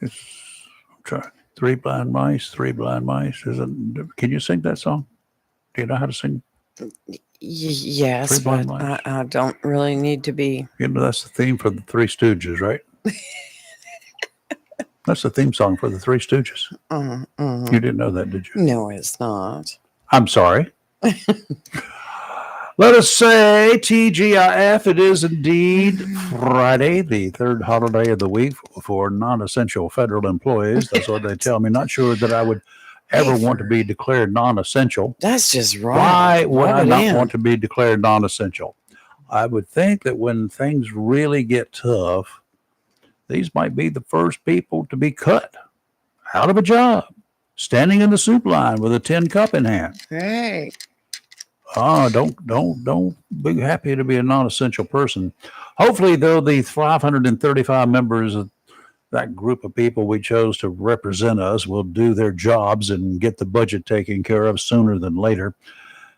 It's try three blind mice, three blind mice. Can you sing that song? Do you know how to sing Three Yes, Blind but Mice? I don't really need to be. You know that's the theme for the Three Stooges, right? That's the theme song for the Three Stooges. You didn't know that, did you? No, it's not. I'm sorry. Let us say TGIF. It is indeed Friday, the third holiday of the week for non-essential federal employees. That's what they tell me. Not sure that I would ever want to be declared non-essential. That's just wrong. Why would Rub I it not in. want to be declared non-essential? I would think that when things really get tough, these might be the first people to be cut out of a job, standing in the soup line with a tin cup in hand. Hey, Oh, don't be happy to be a non-essential person. Hopefully, though, the 535 members of that group of people we chose to represent us will do their jobs and get the budget taken care of sooner than later.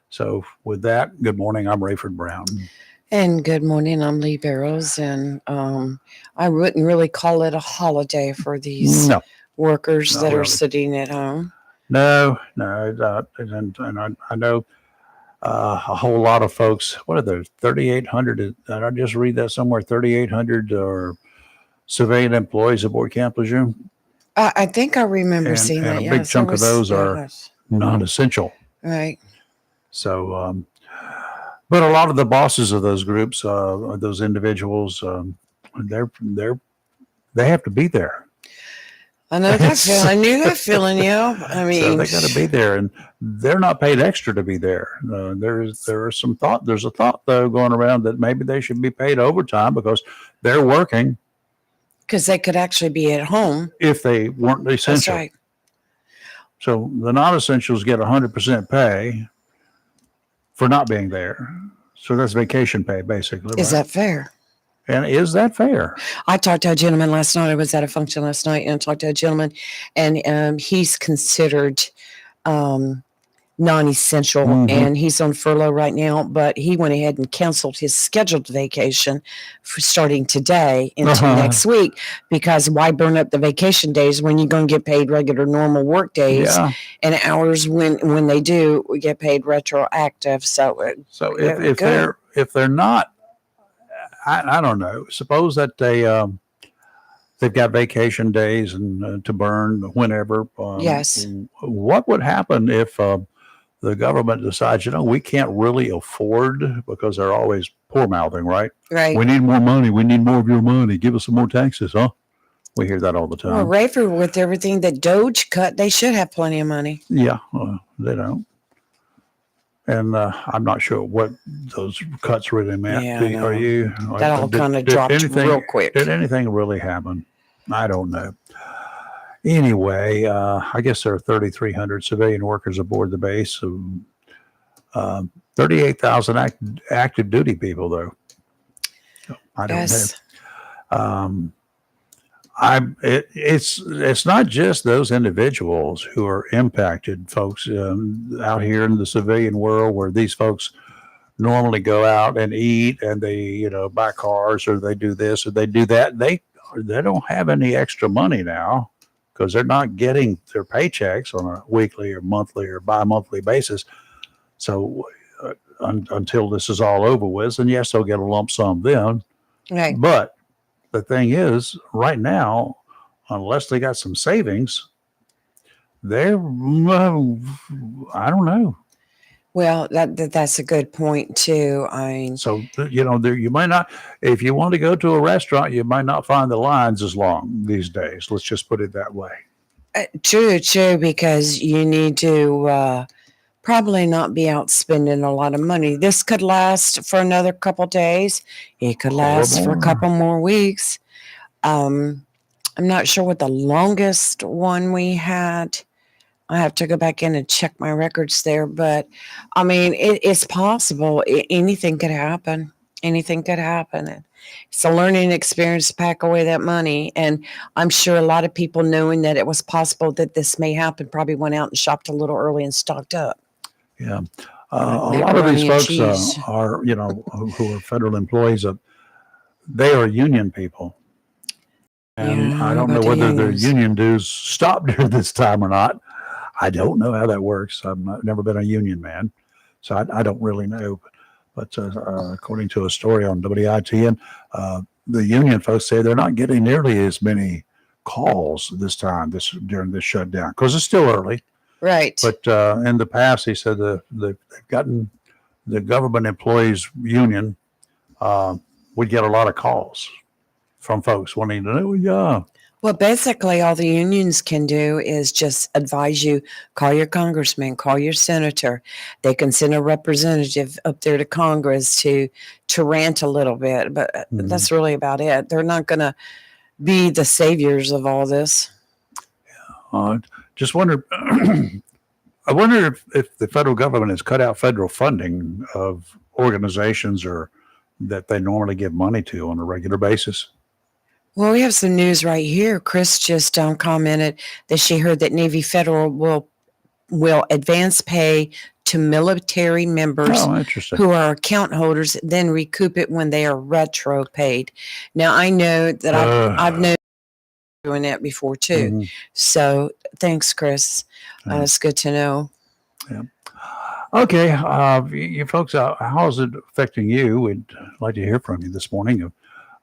So, with that, good morning. I'm Rayford Brown. and good morning. I'm Lee Barrows, and I wouldn't really call it a holiday for these No, workers not that are really. sitting at home. No, and I know a whole lot of folks. What are there? 3,800. Did I just read that somewhere? 3,800 or civilian employees aboard Camp Lejeune, I think I remember seeing and that. a big Yes, there chunk of was. those are Yes, non-essential. right. So, but a lot of the bosses of those groups, those individuals, they're they have to be there. I know that feeling. I knew that feeling. Yeah. I So mean, they got to be there, and they're not paid extra to be there. There is some thought. There's a thought though going around that maybe they should be paid overtime because they're working because they could actually be at home. if they weren't That's essential. right. So the non-essentials get 100% pay for not being there. So that's vacation pay, basically, Is right? that fair? And is that fair? I talked to a gentleman last night. I was at a function last night and I talked to a gentleman, and he's considered um, non-essential, Mm-hmm. and he's on furlough right now. But he went ahead and canceled his scheduled vacation for starting today into next week, because why burn up the vacation days when you're going to get paid regular normal work days Yeah. and hours when they do we get paid retroactive. So So if they're not, I don't know. Suppose that they've got vacation days and to burn whenever. yes, What would happen if the government decides, we can't really afford, because they're always poor mouthing, right? right. We need more money. We need more of your money. Give us some more taxes, huh? We hear that all the Well, time. Rayford, with everything that Doge cut, they should have plenty of money. Yeah, they don't. And I'm not sure what those cuts really meant. Yeah, I know. Are you? That all kind of dropped real quick. Did anything really happen? I don't know. Anyway, I guess there are 3,300 civilian workers aboard the base. 38,000 active duty people, though. I don't Yes. know. It's not just those individuals who are impacted, folks, out here in the civilian world, where these folks normally go out and eat and they buy cars, or they do this or they do that. They don't have any extra money now because they're not getting their paychecks on a weekly or monthly or bi-monthly basis. So until this is all over with, and yes, they'll get a lump sum then. Right. But the thing is, right now, unless they got some savings, they're I don't know. Well, that's a good point too. I mean, So you might not, if you want to go to a restaurant, you might not find the lines as long these days. Let's just put it that way. true, because you need to probably not be out spending a lot of money. This could last for another couple days. It could last for a couple more weeks. I'm not sure what the longest one we had. I have to go back in and check my records there, but I mean, it's possible. Anything could happen. Anything could happen. It's a learning experience to pack away that money. And I'm sure a lot of people, knowing that it was possible that this may happen, probably went out and shopped a little early and stocked up. Yeah. A lot of these Macaroni and folks cheese. are, who are federal employees. They are union people. And I Yeah, don't know but the whether their unions. union dues stopped during this time or not. I don't know how that works. I've never been a union man, so I don't really know. But according to a story on WITN, the union folks say they're not getting nearly as many calls this time during this shutdown because it's still early. Right. But in the past, he said they've gotten the government employees union would get a lot of calls from folks wanting to know, yeah. Well, basically, all the unions can do is just advise you, call your congressman, call your senator. They can send a representative up there to Congress to rant a little bit, but that's really about it. They're not going to be the saviors of all this. Just wonder. I wonder if the federal government has cut out federal funding of organizations or that they normally give money to on a regular basis. Well, we have some news right here. Chris just commented that she heard that Navy Federal will advance pay to military members who are account holders, then recoup it when they are retro paid. Now, I know that I've known doing that before too. Mm-hmm. So thanks, Chris. It's good to know. Yeah. Okay. You folks, how is it affecting you? We'd like to hear from you this morning.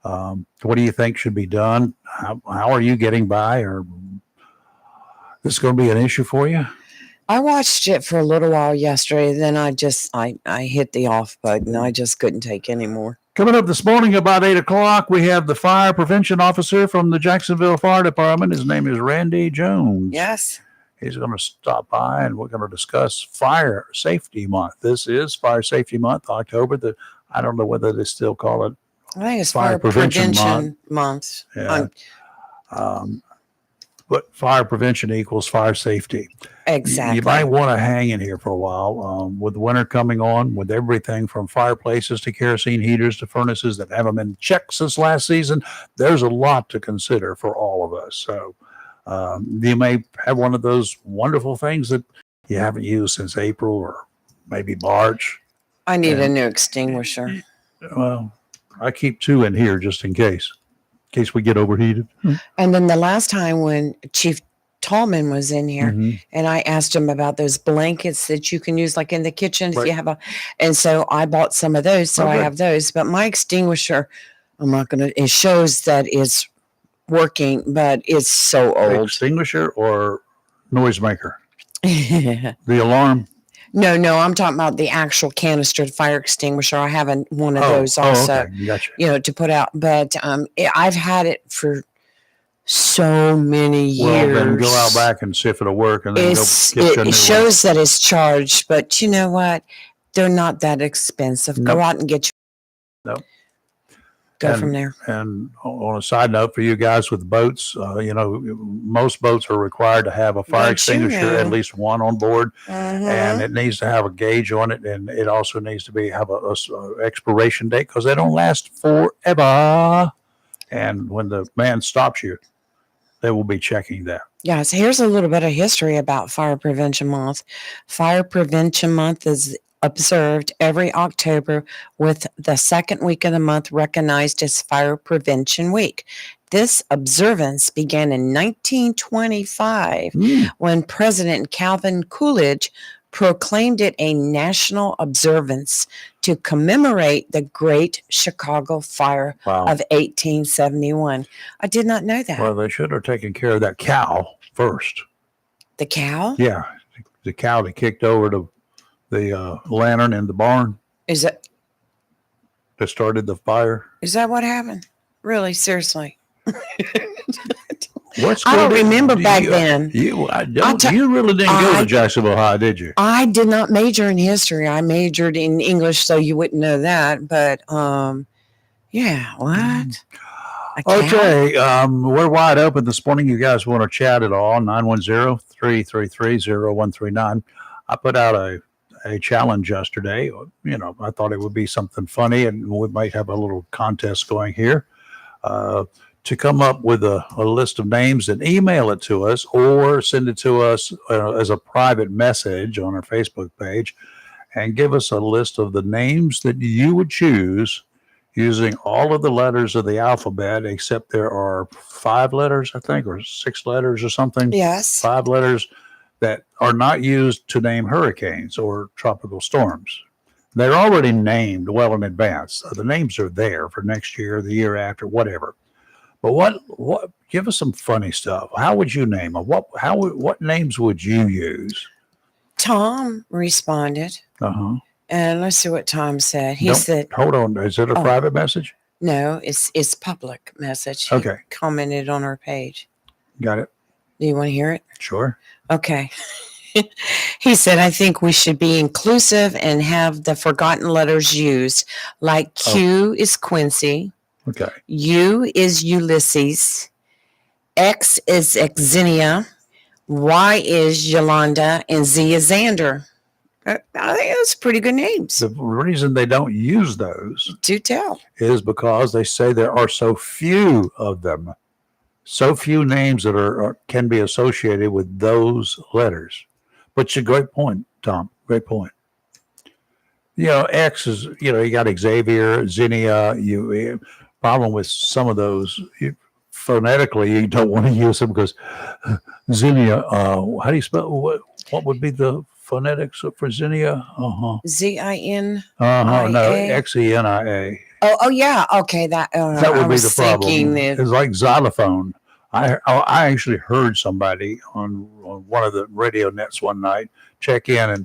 What do you think should be done? How are you getting by? Or this is going to be an issue for you? I watched it for a little while yesterday. Then I hit the off button. I just couldn't take anymore. Coming up this morning about 8 o'clock, we have the fire prevention officer from the Jacksonville Fire Department. His name is Randy Jones. Yes. He's going to stop by and we're going to discuss Fire Safety Month. This is Fire Safety Month, October. I don't know whether they still call it. I think it's Fire Prevention Month. Yeah. But fire prevention equals fire safety. Exactly. You might want to hang in here for a while. With winter coming on, with everything from fireplaces to kerosene heaters to furnaces that haven't been checked since last season, there's a lot to consider for all of us. So you may have one of those wonderful things that you haven't used since April or maybe March. I need a new extinguisher. Well, I keep 2 in here just in case we get overheated. And then the last time when Chief Tallman was in here and I asked him about those blankets that you can use like in the kitchen if you have and so I bought some of those. So I have those, but my extinguisher, it shows that it's working, but it's so old. Extinguisher or noisemaker? The alarm? No, I'm talking about the actual canister fire extinguisher. I have one of those also, okay. Gotcha. To put out. But I've had it for so many years. Well, then go out back and see if it'll work, and then it shows that it's charged. But you know what? They're not that expensive. Nope. Go out and get your. Nope. Go from there. And on a side note for you guys with boats, most boats are required to have a fire extinguisher, at least one on board, and it needs to have a gauge on it, and it also needs to have a expiration date because they don't last forever. And when the man stops you, they will be checking that. Yeah, so here's a little bit of history about Fire Prevention Month. Fire Prevention Month is observed every October with the second week of the month recognized as Fire Prevention Week. This observance began in 1925 when President Calvin Coolidge proclaimed it a national observance to commemorate the Great Chicago Fire of 1871. I did not know that. Well, they should have taken care of that cow first. The cow? Yeah, the cow that kicked over the lantern in the barn. Is that started the fire? Is that what happened? Really? Seriously? I don't remember back then. You really didn't go to Jacksonville High, did you? I did not major in history. I majored in English, so you wouldn't know that. But yeah, what? Okay, we're wide open this morning. You guys want to chat at all? 910-333-0139. I put out a challenge yesterday. I thought it would be something funny, and we might have a little contest going here. To come up with a list of names and email it to us or send it to us as a private message on our Facebook page. and give us a list of the names that you would choose using all of the letters of the alphabet, except there are 5 letters, I think, or 6 letters or something. Yes. 5 letters that are not used to name hurricanes or tropical storms. They're already named well in advance. The names are there for next year, the year after, whatever. But what? Give us some funny stuff. How would you name them? What names would you use? Tom responded, and let's see what Tom said. He said, "Hold on, is it a private message?" No, it's public message. He Okay, commented on our page. got it. Do you want to hear it? Sure. Okay. He said, I think we should be inclusive and have the forgotten letters used, like Q is Quincy. Okay. U is Ulysses. X is Xenia. Y is Yolanda. And Z is Xander. I think those are pretty good names. The reason they don't use those Do tell is because they say there are so few of them, so few names that can be associated with those letters. But it's a great point, Tom. Great point. X is, you got Xavier, Xenia. Problem with some of those, phonetically, you don't want to use them because Xenia, how do you spell, what would be the phonetics for Xenia? Zin. No, Xenia. Oh, yeah. Okay. That would be the problem. It's like xylophone. I actually heard somebody on one of the radio nets one night check in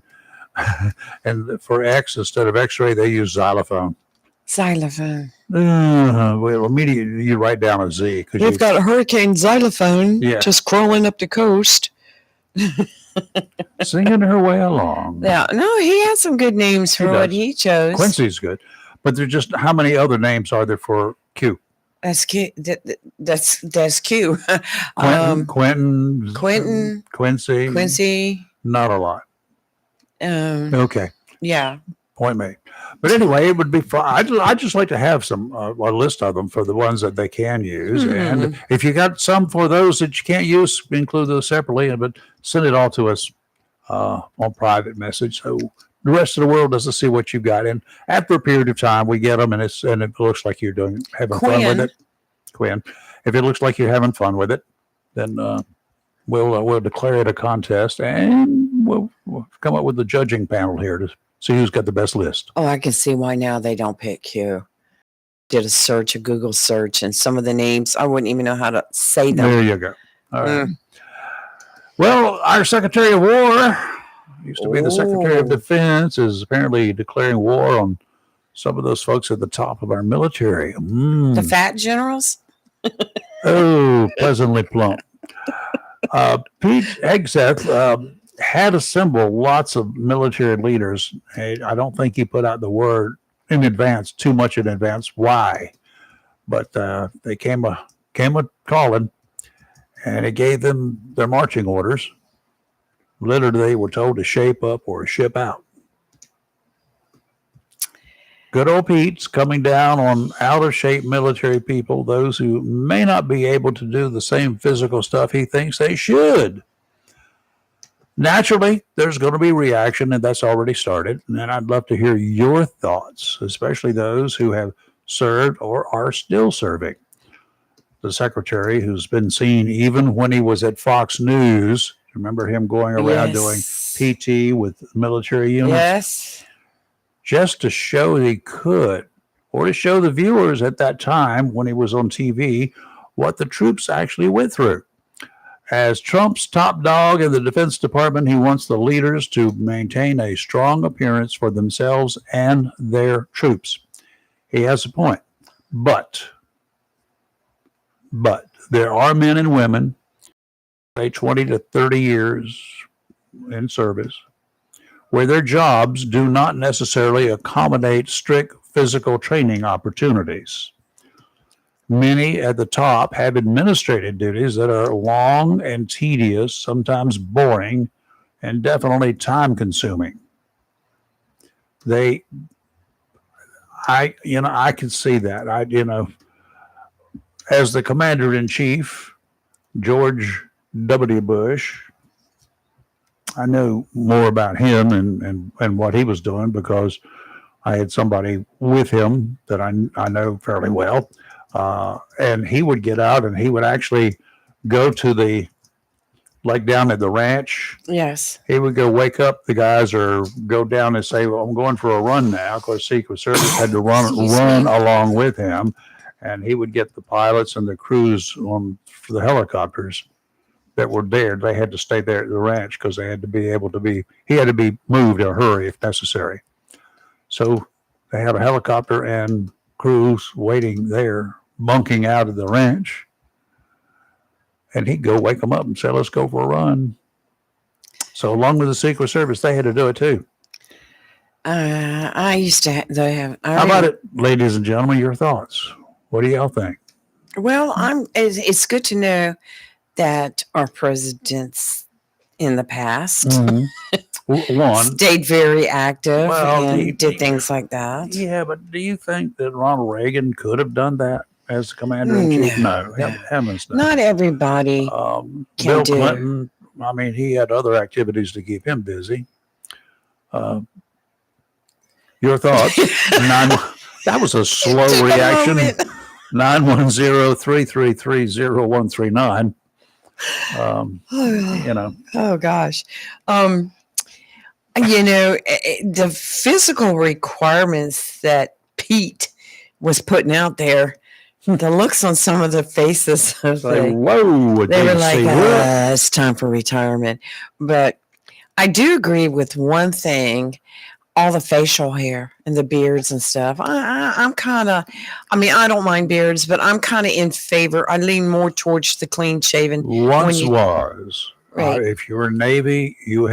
and for X instead of X-ray they use xylophone. Xylophone. Well, immediately you write down a Z because you've got a hurricane xylophone just crawling up the coast, singing her way along. Yeah, no, he had some good names for what he chose. Quincy's good, but there's just how many other names are there for Q? That's Q. That's Q. Quentin, Quincy. Not a lot. Okay. Yeah. Point made. But anyway, it would be fun. I'd just like to have a list of them for the ones that they can use. And if you got some for those that you can't use, include those separately. But send it all to us on private message, so the rest of the world doesn't see what you've got. And after a period of time, we get them, and it looks like you're having fun with it. Quinn, if it looks like you're having fun with it, then we'll declare it a contest, and we'll come up with the judging panel here to see who's got the best list. Oh, I can see why now they don't pick Q. Did a Google search, and some of the names I wouldn't even know how to say them. There you go. All right. Well, our Secretary of War, used to be the Secretary of Defense, is apparently declaring war on some of those folks at the top of our military. The fat generals? Pleasantly plump. Pete Hegseth had assembled lots of military leaders. I don't think he put out the word in advance, too much in advance, why. But they came a calling, and it gave them their marching orders. Literally, they were told to shape up or ship out. Good old Pete's coming down on out-of-shape military people, those who may not be able to do the same physical stuff he thinks they should. Naturally, there's going to be reaction, and that's already started. And I'd love to hear your thoughts, especially those who have served or are still serving. The secretary, who's been seen even when he was at Fox News, remember him going around doing PT with military units? Yes. Just to show he could, or to show the viewers at that time when he was on TV, what the troops actually went through. As Trump's top dog in the Defense Department, he wants the leaders to maintain a strong appearance for themselves and their troops. He has a point. But there are men and women, say 20 to 30 years in service, where their jobs do not necessarily accommodate strict physical training opportunities. Many at the top have administrative duties that are long and tedious, sometimes boring, and definitely time-consuming. I can see that. As the Commander-in-Chief, George W. Bush, I knew more about him and what he was doing because I had somebody with him that I know fairly well. And he would get out and he would actually go to the, like down at the ranch, Yes. he would go wake up the guys or go down and say, "Well, I'm going for a run now." Of course, Secret Service had to run along with him, and he would get the pilots and the crews on for the helicopters that were there. They had to stay there at the ranch because they had to be able to be. He had to be moved in a hurry if necessary. So they had a helicopter and crews waiting there, bunking out of the ranch, and he'd go wake them up and say, "Let's go for a run." So along with the Secret Service, they had to do it too. I used to have. How about it, ladies and gentlemen? Your thoughts? What do y'all think? Well, it's good to know that our presidents in the past One, stayed very active Well, and did things like that. yeah, but do you think that Ronald Reagan could have done that as commander in chief? No, heavens no. Not everybody Bill can do. Clinton. I mean, he had other activities to keep him busy. Your thoughts? That was a slow reaction. 910-333-0139. You know. Oh gosh. The physical requirements that Pete was putting out there, the looks on some of the faces of whoa, they were like, it's time for retirement. But I do agree with one thing, all the facial hair and the beards and stuff. I'm kind of, I don't mind beards, but I'm kind of in favor. I lean more towards the clean shaven. Once was. Right. If you were Navy, you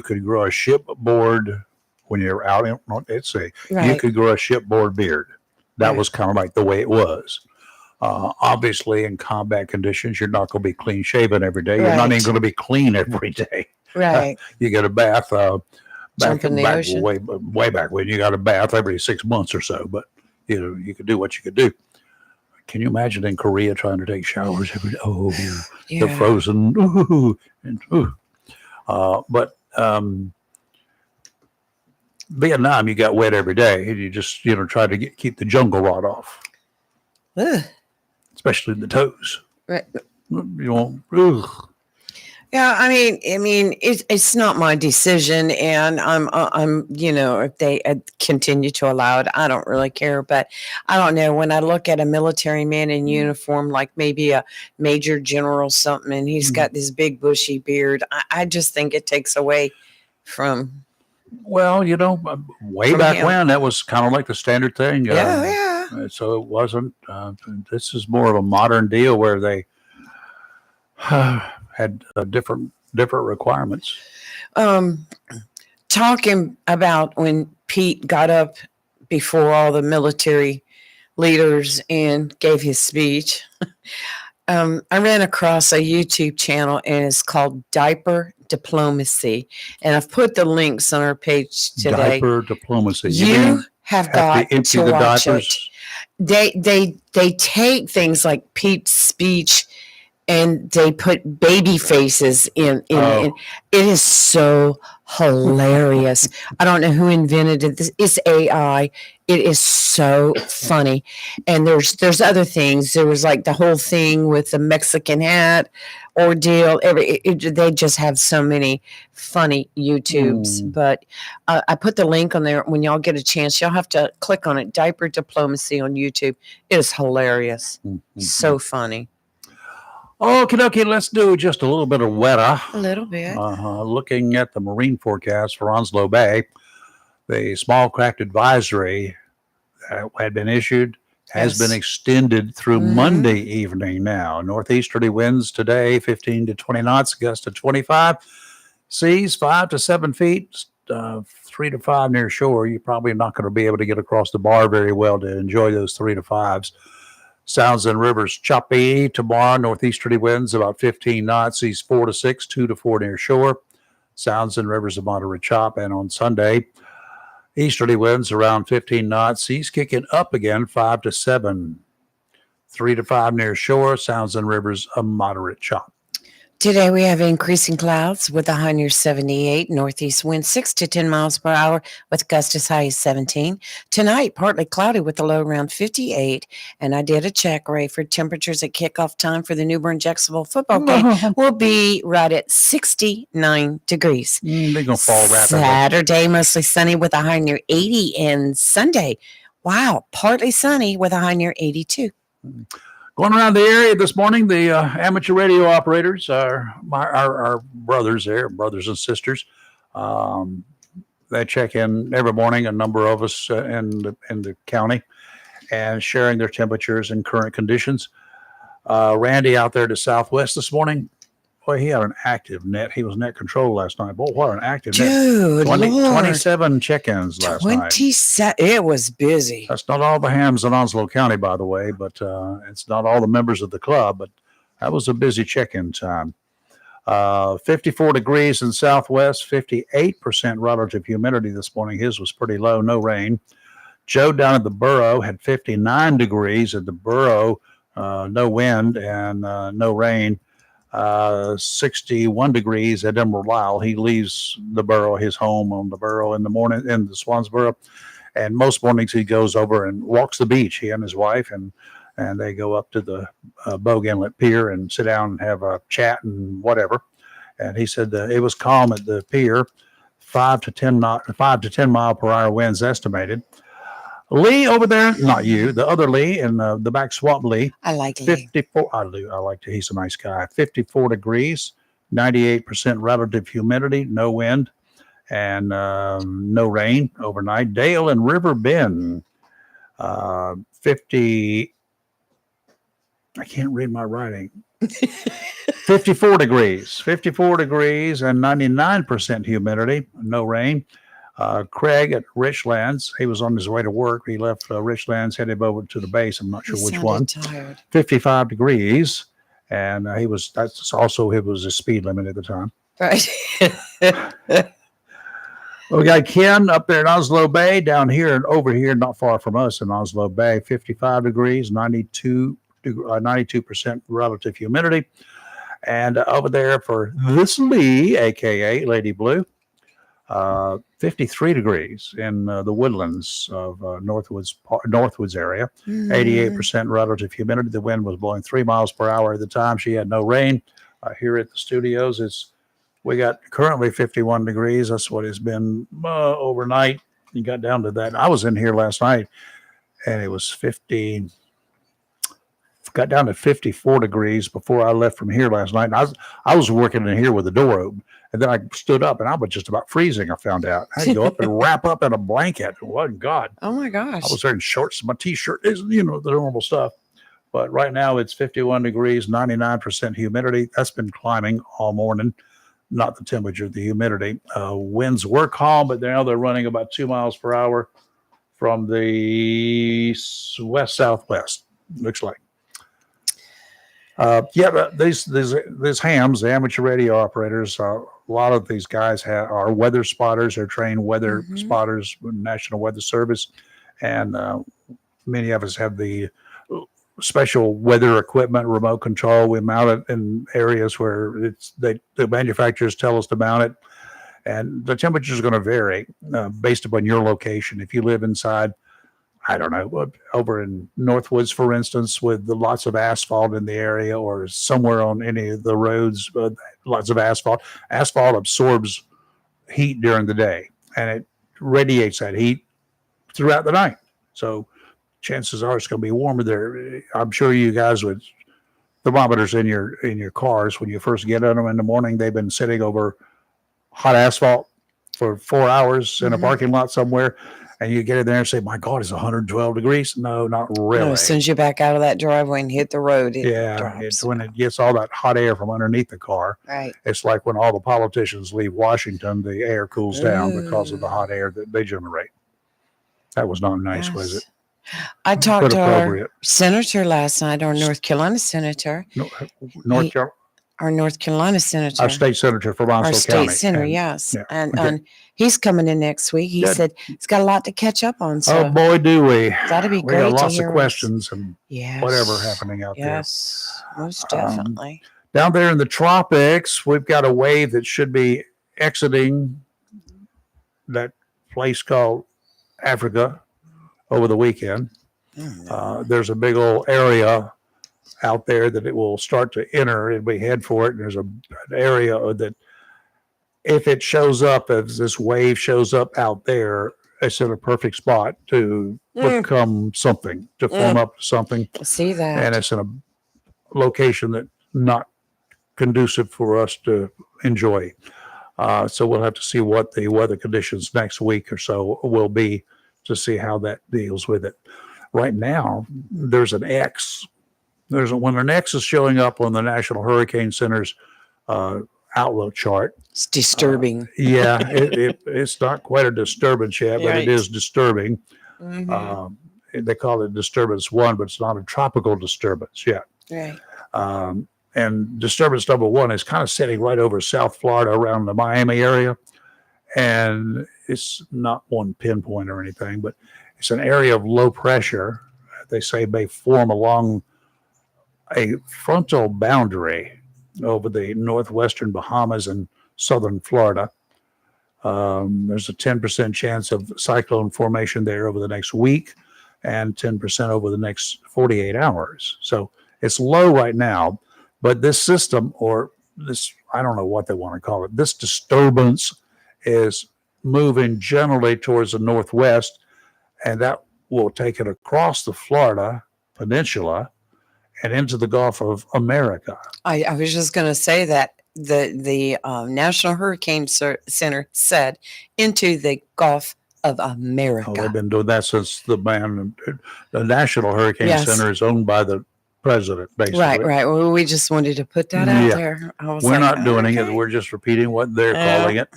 could grow a shipboard when you're out at sea. Right. You could grow a shipboard beard. That was kind of like the way it was. Obviously, in combat conditions, you're not going to be clean shaven every day. You're not even going to be clean every day. Right. You get a bath. Jump in the ocean. Way back when you got a bath every 6 months or so. But you could do what you could do. Can you imagine in Korea trying to take showers every day? Oh, yeah. The frozen. But Vietnam, you got wet every day. You just try to keep the jungle rot off, especially the toes. Right. Yeah, it's not my decision, and I'm if they continue to allow it, I don't really care. But I don't know, when I look at a military man in uniform, like maybe a major general something, and he's got this big bushy beard, I just think it takes away from. Well, way back when that was kind of like the standard thing. Yeah. So it wasn't. This is more of a modern deal where they had different requirements. Talking about when Pete got up before all the military leaders and gave his speech, I ran across a YouTube channel, and it's called Diaper Diplomacy, and I've put the links on our page today. Diaper Diplomacy. You have got to watch it. They take things like Pete's speech and they put baby faces in. It is so hilarious. I don't know who invented it. It's AI. It is so funny. And there's other things. There was like the whole thing with the Mexican hat ordeal. They just have so many funny YouTubes. But I put the link on there. When y'all get a chance, y'all have to click on it. Diaper Diplomacy on YouTube. It is hilarious. So funny. Okay, let's do just a little bit of weather. A little bit. Looking at the marine forecast for Onslow Bay, the small craft advisory that had been issued has been extended through Monday evening now. Northeasterly winds today, 15 to 20 knots, gusts to 25. Seas 5 to 7 feet, 3 to 5 near shore. You're probably not going to be able to get across the bar very well to enjoy those 3 to 5s. Sounds and rivers choppy tomorrow. Northeasterly winds about 15 knots. Seas 4 to 6, 2 to 4 near shore. Sounds and rivers of moderate chop. And on Sunday, easterly winds around 15 knots. Seas kicking up again, 5 to 7, 3 to 5 near shore. Sounds and rivers of moderate chop. Today we have increasing clouds with a high near 78, northeast wind 6 to 10 miles per hour with gusts as high as 17. Tonight, partly cloudy with a low around 58. And I did a check, Ray, for temperatures at kickoff time for the New Bern Jacksonville football game will be right at 69 degrees. They're going to fall rapidly. Saturday, mostly sunny with a high near 80. And Sunday, wow, partly sunny with a high near 82. Going around the area this morning, the amateur radio operators are our brothers there, brothers and sisters. They check in every morning, a number of us in the county, and sharing their temperatures and current conditions. Randy out there to Southwest this morning, boy, he had an active net. He was net control last night. Boy, what an active Dude, net. 27 27 check-ins last night. 27. It was busy. That's not all the hams in Onslow County, by the way, but it's not all the members of the club, but that was a busy check-in time. 54 degrees in Southwest, 58% relative humidity this morning. His was pretty low, no rain. Joe down at the Borough had 59 degrees at the Borough, no wind and no rain. 61 degrees at Emerald Isle. He leaves the Borough, his home on the Borough in the morning in the Swansboro. And most mornings he goes over and walks the beach, he and his wife, and they go up to the Bogue Inlet Pier and sit down and have a chat and whatever. And he said it was calm at the pier, 5 to 10 mile per hour winds estimated. Lee over there, not you, the other Lee in the back swamp Lee. I like Lee. 54. I like to. He's a nice guy. 54 degrees, 98% relative humidity, no wind, and no rain overnight. Dale and River Bend, 50. I can't read my writing. 54 degrees and 99% humidity, no rain. Craig at Richlands, he was on his way to work. He left Richlands, headed over to the base. I'm not sure which one. Tired. 55 degrees, and it was a speed limit at the time. Right. We got Ken up there in Onslow Bay, down here and over here, not far from us in Onslow Bay. 55 degrees, 92% relative humidity, and over there for this Lee, aka Lady Blue. 53 degrees in the woodlands of Northwoods area, 88% relative humidity. The wind was blowing 3 miles per hour at the time. She had no rain. Here at the studios, we got currently 51 degrees. That's what it's been overnight. You got down to that. I was in here last night, and it was 50. Got down to 54 degrees before I left from here last night. And I was working in here with the door open. And then I stood up, and I was just about freezing, I found out. I had to go up and wrap up in a blanket. What God. Oh, my gosh. I was wearing shorts. My T-shirt is, the normal stuff. But right now it's 51 degrees, 99% humidity. That's been climbing all morning. Not the temperature, the humidity. Winds were calm, but now they're running about 2 miles per hour from the west-southwest, looks like. These hams, the amateur radio operators, a lot of these guys are weather spotters. They're trained weather spotters with National Weather Service, and many of us have the special weather equipment, remote control. We mount it in areas where the manufacturers tell us to mount it, and the temperature is going to vary based upon your location. If you live inside, I don't know, over in Northwoods, for instance, with lots of asphalt in the area, or somewhere on any of the roads, lots of asphalt. Asphalt absorbs heat during the day, and it radiates that heat throughout the night. So chances are it's going to be warmer there. I'm sure you guys with thermometers in your cars, when you first get on them in the morning, they've been sitting over hot asphalt for 4 hours in a parking lot somewhere. And you get in there and say, my God, it's 112 degrees. No, not really. No, as soon as you back out of that driveway and hit the road, it drops. It's when it gets all that hot air from underneath the car. Right. It's like when all the politicians leave Washington, the air cools down because of the hot air that they generate. That was not nice, was it? I talked to our senator last night, our North Carolina senator. Our North Carolina senator. Our state senator from Onslow County. Our state senator, yes. Yeah. And he's coming in next week. He said he's got a lot to catch up on. So oh, boy, do we. That'd be great. We got lots of questions and whatever happening out there. Yes, most definitely. Down there in the tropics, we've got a wave that should be exiting that place called Africa over the weekend. There's a big old area out there that it will start to enter, and we head for it. And there's an area that, if it shows up, as this wave shows up out there, it's in a perfect spot to become something, to form up something. See that? And it's in a location that not conducive for us to enjoy. So we'll have to see what the weather conditions next week or so will be to see how that deals with it. Right now, there's an X. When an X is showing up on the National Hurricane Center's outlook chart. It's disturbing. It's not quite a disturbance yet, but it is disturbing. They call it disturbance 1, but it's not a tropical disturbance yet. Right. And disturbance number 1 is kind of sitting right over South Florida around the Miami area. And it's not one pinpoint or anything, but it's an area of low pressure. They say may form along a frontal boundary over the northwestern Bahamas and southern Florida. There's a 10% chance of cyclone formation there over the next week and 10% over the next 48 hours. So it's low right now, but this system, or this, I don't know what they want to call it, this disturbance is moving generally towards the northwest, and that will take it across the Florida peninsula and into the Gulf of America. I was just going to say that the National Hurricane Center said into the Gulf of America. They've been doing that since the National Hurricane Center is owned by the president, basically. Right. Well, we just wanted to put that out there. We're not doing it. We're just repeating what they're calling it.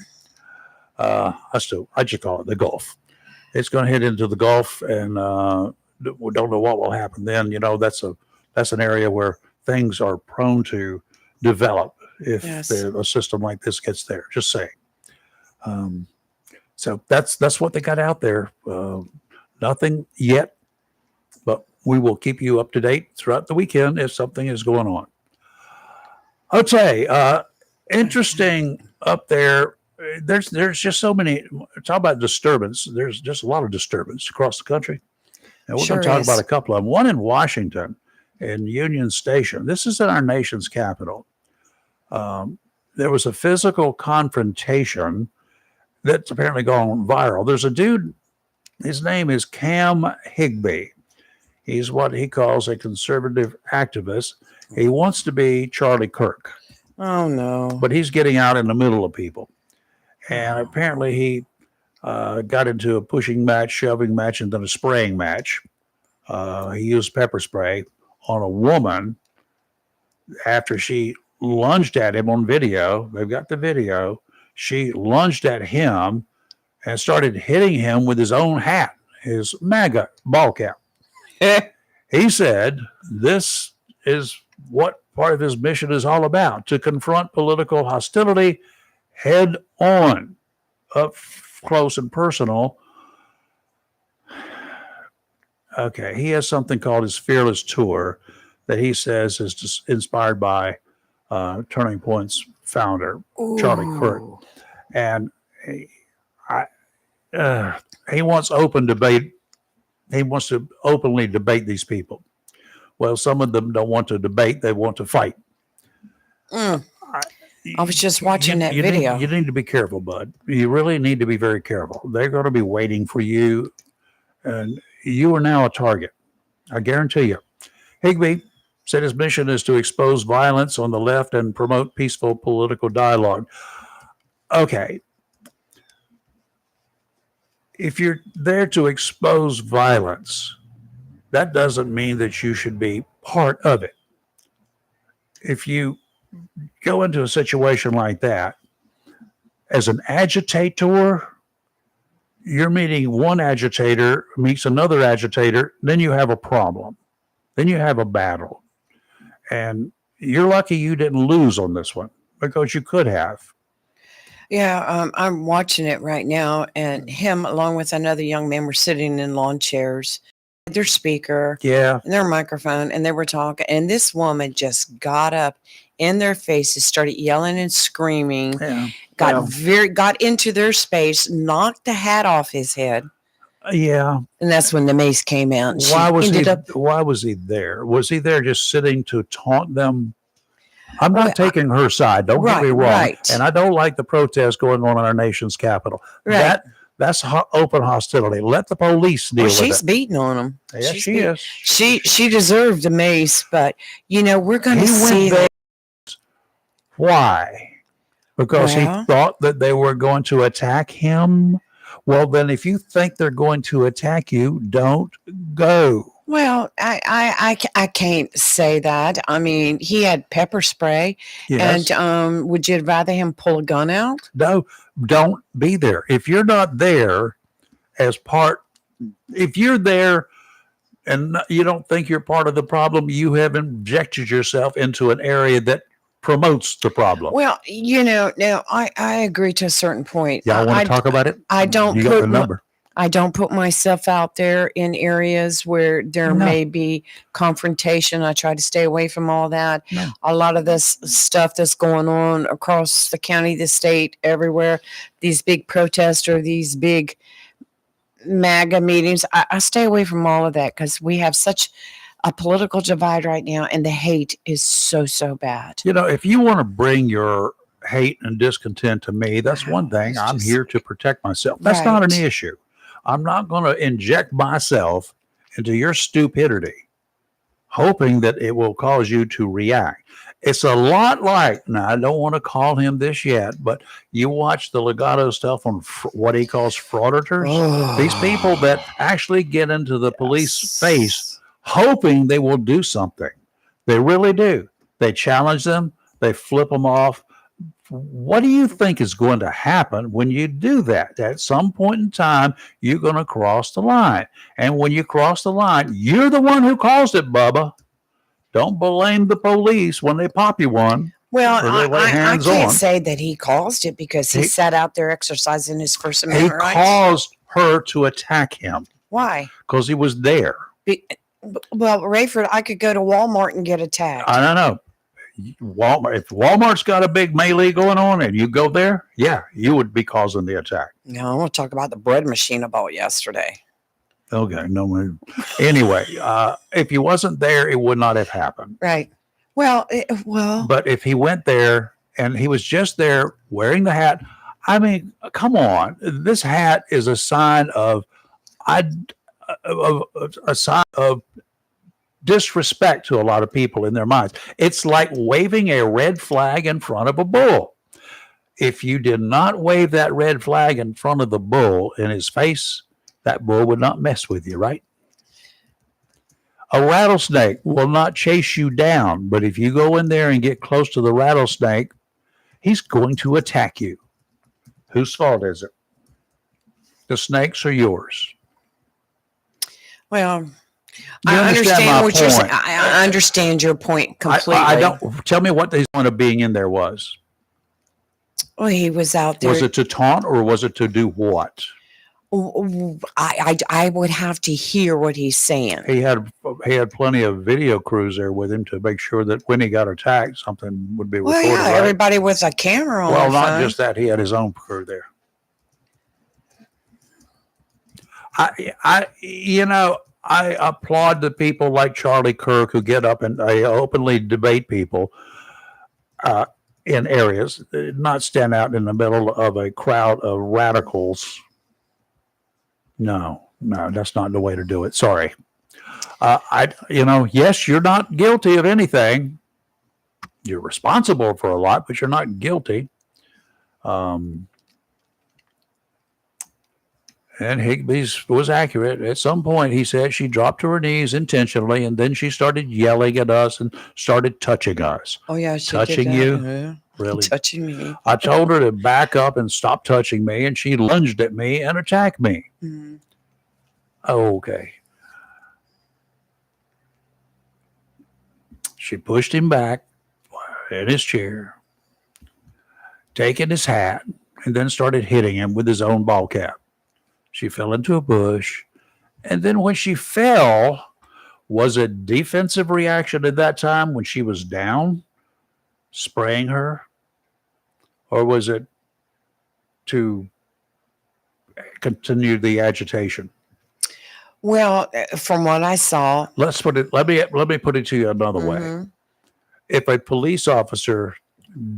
I just call it the Gulf. It's going to hit into the Gulf, and we don't know what will happen then. That's an area where things are prone to develop if a system like this gets there. Just saying. So that's what they got out there. Nothing yet, but we will keep you up to date throughout the weekend if something is going on. Okay, interesting up there. There's just so many. Talk about disturbance. There's just a lot of disturbance across the country, and we're going to talk about a couple of them. One in Washington, in Union Station. This is in our nation's capital. There was a physical confrontation that's apparently gone viral. There's a dude. His name is Cam Higbee. He's what he calls a conservative activist. He wants to be Charlie Kirk. Oh, no. But he's getting out in the middle of people. And apparently he got into a pushing match, shoving match, and then a spraying match. He used pepper spray on a woman after she lunged at him on video. They've got the video. She lunged at him and started hitting him with his own hat, his MAGA ball cap. He said this is what part of his mission is all about, to confront political hostility head on, up close and personal. Okay, he has something called his Fearless Tour that he says is just inspired by Turning Point's founder, Charlie Kirk. And he wants open debate. He wants to openly debate these people. Well, some of them don't want to debate. They want to fight. I was just watching that video. You need to be careful, bud. You really need to be very careful. They're going to be waiting for you, and you are now a target. I guarantee you. Higbee said his mission is to expose violence on the left and promote peaceful political dialogue. Okay. If you're there to expose violence, that doesn't mean that you should be part of it. If you go into a situation like that as an agitator, you're meeting one agitator, meets another agitator, then you have a problem. Then you have a battle. And you're lucky you didn't lose on this one, because you could have. Yeah, I'm watching it right now, and him along with another young man were sitting in lawn chairs, their speaker, and their microphone, and they were talking. And this woman just got up in their faces, started yelling and screaming, Yeah. got into their space, knocked the hat off his head. Yeah. And that's when the mace came out. And Why was ended he? up. Why was he there? Was he there just sitting to taunt them? I'm not Well, taking her side. Don't get me wrong. Right. And I don't like the protests going on in our nation's capital. Right. That's open hostility. Let the police deal with she's it. beating on him. Yeah, she is. She deserved a mace, but we're going to He see went there. that. Why? Because he thought that they were going to attack him. Well, then, if you think they're going to attack you, don't go. Well, I can't say that. I mean, he had pepper spray, Yes. and would you rather him pull a gun out? No, don't be there. If you're not there if you're there and you don't think you're part of the problem, you have injected yourself into an area that promotes the problem. Well, now I agree to a certain point. Y'all want to talk about it? I don't You got the number. I don't put myself out there in areas where there may be confrontation. I try to stay away from all that. No. A lot of this stuff that's going on across the county, the state, everywhere, these big protests or these big MAGA meetings, I stay away from all of that because we have such a political divide right now, and the hate is so bad. If you want to bring your hate and discontent to me, that's one thing. I'm here to protect myself. That's not an issue. I'm not going to inject myself into your stupidity, hoping that it will cause you to react. It's a lot like, now I don't want to call him this yet, but you watch the Legato stuff on what he calls frauditors. These people that actually get into the police face, hoping they will do something. They really do. They challenge them. They flip them off. What do you think is going to happen when you do that? At some point in time, you're going to cross the line. And when you cross the line, you're the one who caused it, Bubba. Don't blame the police when they pop you one. Well, I can't say that he caused it because he sat out there exercising his First Amendment rights. He caused her to attack him. Why? Because he was there. Well, Rayford, I could go to Walmart and get attacked. I don't know. If Walmart's got a big melee going on and you go there, yeah, you would be causing the attack. No, I want to talk about the bread machine I bought yesterday. Okay, no. Anyway, if he wasn't there, it would not have happened. Right. Well. But if he went there and he was just there wearing the hat, I mean, come on. This hat is a sign of disrespect to a lot of people in their minds. It's like waving a red flag in front of a bull. If you did not wave that red flag in front of the bull in his face, that bull would not mess with you, right? A rattlesnake will not chase you down, but if you go in there and get close to the rattlesnake, he's going to attack you. Whose fault is it? The snakes or yours? Well, I understand what you're saying. I understand your point completely. I don't. Tell me what the point of being in there was. Well, he was out there. Was it to taunt or was it to do what? I would have to hear what he's saying. He had plenty of video crews there with him to make sure that when he got attacked, something would be recorded. Well, yeah, right? Everybody with a camera on. Well, not just that. He had his own crew there. I applaud the people like Charlie Kirk who get up and openly debate people in areas, not stand out in the middle of a crowd of radicals. No, that's not the way to do it. Sorry. Yes, you're not guilty of anything. You're responsible for a lot, but you're not guilty. And Higbee's was accurate. At some point, he said she dropped to her knees intentionally, and then she started yelling at us and started touching us. Oh, yeah. She touching did you? Yeah. Really? Touching me. I told her to back up and stop touching me, and she lunged at me and attacked me. Mm-hmm. Oh, okay. She pushed him back in his chair, taking his hat, and then started hitting him with his own ball cap. She fell into a bush. And then when she fell, was it defensive reaction at that time when she was down? spraying her, or was it to continue the agitation? Well, from what I saw, Let's put it. Let me put it to you another way. mhm, If a police officer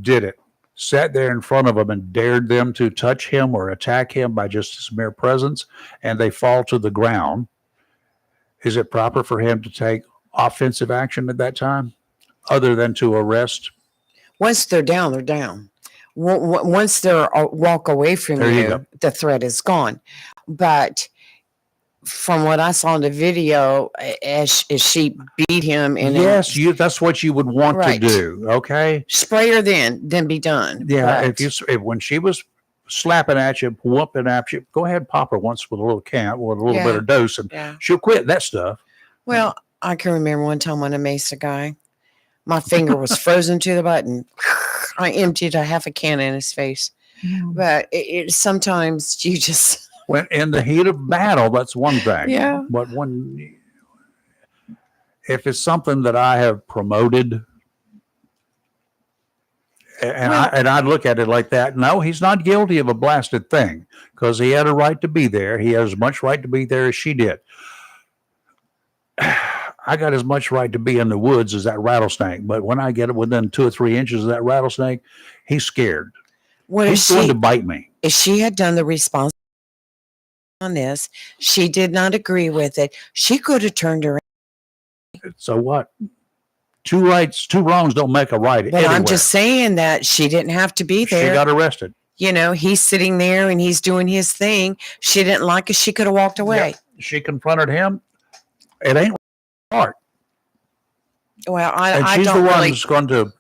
did it, sat there in front of him and dared them to touch him or attack him by just his mere presence, and they fall to the ground, is it proper for him to take offensive action at that time, other than to arrest? once they're down, they're down. Once they're walk away from There you you, go. the threat is gone. But from what I saw in the video, as she beat him and Yes, that's what you would want Right. to do. Okay. spray her, then be done. Yeah. But, If when she was slapping at you, whooping at you, go ahead and pop her once with a little with a little bit Yeah. of dose, and yeah. she'll quit that stuff. Well, I can remember one time when I maced a guy. My finger was frozen to the button. I emptied a half a can in his face. But it sometimes you just When in the heat of battle, that's one thing. Yeah. But if it's something that I have promoted, and I look at it like that, no, he's not guilty of a blasted thing, because he had a right to be there. He has as much right to be there as she did. I got as much right to be in the woods as that rattlesnake, but when I get within 2 or 3 inches of that rattlesnake, he's scared. what if He's going she to bite me. if she had done the response on this, she did not agree with it. She could have turned around. So what? Two rights, two wrongs don't make a right. But anywhere. I'm just saying that she didn't have to be She there. got arrested. You know, he's sitting there and he's doing his thing. She didn't like it. She could have walked away. Yep. She confronted him. It ain't hard. Well, And I she's the don't one really who's going to.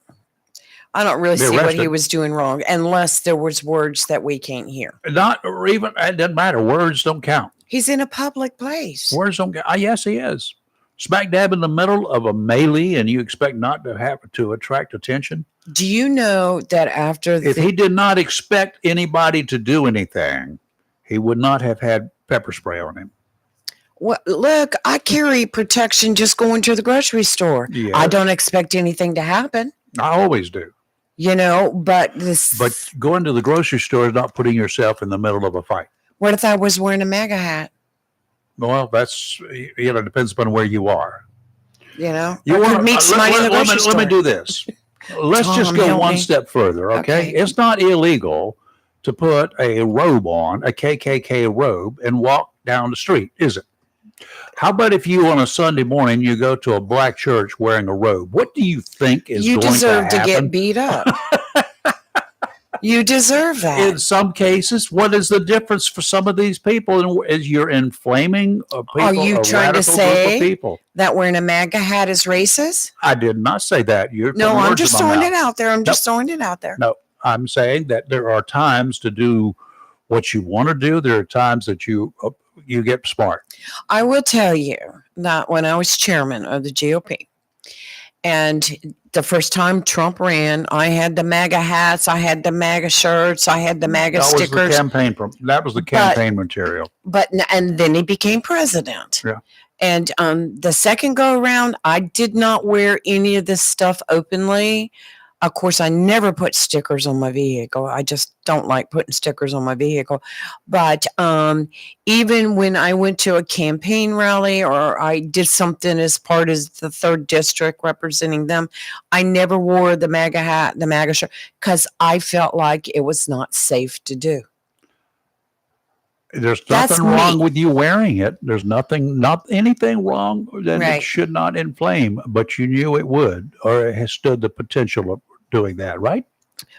I don't really be see what arrested. he was doing wrong, unless there was words that we can't hear. Not or even it doesn't matter. Words don't count. He's in a public place. Words don't count. Yes, he is. Smack dab in the middle of a melee, and you expect not to have to attract attention. Do you know that after If he did not expect anybody to do anything, he would not have had pepper spray on him. well, look, I carry protection just going to the grocery store. Yes. I don't expect anything to happen, I always do. you know, but this But going to the grocery store is not putting yourself in the middle of a fight. what if I was wearing a MAGA hat? Well, that's, depends upon where you are. You know, You I want could meet somebody in the grocery store. let me do this. Let's just Tom, go help one me. step further, okay? Okay. It's not illegal to put a robe on, a KKK robe, and walk down the street, is it? How about if you on a Sunday morning you go to a black church wearing a robe? What do you think is You going deserve to to get happen? beat up. You deserve that. In some cases, what is the difference for some of these people? Is you're inflaming a people, Are you a trying to radical group say of people? that wearing a MAGA hat is racist? I did not say that. You're No, putting I'm words just in my throwing mouth. it out there. I'm just throwing it out there. No, I'm saying that there are times to do what you want to do. There are times that you get smart. I will tell you that when I was chairman of the GOP, and the first time Trump ran, I had the MAGA hats, I had the MAGA shirts, I had the MAGA That was stickers. that was the campaign material. And then he became president. Yeah. And the second go around, I did not wear any of this stuff openly. Of course, I never put stickers on my vehicle. I just don't like putting stickers on my vehicle. But even when I went to a campaign rally or I did something as part of the 3rd district representing them, I never wore the MAGA hat, the MAGA shirt, because I felt like it was not safe to do. There's That's nothing wrong me. with you wearing it. There's not anything wrong that Right. it should not inflame, but you knew it would, or it has stood the potential of doing that, right?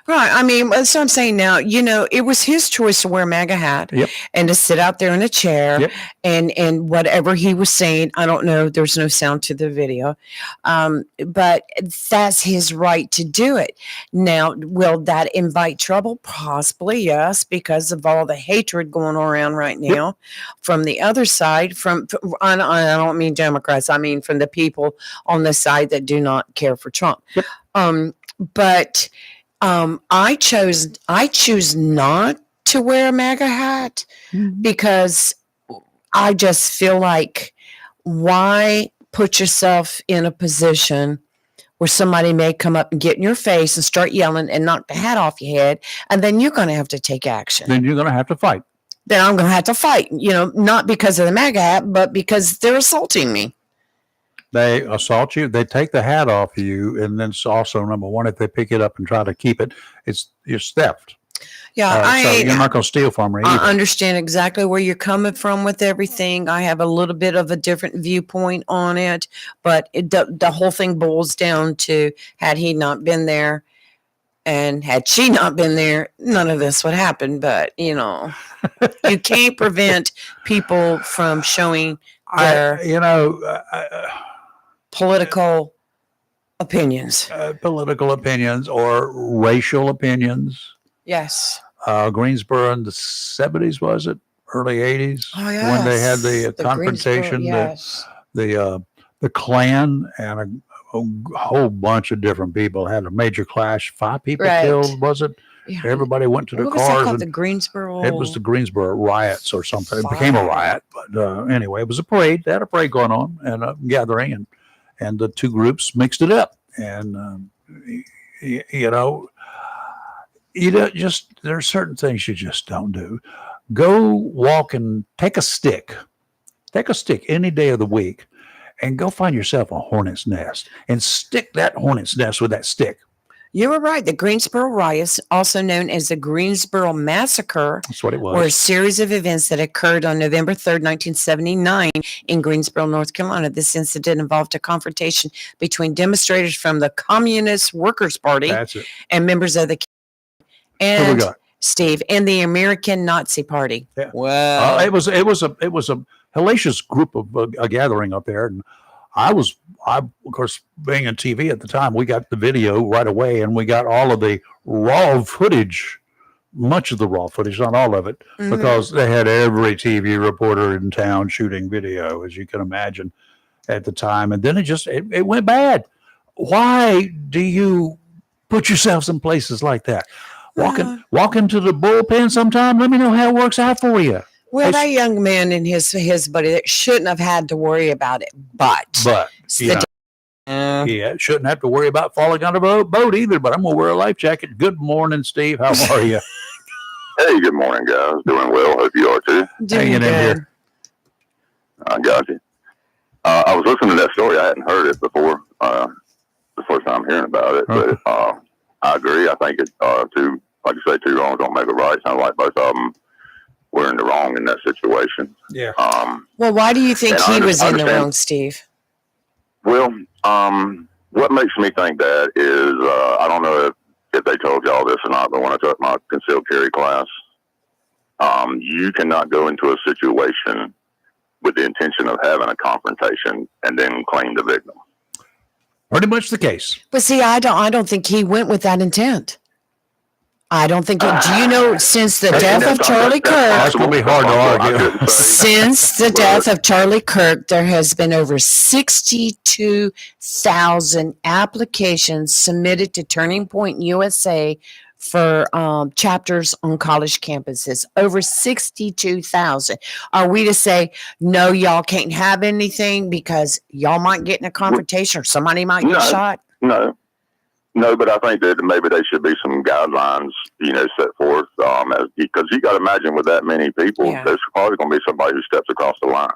Right. I mean, that's what I'm saying now. You know, it was his choice to wear a MAGA hat Yep. and to sit out there in a chair Yep. and whatever he was saying. I don't know. There's no sound to the video. But that's his right to do it. Now, will that invite trouble? Possibly, yes, because of all the hatred going around right now from the other side. I don't mean Democrats. I mean from the people on the side that do not care for Trump. Yep. But I choose not to wear a MAGA hat because I just feel like, why put yourself in a position where somebody may come up and get in your face and start yelling and knock the hat off your head, and then you're going to have to take action. Then you're going to have to fight. Then I'm going to have to fight, not because of the MAGA hat, but because they're assaulting me. They assault you, they take the hat off you, and then it's also, number one, if they pick it up and try to keep it, it's theft. Yeah, so you're not going to steal from her either. I understand exactly where you're coming from with everything. I have a little bit of a different viewpoint on it, but the whole thing boils down to, had he not been there and had she not been there, none of this would happen. But, you can't prevent people from showing their political opinions. Political opinions or racial opinions. Yes. Greensboro in the 70s, was it? Early 80s? Oh, yes. When they had the confrontation, yes. the Klan and a whole bunch of different people had a major clash. 5 people killed, was it? Yeah. Everybody went to the what cars. Was that called? The Greensboro? It was the Greensboro riots or something. It became a riot. But anyway, it was a parade. They had a parade going on and a gathering, and the two groups mixed it up. And, there are certain things you just don't do. Go walk and take a stick any day of the week and go find yourself a hornet's nest and stick that hornet's nest with that stick. You were right. The Greensboro riots, also known as the Greensboro Massacre, that's what it was, were a series of events that occurred on November 3rd, 1979 in Greensboro, North Carolina. This incident involved a confrontation between demonstrators from the Communist Workers' Party and members of the Steve and the American Nazi Party. Yeah. Wow. It was a hellacious group of a gathering up there, and I of course, being on TV at the time, we got the video right away, and we got all of the raw footage, much of the raw footage, not all of it, because they had every TV reporter in town shooting video, as you can imagine, at the time. And then it went bad. Why do you put yourselves in places like that? Walk into the bullpen sometime. Let me know how it works out for you. Well, that young man and his buddy that shouldn't have had to worry about it, but shouldn't have to worry about falling out of a boat either. But I'm gonna wear a life jacket. Good morning, Steve. How are you? Hey, good morning, guys. Doing well. Hope you are too. Hanging in here. I got you. I was listening to that story. I hadn't heard it before. The first time hearing about it, but I agree. I think it's like you say, two wrongs don't make a right. Sounds like both of them were in the wrong in that situation. Yeah. Well, why do you think he was in the wrong, Steve? Well, what makes me think that is, I don't know if they told y'all this or not, but when I took my concealed carry class, you cannot go into a situation with the intention of having a confrontation and then claim the victim. Pretty much the case. But see, I don't think he went with that intent. I don't think it, do you know, since the death of Charlie Kirk, that's going to be hard to argue. Since the death of Charlie Kirk, there has been over 62,000 applications submitted to Turning Point USA for chapters on college campuses. Over 62,000. Are we to say, no, y'all can't have anything because y'all might get in a confrontation or somebody might get shot? No, but I think that maybe there should be some guidelines, set forth, because you got to imagine with that many people, there's probably going to be somebody who steps across the line.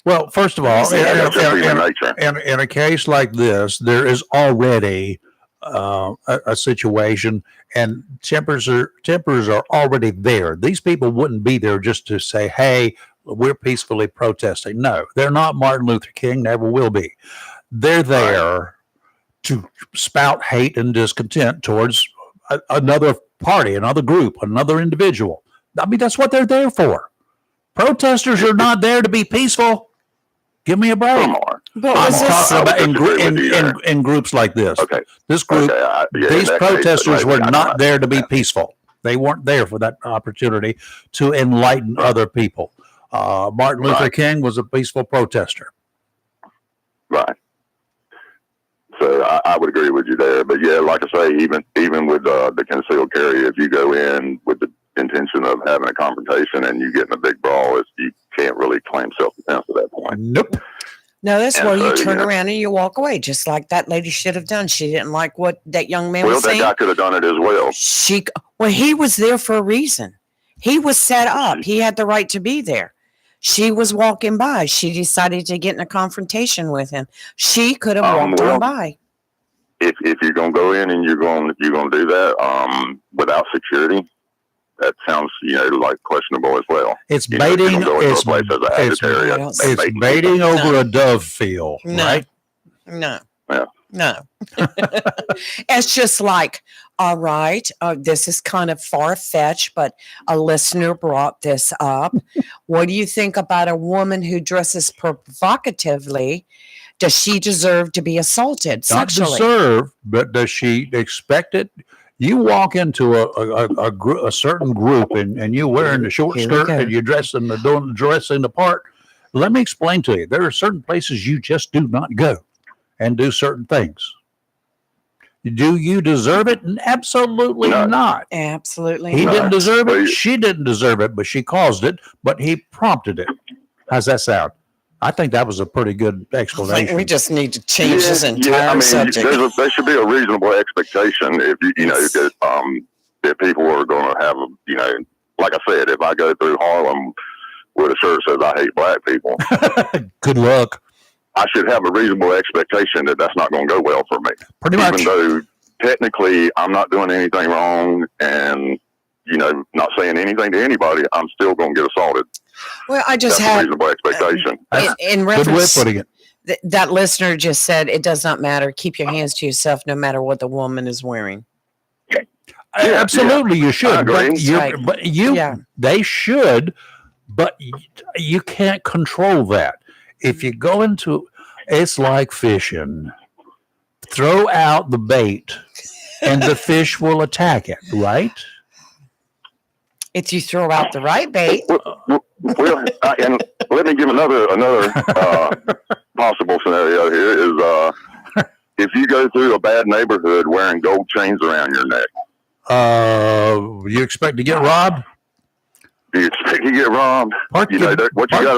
Well, first of all, in a case like this, there is already a situation, and tempers are already there. These people wouldn't be there just to say, "Hey, we're peacefully protesting." No, they're not Martin Luther King. Never will be. They're there to spout hate and discontent towards another party, another group, another individual. I mean, that's what they're there for. Protesters are not there to be peaceful. Give me a break. But I'm talking about in groups like this. Okay. This group, these protesters were not there to be peaceful. They weren't there for that opportunity to enlighten other people. Martin Luther King was a peaceful protester. Right. So I would agree with you there. But yeah, like I say, even with the concealed carry, if you go in with the intention of having a confrontation and you get in a big brawl, you can't really claim self-defense at that point. Nope. No, that's And where you so, turn yeah. around and you walk away, just like that lady should have done. She didn't like what that young man Well, was that saying. guy could have done it as well. Well, he was there for a reason. He was set up. He had the right to be there. She was walking by. She decided to get in a confrontation with him. She could have walked on by. If you're gonna go in and you're gonna do that without security, that sounds like questionable as well. It's baiting. It's baiting over a dove field, right? No. Yeah. No. It's just like, all right, this is kind of far-fetched, but a listener brought this up. What do you think about a woman who dresses provocatively? Does she deserve to be assaulted sexually? Not deserve, but does she expect it? You walk into a certain group and you're wearing the short skirt and you're dressing the part. Let me explain to you. There are certain places you just do not go and do certain things. Do you deserve it? Absolutely not. Absolutely He not. didn't deserve it. She didn't deserve it, but she caused it, but he prompted it. How's that sound? I think that was a pretty good explanation. I think we just need to change this entire subject. There should be a reasonable expectation if that people are going to have like I said, if I go through Harlem with a shirt that says I hate black people, good luck. I should have a reasonable expectation that that's not going to go well for me. Pretty much. Even though technically I'm not doing anything wrong and not saying anything to anybody, I'm still going to get assaulted. Well, I just That's had a reasonable expectation. in reference. Good way of putting it. That listener just said it does not matter. Keep your hands to yourself, no matter what the woman is wearing. Absolutely, you should. But they should, but you can't control that. If you go into, it's like fishing. Throw out the bait, and the fish will attack it. Right? If you throw out the right bait. Well, and let me give another possible scenario here is if you go through a bad neighborhood wearing gold chains around your neck. You expect to get robbed? Do you expect to get robbed? What you got to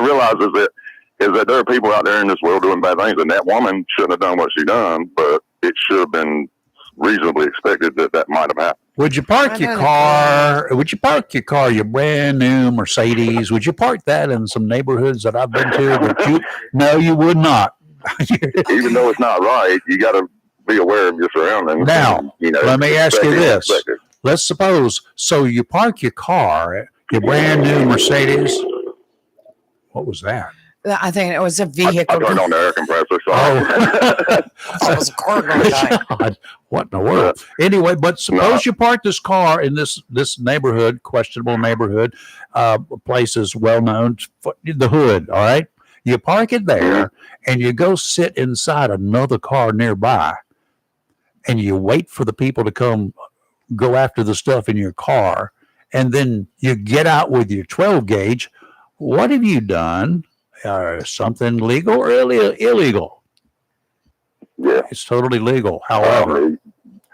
realize is that there are people out there in this world doing bad things, and that woman shouldn't have done what she done, but it should have been reasonably expected that might have happened. Would you park your car? Would you park your car, your brand new Mercedes? Would you park that in some neighborhoods that I've been to? No, you would not. Even though it's not right, you got to be aware of your surroundings. Now, let me ask you this. Let's suppose, so you park your car, your brand new Mercedes. What was that? I think it was a vehicle. I turned on the air compressor. It was a car going to die. God, what in the world? Anyway, but suppose you park this car in this neighborhood, questionable neighborhood, place is well known, the hood. All right, you park it there, and you go sit inside another car nearby, and you wait for the people to come go after the stuff in your car, and then you get out with your 12 gauge. What have you done? Something legal or illegal? Yeah, it's totally legal. However, yeah,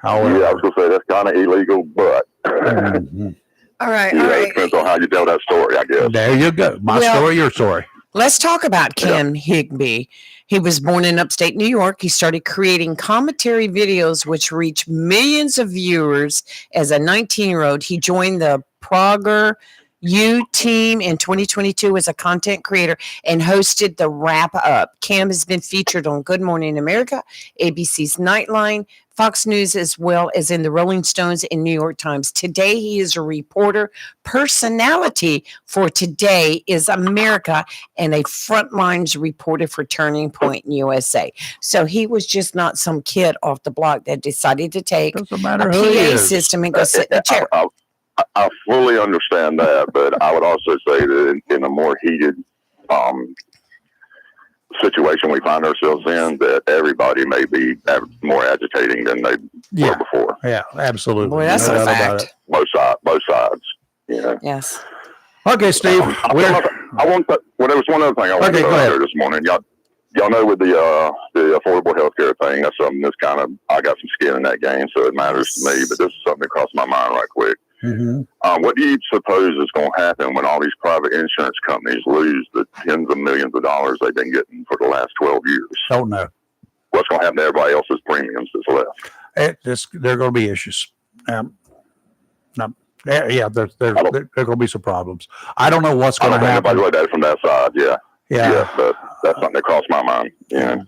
I was going to say that's kind of illegal, but all right, it depends on how you tell that story, I guess. There you go. My story, your story. Let's talk about Ken Higby. He was born in upstate New York. He started creating commentary videos which reached millions of viewers as a 19-year-old. He joined the Prager U team in 2022 as a content creator and hosted the Wrap Up. Cam has been featured on Good Morning America, ABC's Nightline, Fox News, as well as in the Rolling Stones and New York Times. Today, he is a reporter personality for Today is America and a frontlines reporter for Turning Point in USA. So he was just not some kid off the block that decided to take a PA system and go sit in a chair. I fully understand that, but I would also say that in a more heated situation we find ourselves in, that everybody may be more agitating than they were before. Yeah, absolutely. Boy, that's a fact. Both sides. Yeah. Yes. Okay, Steve. There was one other thing I wanted to go this morning. Y'all know with the affordable health care thing, that's something that's I got some skin in that game, so it matters to me. But this is something that crossed my mind right quick. Mm-hmm. What do you suppose is going to happen when all these private insurance companies lose the tens of millions of dollars they've been getting for the last 12 years? Don't know. What's going to happen to everybody else's premiums that's left? There are going to be issues. No, yeah, there's going to be some problems. I don't know what's I going don't to think happen. anybody looked at it from that side. Yeah. Yeah. But that's something that crossed my mind. Yeah.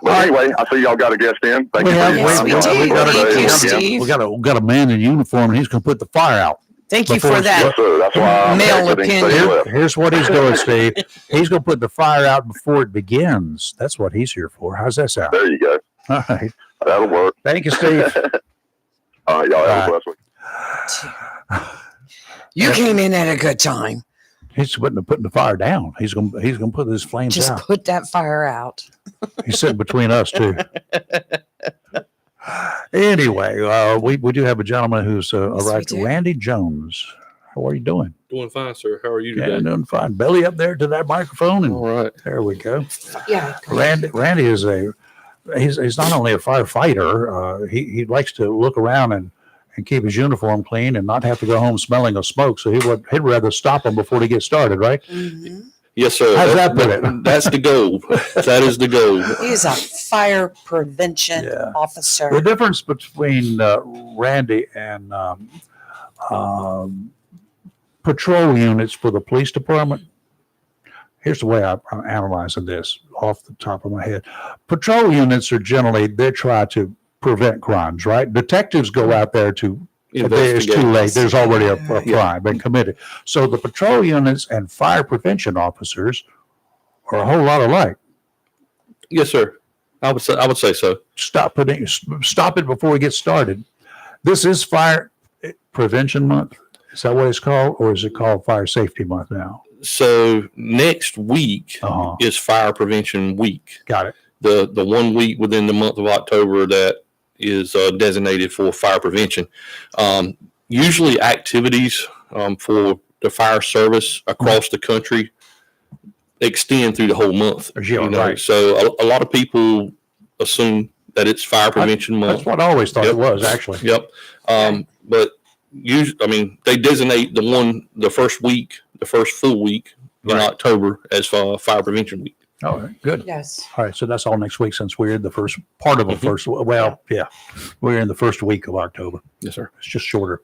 But All right. anyway, I see y'all got a guest in. Thank We you. have, Yes, for we your do. time. we got Thank you, a, Steve. we got a man in uniform, and he's going to put the fire out. Thank you Before for it's- that. Yes, sir. That's why I'm Male exiting opinion. stage left. Here's what he's doing, Steve. He's going to put the fire out before it begins. That's what he's here for. How's that sound? There you go. All right. That'll work. Thank you, Steve. All right, y'all have a All blessed week. You came in at a good time. He's putting the fire down. He's going to put his flames Just out. put that fire out. He's sitting between us too. Anyway, we do have a gentleman who's Yes, we arrived. do. Randy Jones. How are you doing? Doing fine, sir. How are you Yeah, today? doing fine. Belly up there to that microphone, and All right. there we go. Yeah. Randy is he's not only a firefighter. He likes to look around and keep his uniform clean and not have to go home smelling of smoke. So he'd rather stop them before they get started, right? Mhm. Yes, sir. How's that put it? That's the goal. That is the goal. He's a fire prevention Yeah. officer. The difference between Randy and patrol units for the police department. Here's the way I'm analyzing this off the top of my head. Patrol units are generally, they try to prevent crimes, right? Detectives go out there to, it's too late. There's already a crime been committed. So the patrol units and fire prevention officers are a whole lot alike. Yes, sir. I would say so. Stop it before it gets started. This is Fire Prevention Month. Is that what it's called, or is it called Fire Safety Month now? So next week Uh-huh. is Fire Prevention Week. Got it. The 1 week within the month of October that is designated for fire prevention. Usually activities for the fire service across the country extend through the whole month. Yeah, right. So a lot of people assume that it's Fire Prevention Month. That's what I always thought Yep. it was, actually. Yep. But usually, I mean, they designate the first full week in Right. October as Fire Prevention Week. All right, good. Yes. All right, so that's all next week since we're in the first part of the first. Well, yeah, we're in the first week of October. Yes, sir. It's just shorter.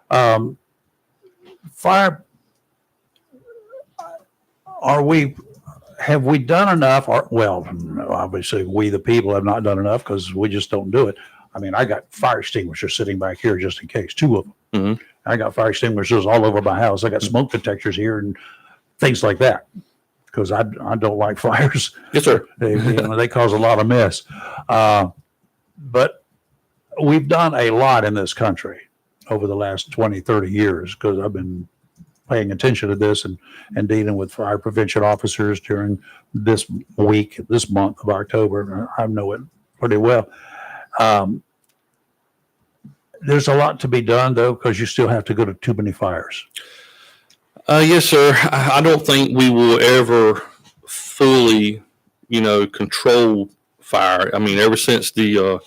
Fire. Have we done enough? Well, obviously we the people have not done enough because we just don't do it. I mean, I got fire extinguishers sitting back here just in case, 2 of them. Mhm. I got fire extinguishers all over my house. I got smoke detectors here and things like that because I don't like fires. Yes, sir. They cause a lot of mess. But we've done a lot in this country over the last 20, 30 years because I've been paying attention to this and dealing with fire prevention officers during this month of October. I know it pretty well. There's a lot to be done, though, because you still have to go to too many fires. Yes, sir. I don't think we will ever fully, control fire. I mean, ever since you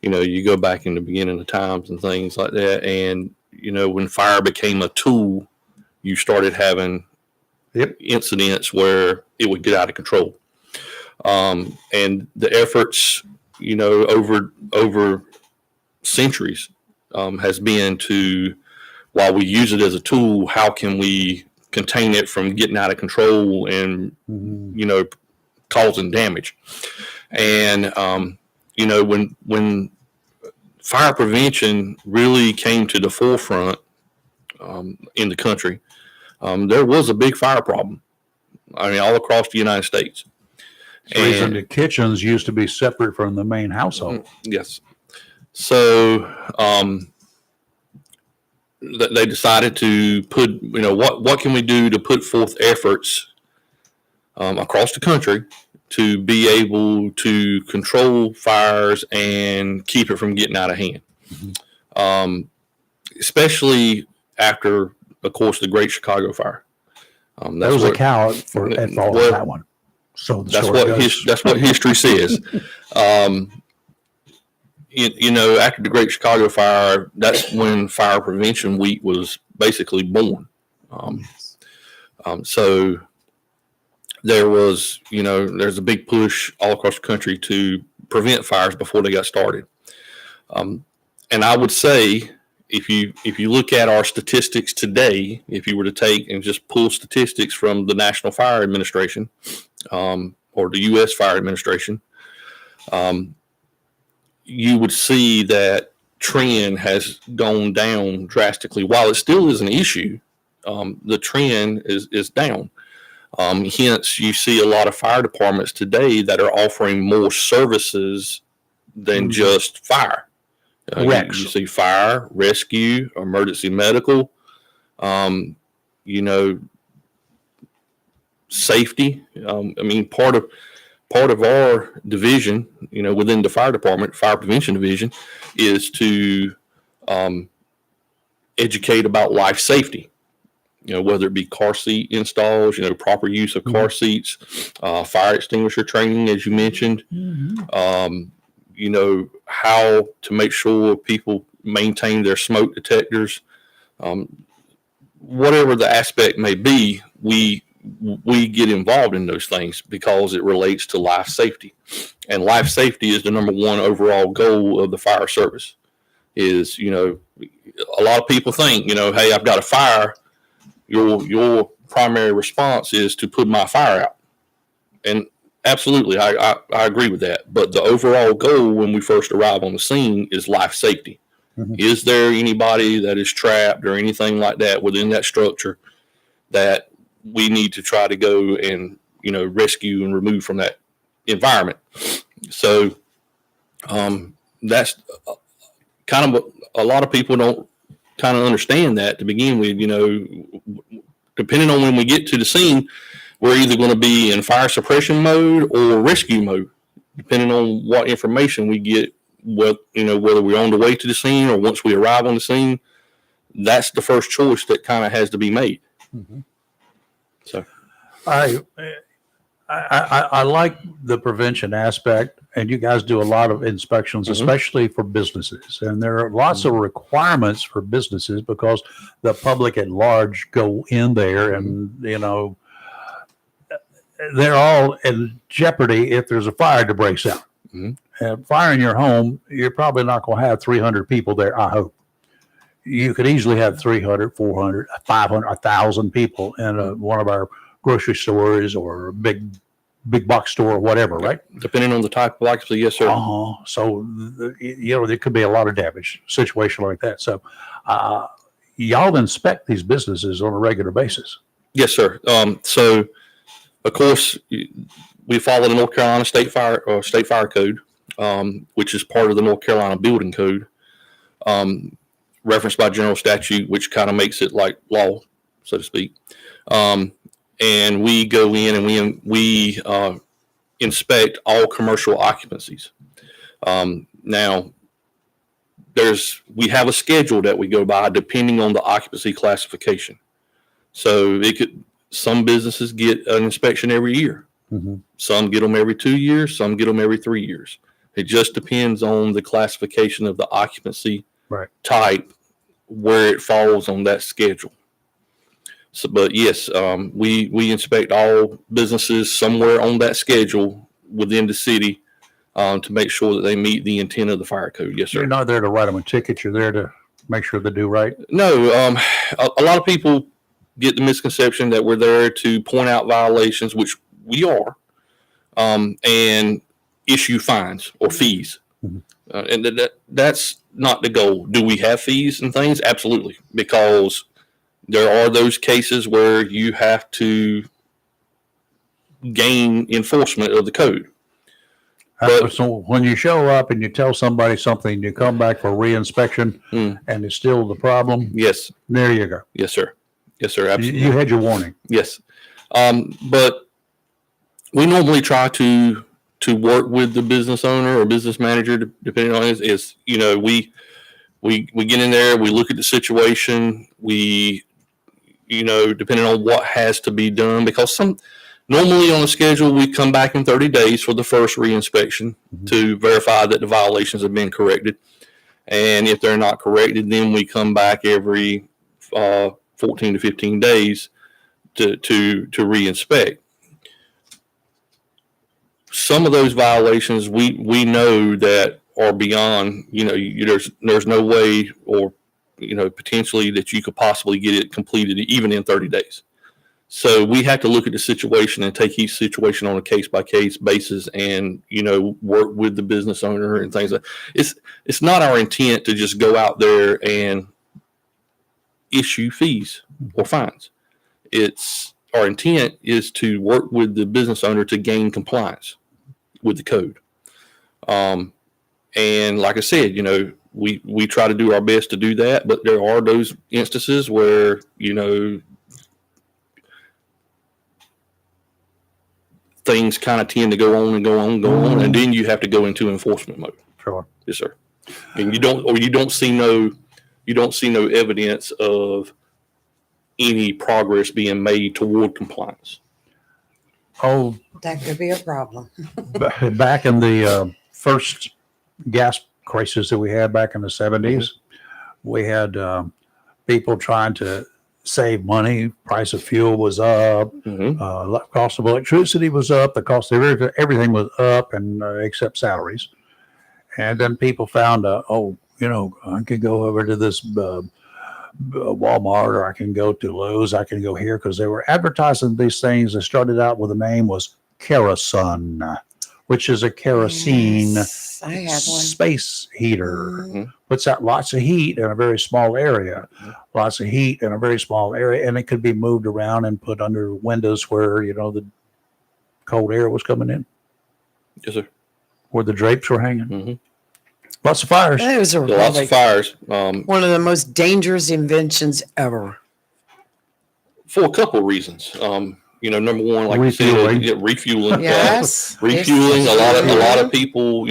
go back in the beginning of times and things like that. And, when fire became a tool, you started having incidents where it would get out of control. And the efforts, over centuries has been to, while we use it as a tool, how can we contain it from getting out of control and, causing damage. And, when fire prevention really came to the forefront in the country, there was a big fire problem. I mean, all across the United States. The reason the kitchens used to be separate from the main household. Yes. So they decided to put, what can we do to put forth efforts across the country to be able to control fires and keep it from getting out of hand. Mm-hmm. Especially after, of course, the Great Chicago Fire. There was a cow at fault on that one. So that's what history says. after the Great Chicago Fire, that's when Fire Prevention Week was basically born. So there was, there's a big push all across the country to prevent fires before they got started. And I would say, if you look at our statistics today, if you were to take and just pull statistics from the National Fire Administration or the U.S. Fire Administration, you would see that trend has gone down drastically. While it still is an issue, the trend is down. Hence, you see a lot of fire departments today that are offering more services than just fire. You see fire, rescue, emergency medical, safety. Part of our division, within the fire department, fire prevention division, is to educate about life safety. Whether it be car seat installs, proper use of car seats, fire extinguisher training, as you mentioned, how to make sure people maintain their smoke detectors, whatever the aspect may be, we get involved in those things because it relates to life safety. And life safety is the number one overall goal of the fire service. Is, a lot of people think, hey, I've got a fire. Your primary response is to put my fire out. And absolutely, I agree with that. But the overall goal when we first arrive on the scene is life safety. Is there anybody that is trapped or anything like that within that structure that we need to try to go and, rescue and remove from that environment? So that's kind of a lot of people don't kind of understand that to begin with. Depending on when we get to the scene, we're either going to be in fire suppression mode or rescue mode, depending on what information we get, whether we're on the way to the scene or once we arrive on the scene. That's the first choice that kind of has to be made. So I like the prevention aspect, and you guys do a lot of inspections, especially for businesses. And there are lots of requirements for businesses because the public at large go in there and, they're all in jeopardy if there's a fire that breaks out. And fire in your home, you're probably not going to have 300 people there, I hope. You could easily have 300, 400, 500, 1,000 people in one of our grocery stores or big box store or whatever, right? Depending on the type of occupancy, yes, sir. So, there could be a lot of damage situation like that. So, y'all inspect these businesses on a regular basis. Yes, sir. So, of course, we follow the North Carolina State Fire Code, which is part of the North Carolina Building Code, referenced by general statute, which kind of makes it like law, so to speak. And we go in and we inspect all commercial occupancies. Now, we have a schedule that we go by depending on the occupancy classification. So some businesses get an inspection every year. Some get them every 2 years. Some get them every 3 years. It just depends on the classification of the occupancy type, where it falls on that schedule. So, but yes, we inspect all businesses somewhere on that schedule within the city to make sure that they meet the intent of the fire code. Yes, sir. You're not there to write them a ticket. You're there to make sure they do right. No, a lot of people get the misconception that we're there to point out violations, which we are, and issue fines or fees. And that's not the goal. Do we have fees and things? Absolutely, because there are those cases where you have to gain enforcement of the code. So when you show up and you tell somebody something, you come back for reinspection and it's still the problem. Yes. There you go. Yes, sir. Yes, sir. Absolutely. You had your warning. Yes. But we normally try to work with the business owner or business manager, depending on it, is, we get in there, we look at the situation, we, depending on what has to be done, because Normally on a schedule, we come back in 30 days for the first reinspection to verify that the violations have been corrected. And if they're not corrected, then we come back every 14 to 15 days to reinspect. Some of those violations we know that are beyond, there's no way or, potentially that you could possibly get it completed even in 30 days. So we have to look at the situation and take each situation on a case by case basis and, work with the business owner and things like that. It's not our intent to just go out there and issue fees or fines. Our intent is to work with the business owner to gain compliance with the code. And like I said, we try to do our best to do that, but there are those instances where, things kind of tend to go on and go on and go on, and then you have to go into enforcement mode. Sure. Yes, sir. And you don't see no evidence of any progress being made toward compliance. Oh, That could be a problem. back in the first gas crisis that we had back in the 70s, we had people trying to save money. Price of fuel was up. Cost of electricity was up. The cost of everything was up, and except salaries. And then people found, I could go over to this Walmart, or I can go to Lowe's. I can go here, because they were advertising these things that started out with the name was kerosene, which is a kerosene Yes, I have one. space heater. Mhm. Puts out lots of heat in a very small area. Lots of heat in a very small area, and it could be moved around and put under windows where the cold air was coming in, Yes, sir. where the drapes were hanging. Mhm. Lots of fires. Those are Lots really of fires. one of the most dangerous inventions ever. For a couple of reasons. Number one, like Refueling. you said, refueling. Yes. Refueling. Yes. A lot of people,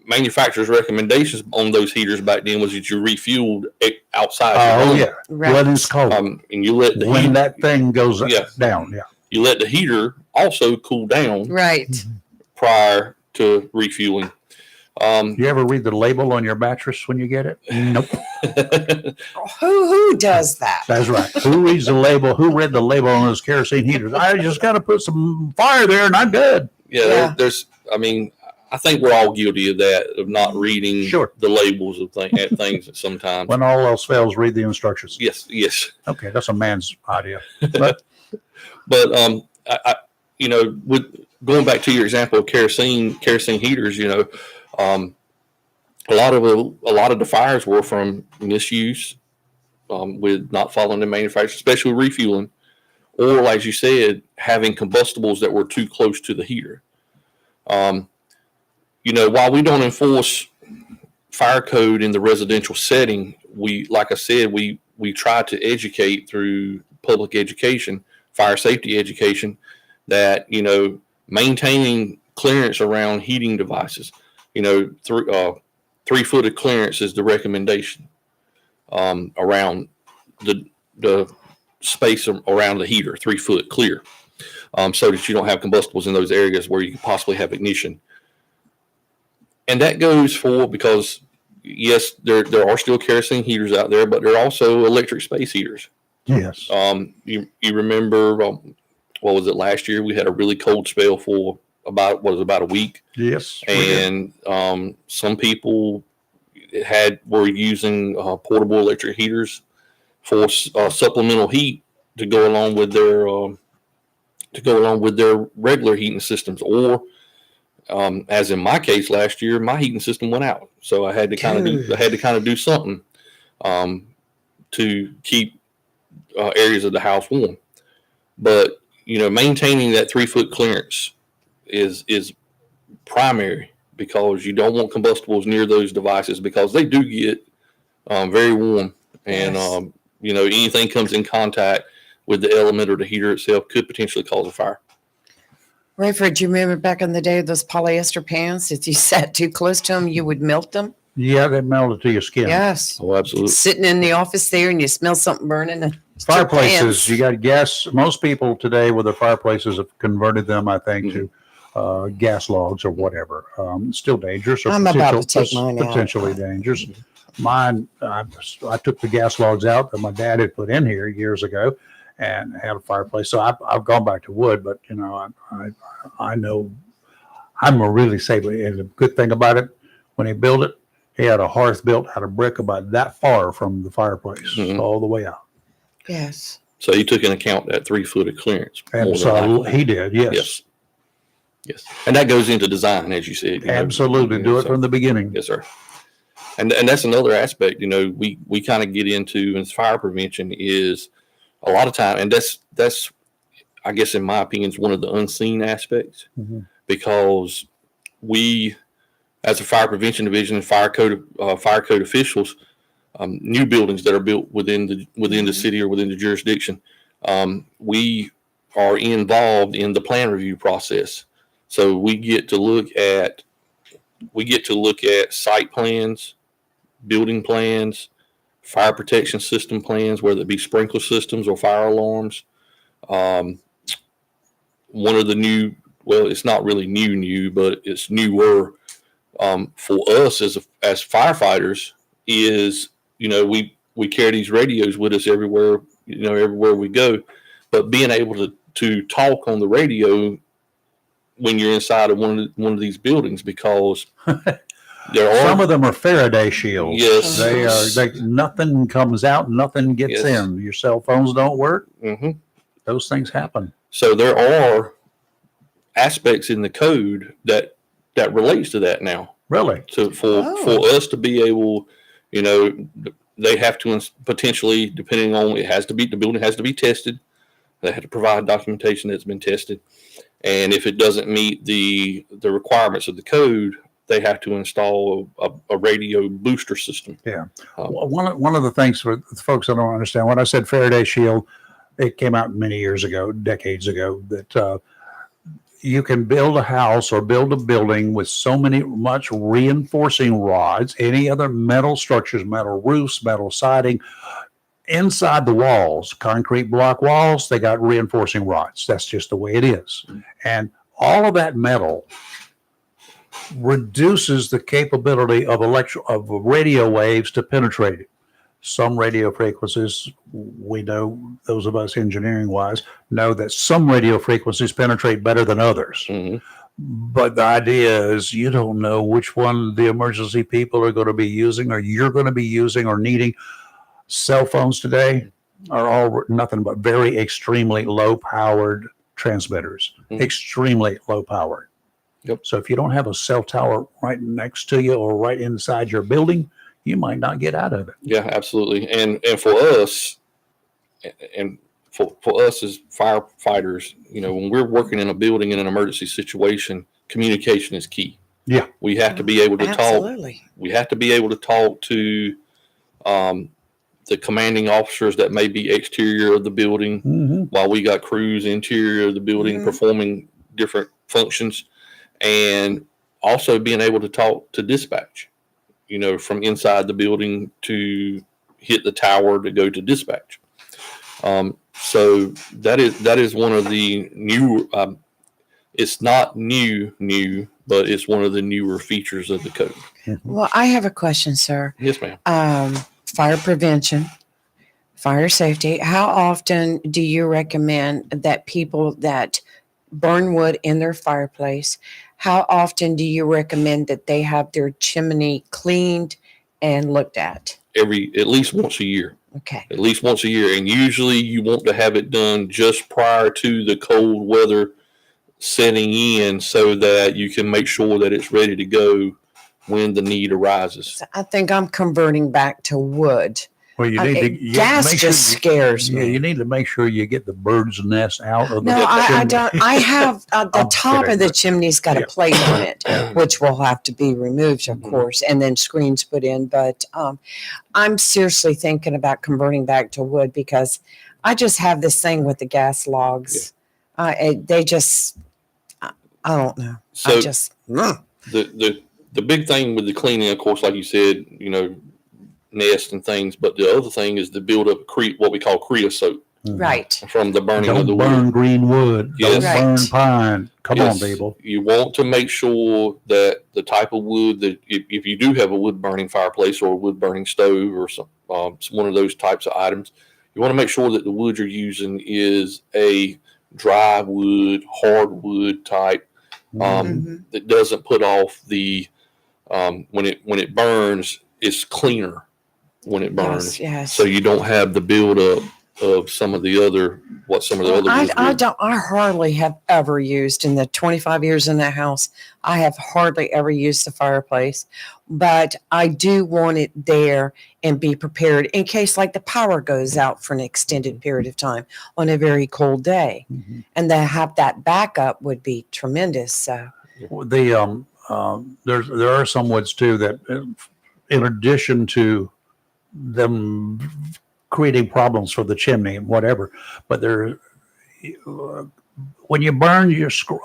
manufacturers' recommendations on those heaters back then was that you refueled outside. your Oh home. yeah, Right. when it's cold. And you let the When heat, that thing goes Yeah. down. Yeah. you let the heater also cool down Right. prior to refueling. You ever read the label on your mattress when you get it? Nope. Who does that? That's right. Who reads the label? Who read the label on those kerosene heaters? I just got to put some fire there and I'm good. Yeah. I think we're all guilty of that, of not reading Sure. the labels of things sometimes. When all else fails, read the instructions. Yes. Okay, that's a man's idea. But with going back to your example of kerosene heaters, a lot of the fires were from misuse, with not following the manufacturer, especially refueling, or as you said, having combustibles that were too close to the heater. While we don't enforce fire code in the residential setting, like I said, we try to educate through public education, fire safety education, that maintaining clearance around heating devices. 3 foot of clearance is the recommendation around the space around the heater, 3 foot clear, so that you don't have combustibles in those areas where you could possibly have ignition. And that goes because yes, there are still kerosene heaters out there, but there are also electric space heaters. Yes. You remember, what was it, last year? We had a really cold spell for about a week. Yes. we did. And some people were using portable electric heaters for supplemental heat to go along with their regular heating systems, or as in my case last year, my heating system went out, so I had to kind of do something to keep areas of the house warm. But maintaining that 3 foot clearance is primary, because you don't want combustibles near those devices, because they do get very warm, and Yes. Anything comes in contact with the element or the heater itself could potentially cause a fire. Rayford, do you remember back in the day, those polyester pants? If you sat too close to them, you would melt them. Yeah, they melted to your skin. Yes. Oh, absolutely. Sitting in the office there and you smell something burning and Fireplaces, pans. you got gas. Most people today with their fireplaces have converted them, I think, to gas logs or whatever. Still dangerous or I'm about to take mine out. potentially dangerous. Mine, I took the gas logs out that my dad had put in here years ago and had a fireplace. So I've gone back to wood, but you know, I know I'm a really safe. And the good thing about it, when he built it, he had a hearth built out of brick about that far from the fireplace, all the way out. Yes. So you took into account that 3 foot of clearance. And so he did, yes. Yes. And that goes into design, as you said. Absolutely. Do it from the beginning. Yes, sir. And that's another aspect, you know, we kind of get into in fire prevention is a lot of time. And that's, I guess, in my opinion, is one of the unseen aspects because we, as a fire prevention division and fire code officials, new buildings that are built within the city or within the jurisdiction, we are involved in the plan review process. So we get to look at site plans, building plans, fire protection system plans, whether it be sprinkler systems or fire alarms. One of the new, well, it's not really new, but it's newer for us as firefighters is, you know, we carry these radios with us everywhere we go, but being able to talk on the radio when you're inside of one of these buildings, because some of them are Faraday shields. Yes, nothing comes out, nothing gets in. Your cell phones don't work. Those things happen. So there are aspects in the code that relates to that now. Really? So for us to be able, you know, they have to potentially, depending on the building has to be tested. They have to provide documentation that's been tested. And if it doesn't meet the requirements of the code, they have to install a radio booster system. Yeah. One of the things for the folks that don't understand, when I said Faraday shield, it came out many years ago, decades ago, that you can build a house or build a building with much reinforcing rods, any other metal structures, metal roofs, metal siding. Inside the walls, concrete block walls, they got reinforcing rods. That's just the way it is. And all of that metal reduces the capability of radio waves to penetrate it. Some radio frequencies, we know, those of us engineering wise, know that some radio frequencies penetrate better than others. But the idea is you don't know which one the emergency people are going to be using or you're going to be using or needing. Cell phones today are all nothing but very extremely low powered transmitters, extremely low powered. Yep. So if you don't have a cell tower right next to you or right inside your building, you might not get out of it. Yeah, absolutely. And for us, for us as firefighters, you know, when we're working in a building in an emergency situation, communication is key. Yeah. We have to be able to Absolutely. talk. We have to be able to talk to the commanding officers that may be exterior of the building while we got crews interior of the building performing different functions, and also being able to talk to dispatch, you know, from inside the building to hit the tower to go to dispatch. So that is one of the new, it's not new, but it's one of the newer features of the code. Well, I have a question, sir. Yes, ma'am. Fire prevention, fire safety. How often do you recommend that people that burn wood in their fireplace, how often do you recommend that they have their chimney cleaned and looked at? At least once a year. Okay. At least once a year. And usually you want to have it done just prior to the cold weather setting in so that you can make sure that it's ready to go when the need arises. I think I'm converting back to wood. Well, you need to gas just scares me. Yeah, you need to make sure you get the bird's nest out of the No, I chimney. don't. I have the top of the chimney's got a plate on it, which will have to be removed, of course, and then screens put in. But I'm seriously thinking about converting back to wood because I just have this thing with the gas logs. They just, I don't know. So I just, the big thing with the cleaning, of course, like you said, you know, nest and things. But the other thing is the buildup of what we call creosote Right. from the burning of Don't the burn wood. green wood. Yes. Don't burn Right. pine. Come on, people. You want to make sure that the type of wood that if you do have a wood burning fireplace or a wood burning stove or some one of those types of items, you want to make sure that the wood you're using is a dry wood, hardwood type that doesn't put off the when it burns. It's cleaner when it burns, Yes. so you don't have the buildup of some of the other woods I hardly have ever used in the 25 years in that house. I have hardly ever used the fireplace, but I do want it there and be prepared in case like the power goes out for an extended period of time on a very cold day. And to have that backup would be tremendous. So The there are some woods too that, in addition to them creating problems for the chimney and whatever, but when you burn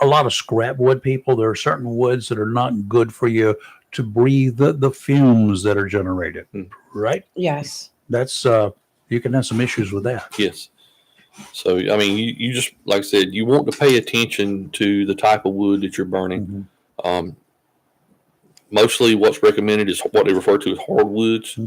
a lot of scrap wood, people, there are certain woods that are not good for you to breathe the fumes that are generated, right? yes. That's you can have some issues with that. Yes. So, I mean, you just, like I said, you want to pay attention to the type of wood that you're burning. Mostly what's recommended is what they refer to as hardwoods,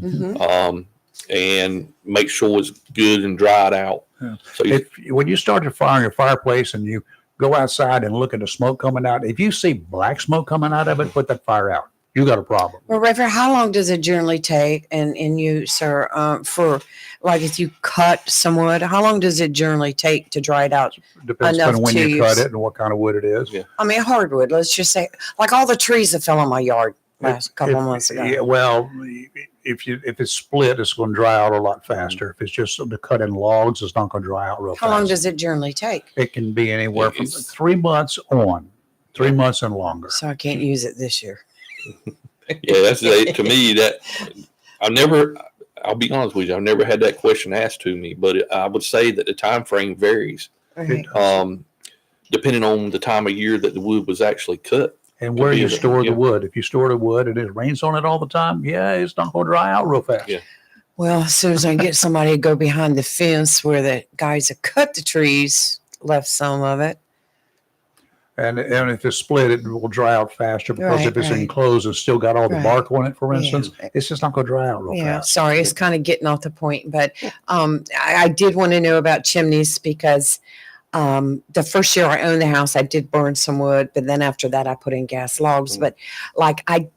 and make sure it's good and dried out. Yeah. So when you start to fire your fireplace and you go outside and look at the smoke coming out, if you see black smoke coming out of it, put that fire out. You got a problem. Well, Reverend, how long does it generally take? And you, sir, for like if you cut some wood, how long does it generally take to dry it out? Depends on when you cut it and what kind of wood it is. Yeah. I mean, hardwood. Let's just say, like all the trees that fell on my yard last couple of months ago. Yeah, well, if it's split, it's going to dry out a lot faster. If it's just to cut in logs, it's not going to dry out real fast. How long does it generally take? It can be anywhere from 3 months on, 3 months and longer. So I can't use it this year. Yeah, that's to me that I'll be honest with you, I've never had that question asked to me, but I would say that the time frame varies, Right. depending on the time of year that the wood was actually cut. And where you store the wood. If you store the wood and it rains on it all the time, it's not going to dry out real fast. Yeah. Well, as soon as I get somebody to go behind the fence where the guys that cut the trees left some of it. And if it's split, it will dry out faster because if it's Right. enclosed and still got all the Right. bark on it, for instance, it's just not going to dry out real Yeah, fast. sorry, it's kind of getting off the point, but I did want to know about chimneys because the first year I owned the house, I did burn some wood, but then after that, I put in gas logs. But like, I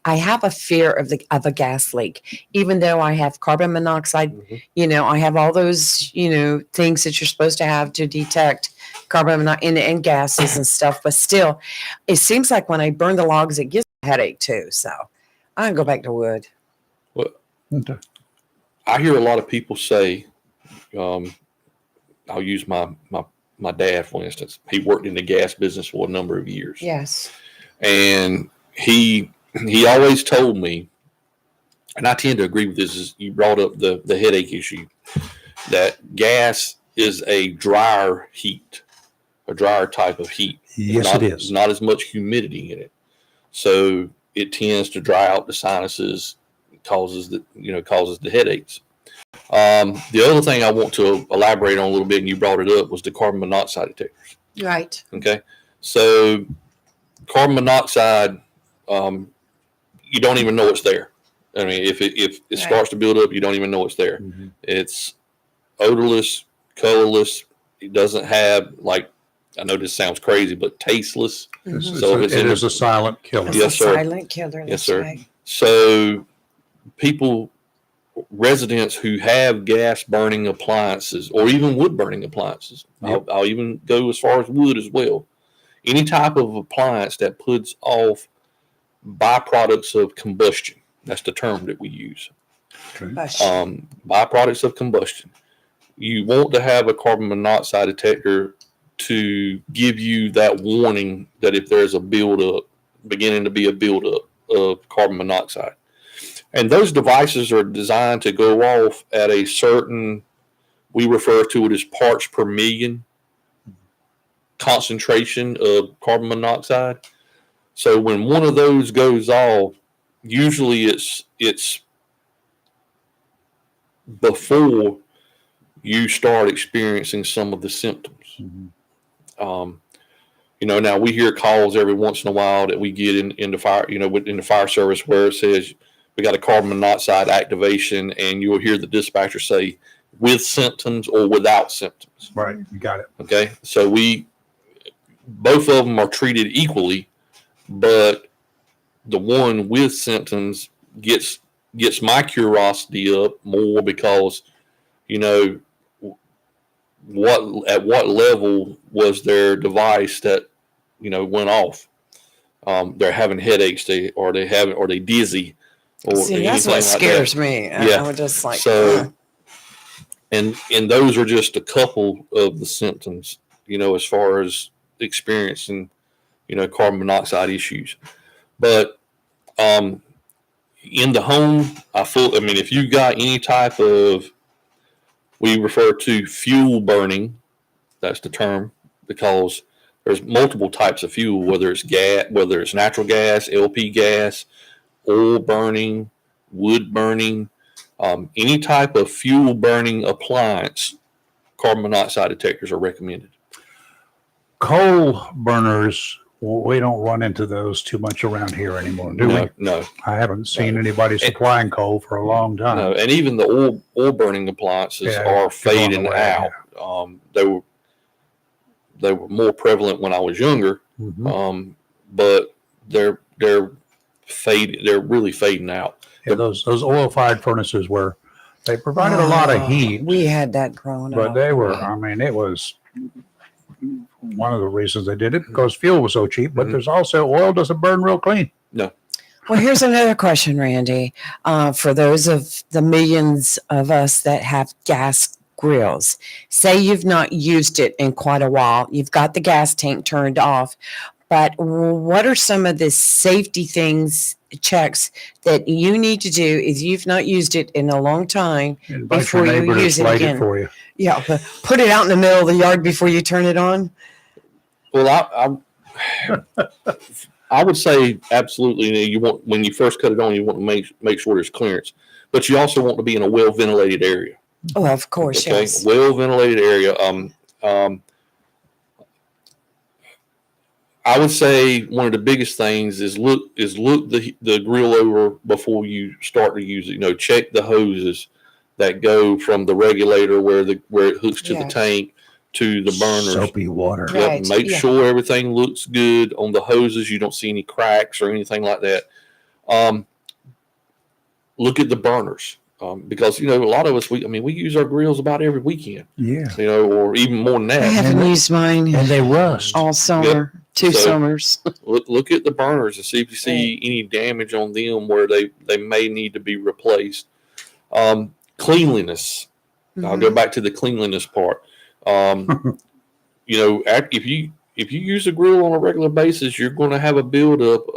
have a fear of a gas leak, even though I have carbon monoxide. I have all those things that you're supposed to have to detect carbon monoxide and gases and stuff. But still, it seems like when I burn the logs, it gives me a headache too. So I go back to wood. Well, Okay. I hear a lot of people say, I'll use my dad, for instance. He worked in the gas business for a number of years. Yes. And he always told me, and I tend to agree with this, is you brought up the headache issue, that gas is a drier type of heat. Yes, it is. Not as much humidity in it. So it tends to dry out the sinuses, causes the headaches. The other thing I want to elaborate on a little bit, and you brought it up, was the carbon monoxide detectors. Right. Okay. So carbon monoxide, you don't even know it's there. I mean, if it starts to build up, you don't even know it's there. It's odorless, colorless. It doesn't have, like, I know this sounds crazy, but tasteless. So it is a silent killer. It's Yes, a sir. silent killer. Yes, That's sir. right. So residents who have gas burning appliances or even wood burning appliances, I'll even go as far as wood as well. Any type of appliance that puts off byproducts of combustion. That's the term that we use. Byproducts of combustion. You want to have a carbon monoxide detector to give you that warning that if there's beginning to be a buildup of carbon monoxide. And those devices are designed to go off at a certain, we refer to it as parts per million concentration of carbon monoxide. So when one of those goes off, usually it's before you start experiencing some of the symptoms. Now we hear calls every once in a while that we get in the fire, in the fire service where it says we got a carbon monoxide activation, and you'll hear the dispatcher say with symptoms or without symptoms. Right. You got it. Okay. So both of them are treated equally, but the one with symptoms gets my curiosity up more because, at what level was their device that, went off? They're having headaches, or they dizzy, or See, that's anything what like scares that. me. Yeah. I would just like, So, and those are just a couple of the symptoms, as far as experiencing, carbon monoxide issues. But in the home, if you got any type of, we refer to fuel burning, that's the term, because there's multiple types of fuel, whether it's gas, whether it's natural gas, LP gas, oil burning, wood burning, any type of fuel burning appliance, carbon monoxide detectors are recommended. Coal burners, we don't run into those too much around here anymore, do we? No. I haven't seen anybody supplying coal for a long time. No, and even the oil burning appliances are fading out. They were more prevalent when I was younger, but they're fading. They're really fading out. Yeah, those oil-fired furnaces they provided a lot of heat. we had that growing But up. they were, it was one of the reasons they did it because fuel was so cheap. But there's also oil doesn't burn real clean. No. Well, here's another question, Randy. For those of the millions of us that have gas grills, say you've not used it in quite a while, you've got the gas tank turned off, but what are some of the safety checks that you need to do if you've not used it in a long time before you use it again? For you. Yeah, put it out in the middle of the yard before you turn it on. Well, I would say absolutely. When you first cut it on, you want to make sure there's clearance, but you also want to be in a well ventilated area. Oh, of course, Okay, yes. well ventilated area. I would say one of the biggest things is look the grill over before you start to use it. Check the hoses that go from the regulator where it hooks to the tank to the burners. Soapy water. Yep. Right, Make sure everything looks good on the hoses. You don't see any cracks or anything like that. Look at the burners. Because a lot of us we use our grills about every weekend. Yeah. Or even more than that. I haven't used mine And they rust. all summer. Yep. Two So- summers. Look at the burners and see if you see any damage on them where they may need to be replaced. Cleanliness. I'll go back to the cleanliness part. If you use a grill on a regular basis, you're going to have a buildup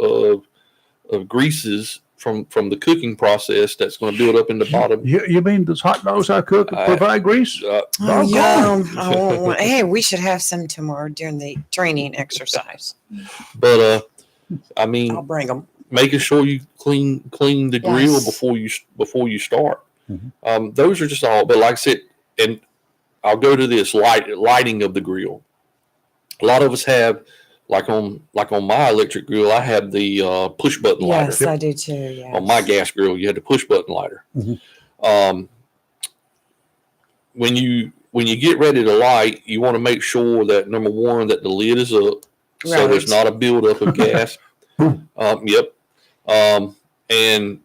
of greases from the cooking process that's going to build up in the bottom. You mean those hot dogs I cook provide grease? Oh, yeah. Hey, we should have some tomorrow during the training exercise. But I'll bring them. making sure you clean the grill before you start. Those are just all. But like I said, and I'll go to this lighting of the grill. A lot of us have, like on my electric grill, I have the push button lighter. Yes, I do too. Yes. On my gas grill, you had the push button lighter. When you get ready to light, you want to make sure that number one, that the lid is up, so there's not a buildup of gas. Yep. And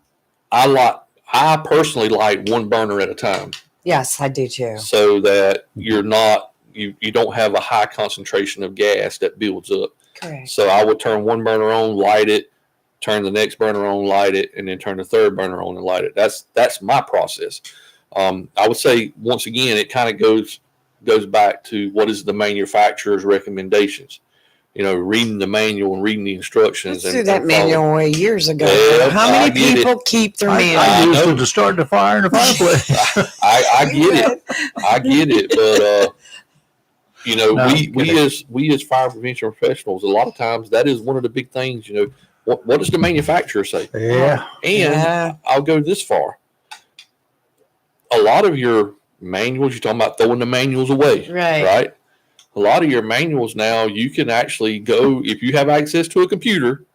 I personally light one burner at a time. Yes, I do too. So that you don't have a high concentration of gas that builds up. Correct. So I would turn one burner on, light it, turn the next burner on, light it, and then turn the third burner on and light it. That's my process. I would say once again, it kind of goes back to what is the manufacturer's recommendations. Reading the manual and reading the instructions. Let's do that manual way years ago. Yeah, How many people keep their manual? I used it to start the fire in the fireplace. I get it. I get it. But we as fire prevention professionals, a lot of times that is one of the big things. What does the manufacturer say? Yeah. And I'll go this far. a lot of your manuals, you're talking about throwing the manuals away, right? A lot of your manuals now, you can actually go, if you have access to a computer,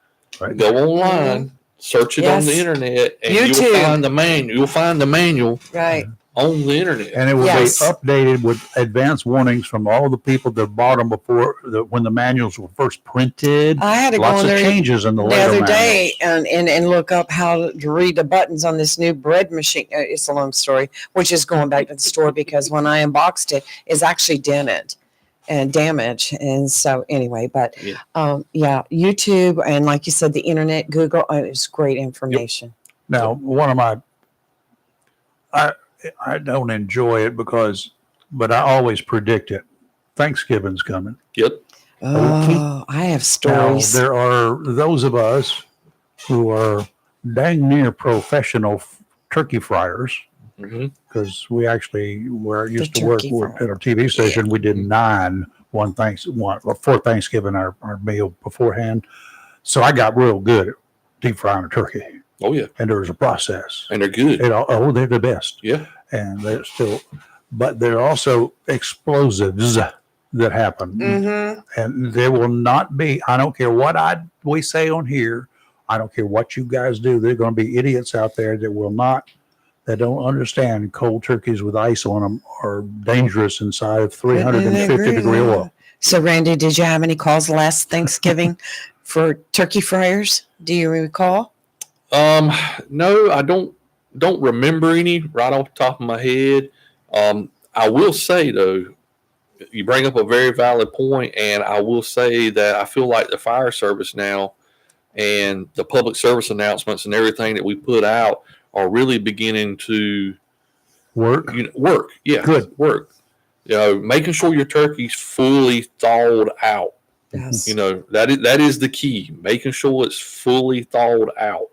Right. go online, search it on the internet, and you'll find the manual. You'll find the manual on the internet, and it will be updated with advanced warnings from all the people that bought them before when the manuals were first printed. I had to lots go on of there changes in the other day manuals. and look up how to read the buttons on this new bread machine. It's a long story, which is going back to the store because when I unboxed it, it's actually dented and damaged. And so anyway, but YouTube and like you said, the internet, Google, it's great information. Now, one of my, I don't enjoy it but I always predict it. Thanksgiving's coming. Yep. Oh, I have stories. Now, there are those of us who are dang near professional turkey fryers because we actually used to work at our TV station. We did 9 for Thanksgiving, our meal beforehand. So I got real good at deep frying a turkey. Oh yeah, and there's a process, and they're good. They're the best. Yeah, and they're still, but there are also explosives that happen, and there will not be. I don't care what we say on here. I don't care what you guys do. There are going to be idiots out there that don't understand cold turkeys with ice on them are dangerous inside of 350 degree oil. So, Randy, did you have any calls last Thanksgiving for turkey fryers? Do you recall? No, I don't remember any right off the top of my head. I will say though, you bring up a very valid point, and I will say that I feel like the fire service now and the public service announcements and everything that we put out are really beginning to work. Yeah, good work. Making sure your turkey's fully thawed out. Yes. That is the key. Making sure it's fully thawed out.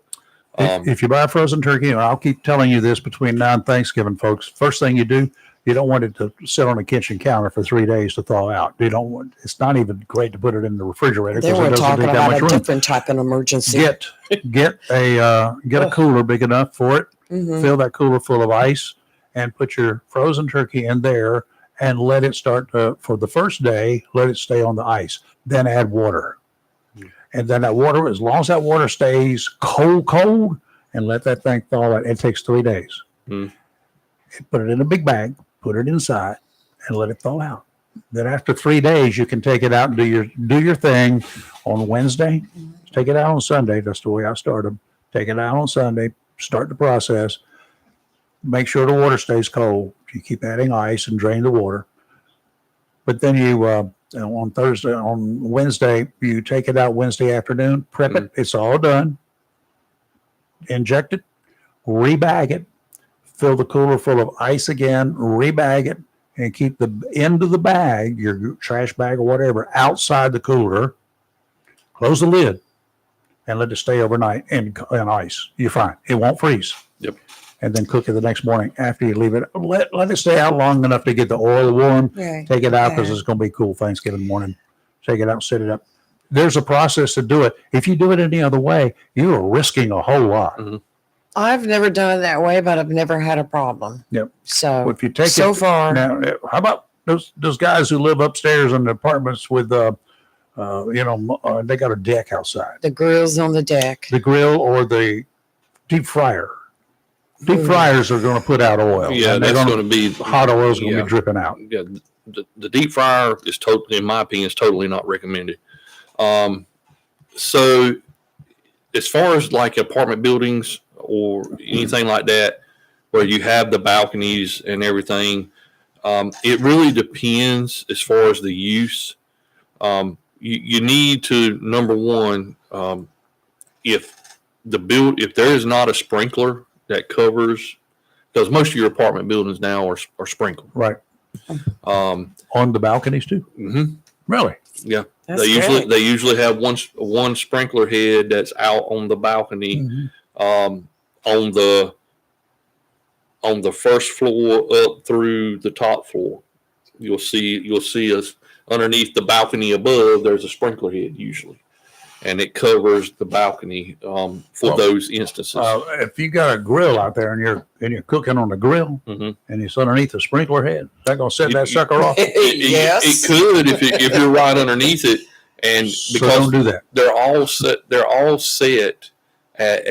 If you buy a frozen turkey, and I'll keep telling you this between now and Thanksgiving, folks, first thing you do, you don't want it to sit on a kitchen counter for 3 days to thaw out. It's not even great to put it in the refrigerator because it doesn't take that much room. Different type of emergency. Get a cooler big enough for it. Fill that cooler full of ice and put your frozen turkey in there and let it start for the first day. Let it stay on the ice. Then add water. And then that water, as long as that water stays cold, and let that thing thaw out, it takes 3 days. Put it in a big bag, put it inside, and let it thaw out. Then after 3 days, you can take it out and do your thing on Wednesday. Take it out on Sunday. That's the way I started. Take it out on Sunday. Start the process. Make sure the water stays cold. You keep adding ice and drain the water. But then on Wednesday, you take it out Wednesday afternoon, prep it. It's all done. Inject it, rebag it, fill the cooler full of ice again, rebag it, and keep the end of the bag, your trash bag or whatever, outside the cooler. Close the lid and let it stay overnight in ice. You're fine. It won't freeze. Yep. And then cook it the next morning after you leave it. Let it stay out long enough to get the oil warm. Take it out because it's going to be cool Thanksgiving morning. Take it out, set it up. There's a process to do it. If you do it any other way, you are risking a whole lot. I've never done it that way, but I've never had a problem. Yep. So if you take far. Now, how about those guys who live upstairs in the apartments with they got a deck outside. The grill's on the deck. The grill or the deep fryer. Deep fryers are going to put out oil. Yeah, that's going to be hot oil is going to be dripping out. Yeah, the deep fryer is totally, in my opinion, is totally not recommended. So, as far as like apartment buildings or anything like that, where you have the balconies and everything, it really depends as far as the use. You need to, number one, if there is not a sprinkler that covers, because most of your apartment buildings now are sprinkled. Right. On the balconies too? Really? Yeah. They usually have one sprinkler head that's out on the balcony, on the first floor up through the top floor. You'll see us underneath the balcony above. There's a sprinkler head usually. and it covers the balcony for those instances. If you got a grill out there and you're cooking on the grill Mhm. and it's underneath a sprinkler head, is that going to set that sucker off? Yes. It could if you're right underneath it, and So because don't do that. they're all set at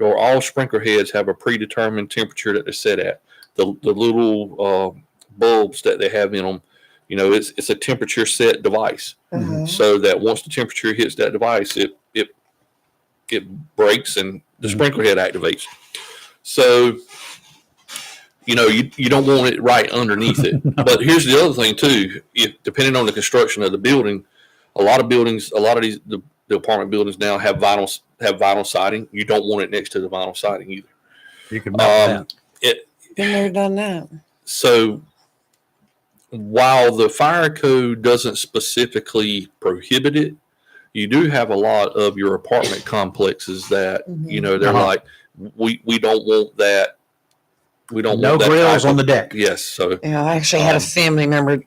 or all sprinkler heads have a predetermined temperature that they're set at. The little bulbs that they have in them, it's a temperature set device, so that once the temperature hits that device, it breaks and the sprinkler head activates. So you don't want it right underneath it. But here's the other thing too: depending on the construction of the building, a lot of these the apartment buildings now have vinyl siding. You don't want it next to the vinyl siding either. You can melt that. Been there, done that. So while the fire code doesn't specifically prohibit it, you do have a lot of your apartment complexes that they're like, we don't want that. We don't No want that grills on the deck. Yes. So Yeah, I actually had a family member.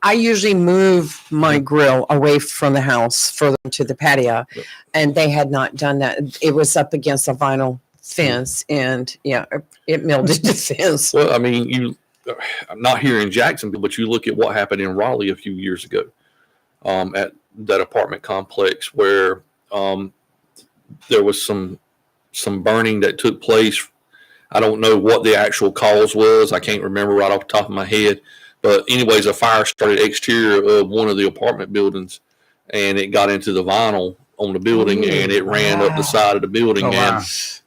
I usually move my grill away from the house further to the patio, and they had not done that. It was up against a vinyl fence, and it melted the fence. Well, I mean, I'm not here in Jacksonville, but you look at what happened in Raleigh a few years ago at that apartment complex where there was some burning that took place. I don't know what the actual cause was. I can't remember right off the top of my head. But anyways, a fire started exterior of one of the apartment buildings, and it got into the vinyl on the building, and it ran up the side of the building.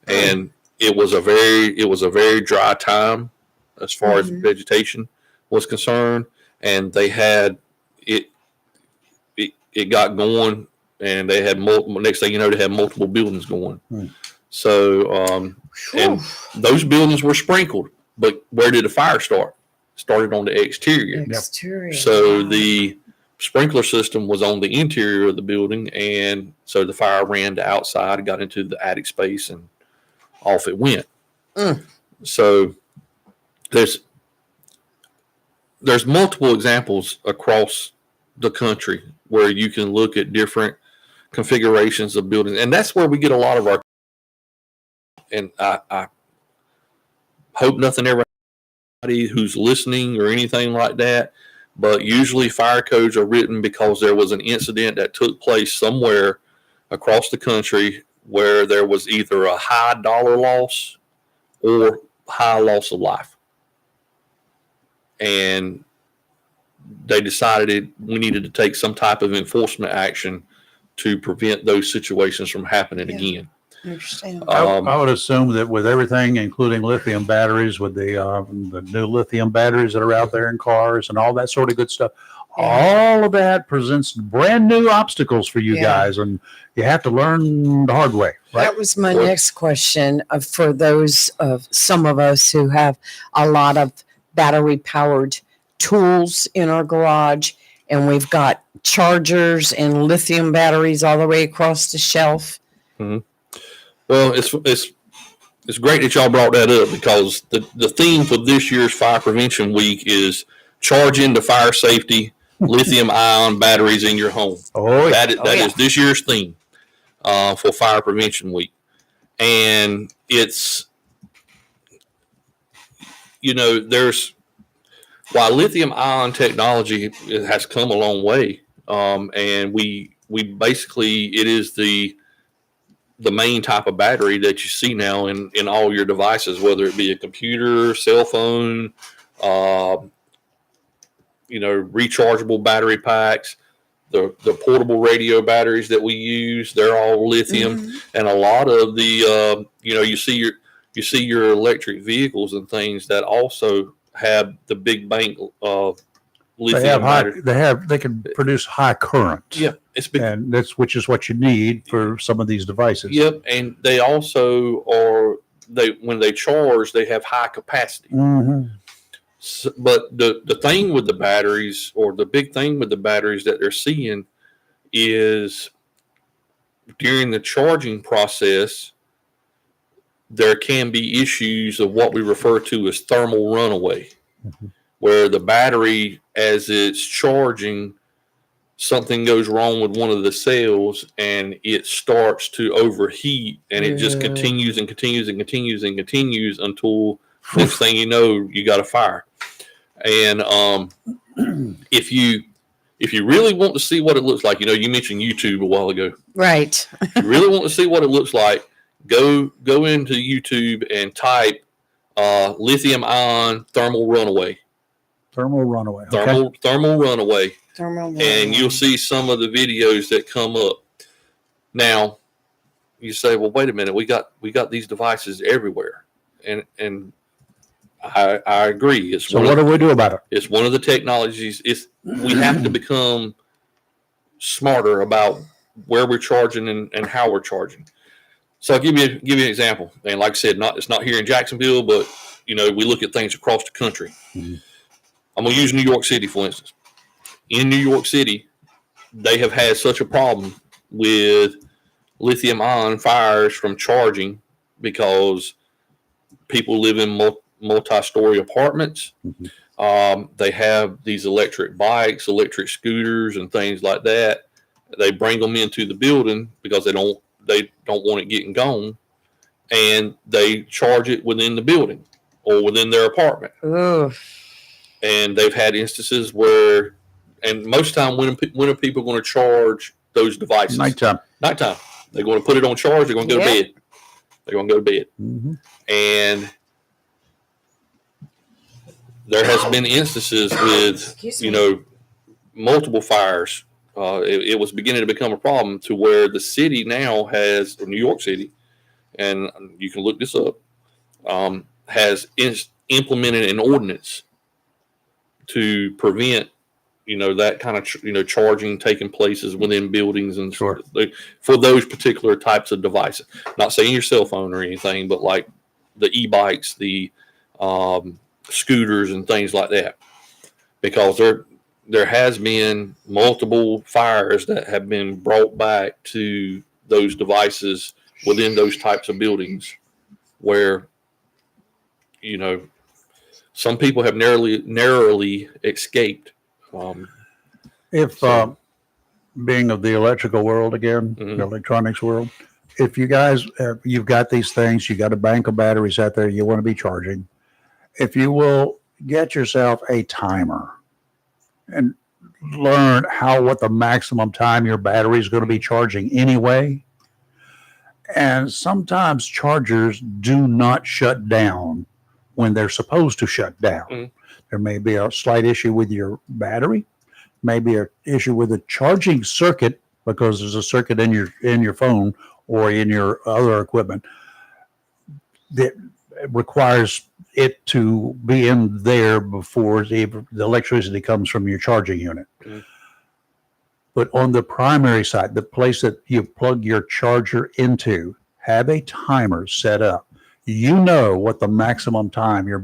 And it was a very dry time as far as vegetation was concerned. And they had it got going, and they had multiple. Next thing you know, they had multiple buildings going. So, and those buildings were sprinkled. But where did the fire start? Started on the exterior. So the sprinkler system was on the interior of the building, and so the fire ran to outside, got into the attic space, and off it went. So there's multiple examples across the country where you can look at different configurations of buildings, and that's where we get a lot of our. And I hope nothing ever. Who's listening or anything like that, but usually fire codes are written because there was an incident that took place somewhere across the country where there was either a high dollar loss or high loss of life, and they decided we needed to take some type of enforcement action to prevent those situations from happening again. I would assume that with everything, including lithium batteries, with the new lithium batteries that are out there in cars and all that sort of good stuff, all of that presents brand new obstacles for you guys, and you have to learn the hard way. Right? That was my next question for those of some of us who have a lot of battery-powered tools in our garage, and we've got chargers and lithium batteries all the way across the shelf. Mm-hmm. Well, it's great that y'all brought that up because the theme for this year's Fire Prevention Week is charge into fire safety, lithium-ion batteries in your home. That is this year's theme for Fire Prevention Week. And it's, while lithium-ion technology has come a long way, and we basically, it is the main type of battery that you see now in all your devices, whether it be a computer, cell phone, rechargeable battery packs, the portable radio batteries that we use, they're all lithium. And a lot of the, you see your electric vehicles and things that also have the big bank of lithium battery. They can produce high current. Yeah. And which is what you need for some of these devices. Yep, and they also when they charge, they have high capacity. So, but the thing with the batteries, or the big thing with the batteries that they're seeing, is during the charging process, there can be issues of what we refer to as thermal runaway, where the battery, as it's charging, something goes wrong with one of the cells and it starts to overheat, and it just continues and continues and continues and continues until next thing you know, you got a fire. And if you really want to see what it looks like, you mentioned YouTube a while ago. Right. If you really want to see what it looks like, go into YouTube and type lithium ion thermal runaway. Thermal runaway. Okay. Thermal runaway. And you'll see some of the videos that come up. Now, you say, well, wait a minute, we got these devices everywhere. And I agree. So what do we do about it? It's one of the technologies. We have to become smarter about where we're charging and how we're charging. So I'll give you an example. And like I said, it's not here in Jacksonville, but we look at things across the country. Mm-hmm. I'm going to use New York City, for instance. In New York City, they have had such a problem with lithium ion fires from charging because people live in multi-story apartments. Mm-hmm. They have these electric bikes, electric scooters, and things like that. They bring them into the building because they don't want it getting gone, and they charge it within the building or within their apartment. Ugh. And they've had instances where, and most time, when are people going to charge those devices? Nighttime. They're going to put it on charge. They're going to go to bed. They're going to go to bed. Mm-hmm. And there has been instances with, multiple fires. It was beginning to become a problem to where the city now has, or New York City, and you can look this up, has implemented an ordinance to prevent, that kind of, charging taking places within buildings and sure. For those particular types of devices. Not saying your cell phone or anything, but like the e-bikes, the scooters and things like that, because there has been multiple fires that have been brought back to those devices within those types of buildings where, some people have narrowly escaped. Being of the electrical world again, mm-hmm. the electronics world, if you guys, you've got these things, you got a bank of batteries out there you want to be charging, if you will get yourself a timer and learn what the maximum time your battery is going to be charging anyway. And sometimes chargers do not shut down when they're supposed to shut down. Mm-hmm. There may be a slight issue with your battery, maybe an issue with the charging circuit, because there's a circuit in your phone or in your other equipment that requires it to be in there before the electricity comes from your charging unit. Mm-hmm. But on the primary side, the place that you plug your charger into, have a timer set up. What the maximum time your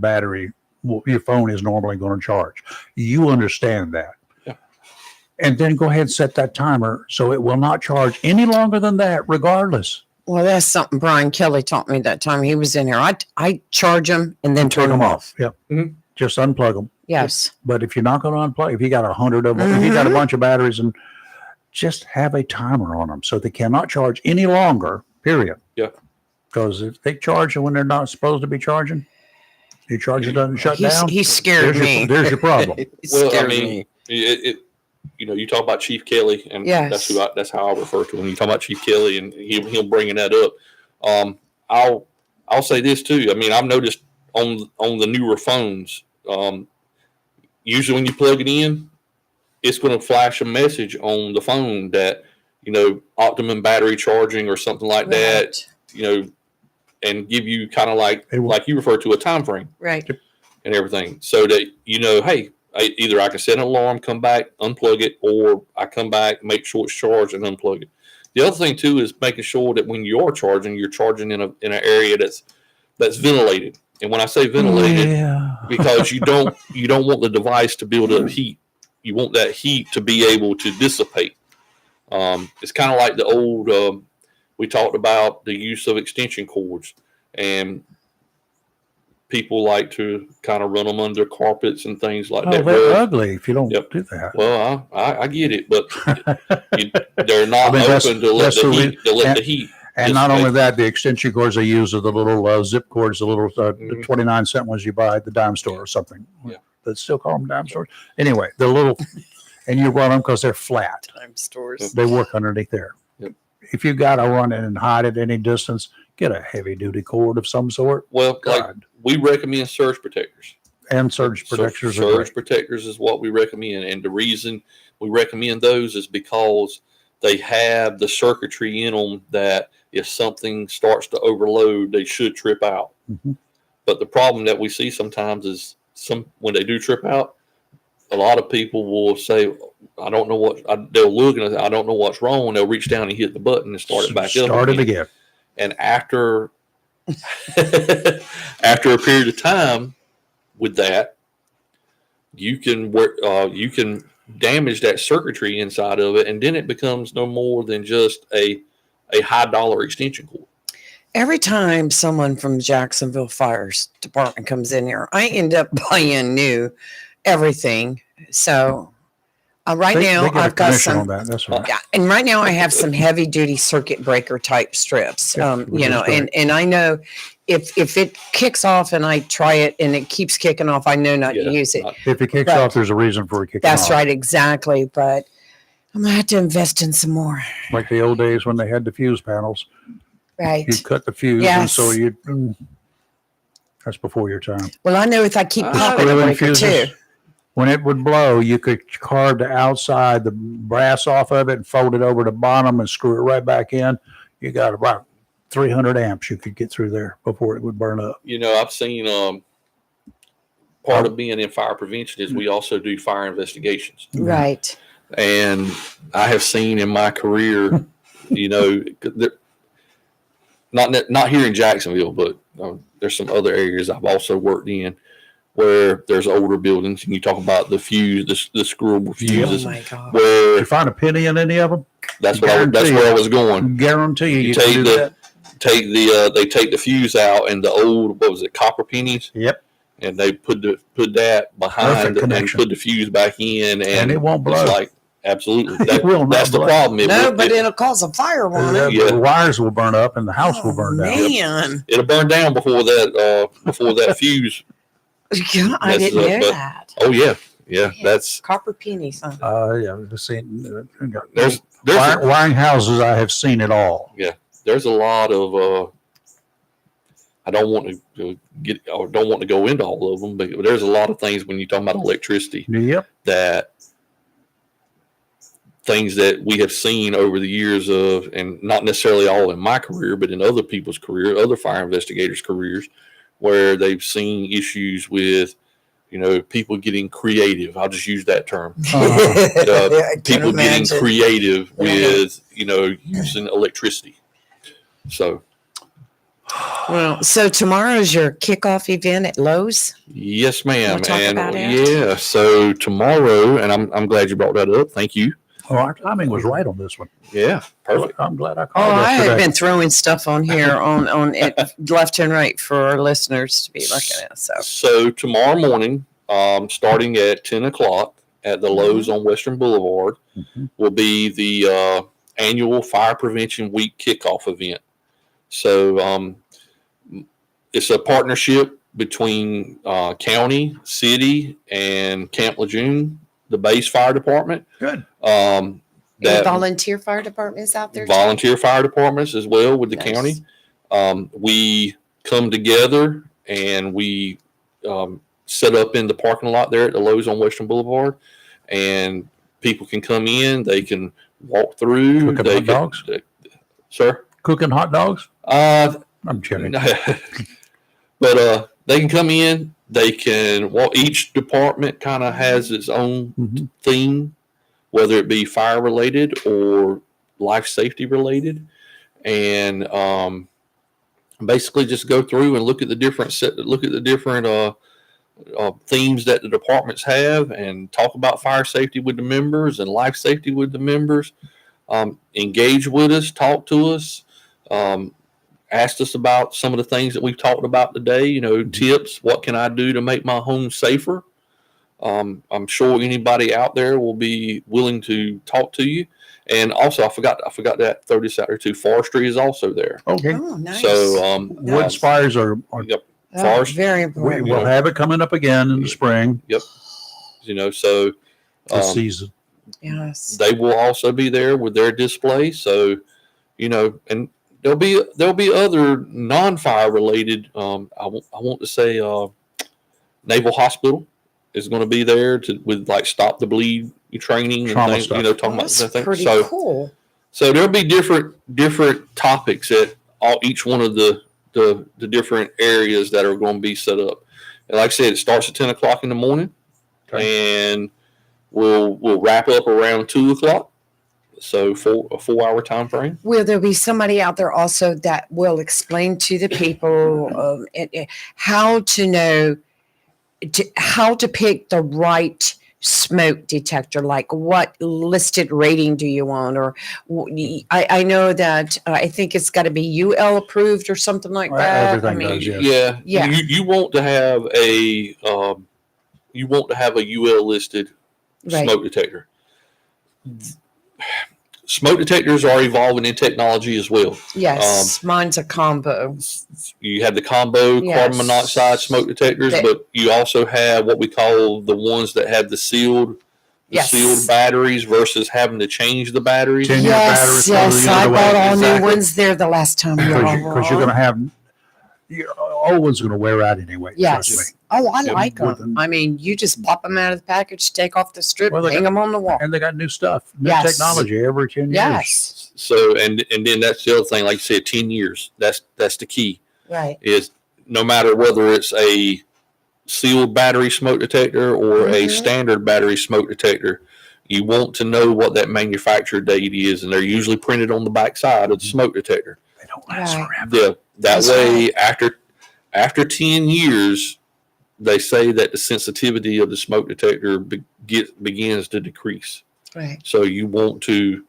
phone is normally going to charge. You understand that. Yeah. And then go ahead and set that timer so it will not charge any longer than that, regardless. Well, that's something Brian Kelly taught me that time he was in here. I charge them and then turn them off. Yeah. Mm-hmm. Just unplug them. Yes. But if you're not going to unplug, if you got 100 of them, mm-hmm. if you got a bunch of batteries, and just have a timer on them so they cannot charge any longer, period. Yeah. Because if they charge when they're not supposed to be charging, your charger doesn't shut down. He scared me. There's your problem. You talk about Chief Kelly, and yes. that's how I refer to him. You talk about Chief Kelly, and he'll bringing that up. I'll say this too. I mean, I've noticed on the newer phones, usually when you plug it in, it's going to flash a message on the phone that optimum battery charging or something like that. And give you kind of like you refer to a time frame, right, and everything, so that hey. Either I can set an alarm, come back, unplug it, or I come back, make sure it's charged, and unplug it. The other thing too is making sure that when you're charging in an area that's ventilated. And when I say ventilated, because you don't want the device to build up heat. You want that heat to be able to dissipate. It's kind of like the old. We talked about the use of extension cords, and people like to kind of run them under carpets and things like Oh, that. they're Well, ugly if you don't Yep. do that. well, I get it, but they're not I mean, that's- open to let that's the the heat. To let the heat. And not only that, the extension cords they use are the little zip cords, the little the Mhm. 29-cent ones you buy at the dime store or something. Yeah. They still call them dime stores. Anyway, the little, and you run them because they're flat. Time stores. They work underneath there. Yep. If you got to run it and hide at any distance, get a heavy duty cord of some sort. Well, like God. we recommend surge protectors. And surge protectors are Surge great. protectors is what we recommend, and the reason we recommend those is because they have the circuitry in them that if something starts to overload, they should trip out. Mhm. But the problem that we see sometimes is when they do trip out, a lot of people will say, "I don't know what." They'll look and say, "I don't know what's wrong." And they'll reach down and hit the button and start it back up. Start it again. And after after a period of time with that, you can work. You can damage that circuitry inside of it, and then it becomes no more than just a high dollar extension cord. Every time someone from Jacksonville Fire Department comes in here, I end up buying new everything. So right now they get a I've got commission on some. that. That's right. Yeah, and right now I have some heavy duty circuit breaker type strips. Yeah, which You is know, great. and I know if it kicks off and I try it and it keeps kicking off, I know not to use it. If it kicks Right. off, there's a reason for it kicking That's off. right, exactly. But I'm gonna have to invest in some more. Like the old days when they had the fuse panels. Right. You cut the fuse, and Yes. so that's before your time. Well, I know if I keep Ah, popping a Drilling breaker too. fuses, when it would blow, you could carve the outside, the brass off of it, and fold it over the bottom and screw it right back in. You got about 300 amps you could get through there before it would burn up. You know, I've seen part of being in fire prevention is we also do fire investigations. Right. And I have seen in my career, you know, not here in Jacksonville, but there's some other areas I've also worked in where there's older buildings, and you talk about the fuse, the screwable Oh fuses, my God. If you where find a penny in any of them, that's where I was going. guarantee you, You can take do the- that. They take the fuse out and the old, what was it, copper pennies, Yep, and they put that behind Perfect and connection. put the fuse back in, and it won't blow. it's like absolutely It will not that's the blow. problem. No, but it'll cause a fire, won't it? Yeah. The wires will burn up and the house will Oh, burn down. man. it'll burn down before that fuse. Yeah, I Messes didn't up, know but- that. Oh yeah, that's Copper pennies, huh? Yeah, I've seen, there's wiring houses. I have seen it all. there's a lot of I don't want to go into all of them, but there's a lot of things when you talk about electricity Yep. that things that we have seen over the years of, and not necessarily all in my career, but in other people's career, other fire investigators' careers, where they've seen issues with, you know, people getting creative. I'll just use that term. I can People getting imagine. creative with, you know, using electricity. So, Well, so tomorrow's your kickoff event at Lowe's. yes, ma'am. Wanna talk And about it? yeah, so tomorrow, and I'm glad you brought that up. Thank you. Oh, our timing was right on this one. Yeah, perfect. I'm glad I Oh, called I have yesterday. been throwing stuff on here on it left and right for our listeners to be looking at. So tomorrow morning, starting at 10 o'clock at the Lowe's on Western Boulevard, Mhm. will be the annual Fire Prevention Week kickoff event. So it's a partnership between county, city, and Camp Lejeune, the base fire department. Good. And That volunteer fire departments out there. too? volunteer fire departments as well with the Nice. county. We come together and we set up in the parking lot there at the Lowe's on Western Boulevard, and people can come in. They can walk through. Cooking They hot can, dogs? sir. Cooking hot dogs? Uh, I'm kidding. but they can come in. They can walk. Each department kind of has its own Mhm. theme, whether it be fire related or life safety related, and basically just go through and look at the different themes that the departments have, and talk about fire safety with the members and life safety with the members. Engage with us, talk to us. asked us about some of the things that we've talked about today. You know, tips. What can I do to make my home safer? I'm sure anybody out there will be willing to talk to you. And also, I forgot that throw this out there too. Forestry is also there. Okay. Oh, nice. So Wood fires are yep, Oh, forest. very important. we'll have it coming up again in the spring. Yep. You know, so This season. Yes. they will also be there with their display. So, you know, and there'll be other non-fire related. I want to say Naval Hospital is going to be there with like stop the bleed training and Trauma things. stuff. You know, talking Well, about that's that thing. pretty So, cool. so there'll be different topics at each one of the different areas that are going to be set up. And like I said, it starts at 10 o'clock in the morning, and we'll wrap up around 2 o'clock. So for a 4-hour time frame. Will there be somebody out there also that will explain to the people how to know how to pick the right smoke detector? Like, what listed rating do you want? Or I know that I think it's got to be UL approved or something like that. Everything I mean, does, yes. Yeah. You want to have a UL listed Right. smoke detector. Smoke detectors are evolving in technology as well. Yes, mine's a combo. You have the combo Yes. carbon monoxide smoke detectors, but you also have what we call the ones that have the sealed batteries versus having to change the batteries. 10-year batteries. Yes, I bought all Exactly. new ones there the last time. Because you're going to have old one's going to wear out anyway. Trust me. Yes. Oh, I Yep. like them. I mean, you just pop them out of the package, take off the strip, Well, they hang them on the wall. And they got new stuff, new Yes. technology every 10 years. Yes. So and then that's the other thing, like you said, 10 years. That's the key. Right. Is no matter whether it's a sealed battery smoke detector or a standard battery smoke detector, you want to know what that manufacturer date is, and they're usually printed on the back side of the smoke detector. They don't last Right. forever. Yeah, that That's way after 10 years, they say that the sensitivity of the smoke detector begins to decrease. Right. So you want to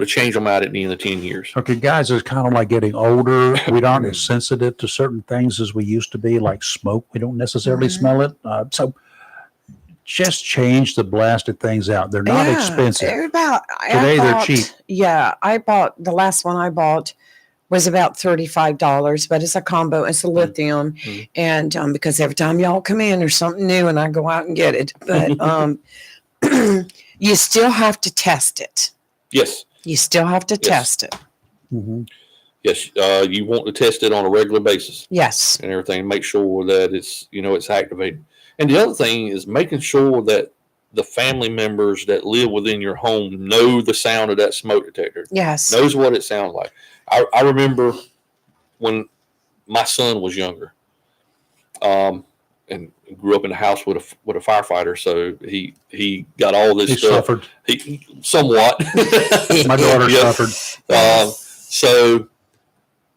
change them out at the end of 10 years. Okay, guys, it's kind of like getting older. We aren't as sensitive to certain things as we used to be, like smoke. We don't necessarily smell it. So just change the blasted things out. They're not expensive. Today they're cheap. Yeah, I bought the last one I bought was about $35, but it's a combo. It's a lithium, and because every time y'all come in, there's something new, and I go out and get it. But you still have to test it. Yes. You still have to test it. Mm-hmm. Yes. You want to test it on a regular basis Yes. and everything. Make sure that it's activated. And the other thing is making sure that the family members that live within your home know the sound of that smoke detector. Yes. Knows what it sounds like. I remember when my son was younger, and grew up in a house with a firefighter, so he got all this He stuff. suffered. He somewhat. My daughter Yep. suffered. So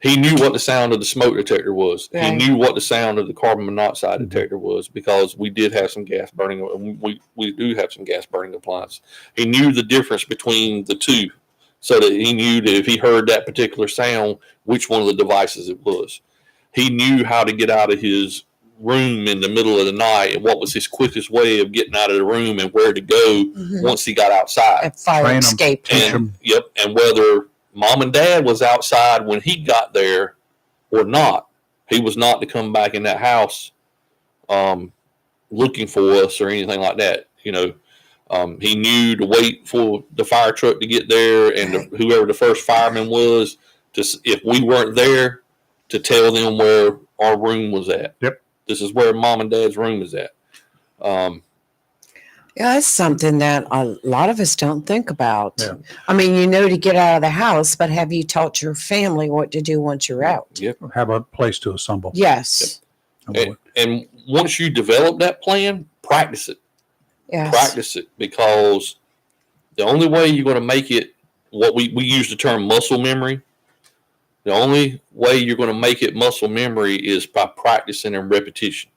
he knew what the sound of the smoke detector was. Right. He knew what the sound of the carbon monoxide detector was, because we did have some gas burning, and we do have some gas burning appliances. He knew the difference between the two, so that he knew that if he heard that particular sound, which one of the devices it was. He knew how to get out of his room in the middle of the night and what was his quickest way of getting out of the room and where to go once he got outside. A fire Train 'em. escape. Teach 'em. Yep. And whether mom and dad was outside when he got there or not, he was not to come back in that house looking for us or anything like that. He knew to wait for the fire truck to get there, and whoever the first fireman was, if we weren't there, to tell them where our room was at. Yep. This is where mom and dad's room is at. Yeah, it's something that a lot of us don't think about. Yeah. I mean, to get out of the house, but have you taught your family what to do once you're out? Yep. Have a place to assemble. Yes. And once you develop that plan, practice it. Yes. Practice it, because the only way you're going to make it, what we use the term muscle memory. The only way you're going to make it muscle memory is by practicing and repetition.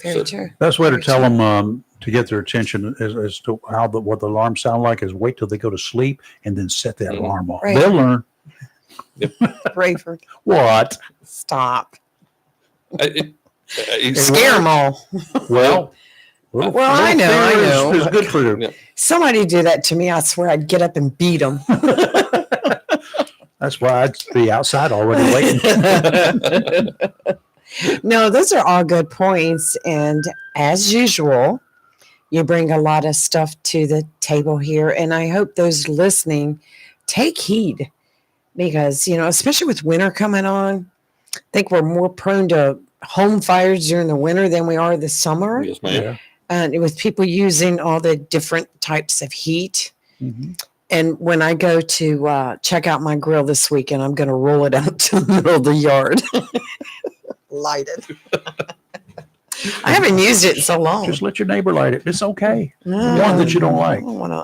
Very true. Best way to Very tell true. them to get their attention as to what the alarm sound like is wait till they go to sleep and then set that alarm off. Right. They'll learn. Rayford, What? stop. It's Scare them all. Well, I know. It's good for you. Yeah. Somebody do that to me, I swear I'd get up and beat them. That's why I'd be outside already waiting. No, those are all good points. And as usual, you bring a lot of stuff to the table here. And I hope those listening take heed because, especially with winter coming on, I think we're more prone to home fires during the winter than we are the summer. Yes, ma'am. Yeah. And with people using all the different types of heat. Mm-hmm. And when I go to check out my grill this weekend, I'm going to roll it out to the middle of the yard. Light it. I haven't used it in so long. Just let your neighbor light it. It's okay. Mm. One that you don't like. I don't wanna-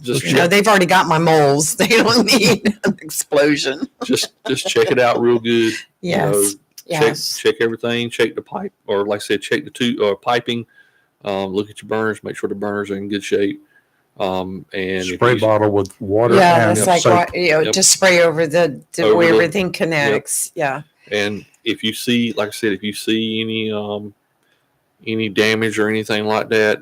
Just You know, they've already got my moles. They don't need an explosion. just check it out real good. Yes. Yes. Check everything. Check the pipe, or like I said, check the piping. Look at your burners. Make sure the burners are in good shape. And Spray bottle with water. Yeah, and it's like soap. just spray over the Over where the- everything connects. Yeah. And if you see, like I said, if you see any damage or anything like that,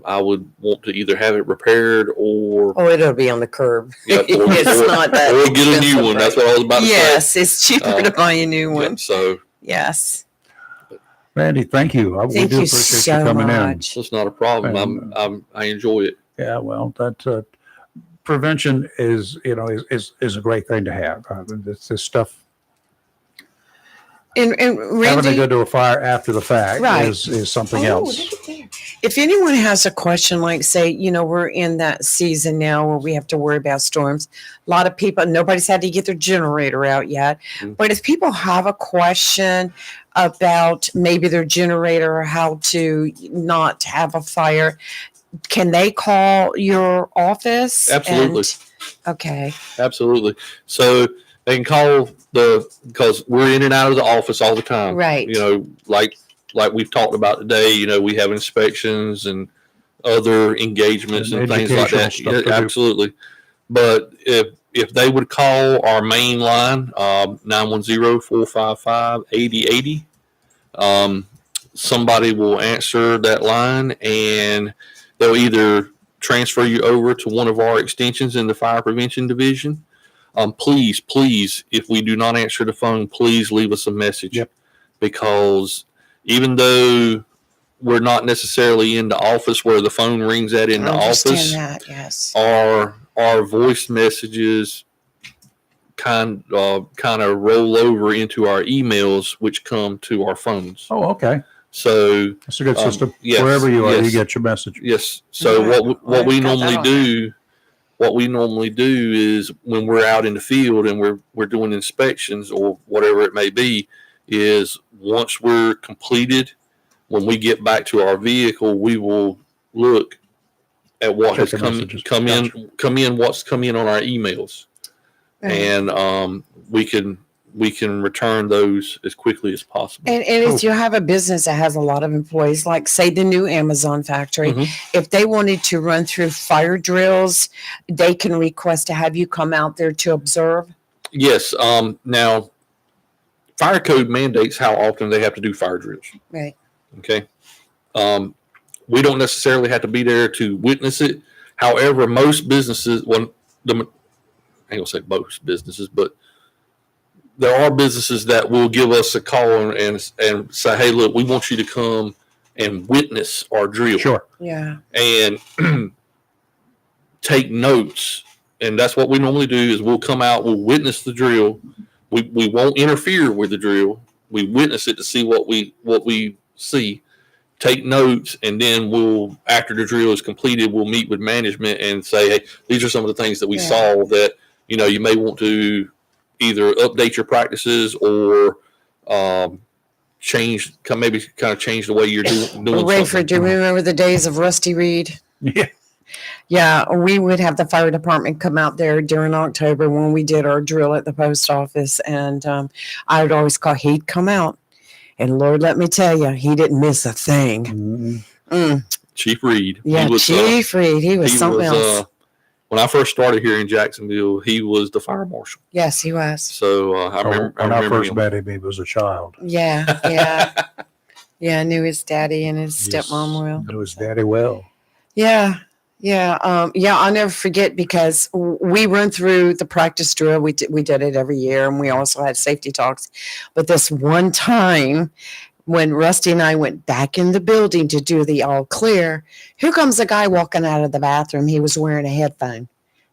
I would want to either have it repaired or Oh, it'll be on the curb. yeah, It's not that or get a expensive, new one. right? That's what I was about to say. Yes, it's cheaper to buy a new Yeah, one. so Yes. Randy, thank you. We Thank do you appreciate so you coming much. it's not a problem. And, I enjoy it. in. Yeah, well, that prevention is a great thing to have. This stuff. And Having Randy, to go to a fire after the fact Right. is something Oh, else. look at there. If anyone has a question, like say, we're in that season now where we have to worry about storms. A lot of people, nobody's had to get their generator out yet. Mm. But if people have a question about maybe their generator or how to not have a fire, can they call your office? Absolutely. Okay. Absolutely. So they can call because we're in and out of the office all the time. Right. Like we've talked about today, we have inspections and other engagements and things like educational that. stuff Yeah, to do. absolutely. But if they would call our main line, 910-455-8080, somebody will answer that line and they'll either transfer you over to one of our extensions in the fire prevention division. Please, if we do not answer the phone, please leave us a message. Yep. Because even though we're not necessarily in the office where the phone rings at in the I understand office, that, yes. our voice messages kind of roll over into our emails, which come to our phones. Oh, okay. So That's a good system. yes, Wherever you are, you yes. get your message. yes. So Right. what we Got that normally on do. What we normally do is when we're out in the field and we're doing inspections or whatever it may be, is once we're completed, when we get back to our vehicle, we will look at what Check has the messages. come in, what's come in on our emails, Right. and we can return those as quickly as possible. And if you have a business that has a lot of employees, like say the new Amazon factory, Mhm. if they wanted to run through fire drills, they can request to have you come out there to observe. Yes. Now, fire code mandates how often they have to do fire drills. Right. Okay. We don't necessarily have to be there to witness it. However, most businesses, I ain't gonna say most businesses, but there are businesses that will give us a call and say, "Hey, look, we want you to come and witness our drill Sure. Yeah. and take notes." And that's what we normally do is we'll come out, we'll witness the drill. We won't interfere with the drill. We witness it to see what we see, take notes, and then we'll, after the drill is completed, we'll meet with management and say, "Hey, these are some of the things that we Yeah. saw that you may want to either update your practices or change the way you're doing Rayford, something." do you remember the days of Rusty Reed? Yeah. Yeah, we would have the fire department come out there during October when we did our drill at the post office. And I would always call, he'd come out. And Lord, let me tell you, he didn't miss a thing. Mhm. Mm. Chief Reed. Yeah, He was, Chief Reed, he was something else. when I first started here in Jacksonville, he was the fire marshal. Yes, he was. So I remember. When I first him. met him, he was a child. Yeah, yeah. Yeah, I knew his daddy and his Yes, stepmom well. knew his daddy well. Yeah. Yeah. I'll never forget because we run through the practice drill. We did it every year, and we also had safety talks. But this one time when Rusty and I went back in the building to do the all clear, here comes a guy walking out of the bathroom. He was wearing a headphone.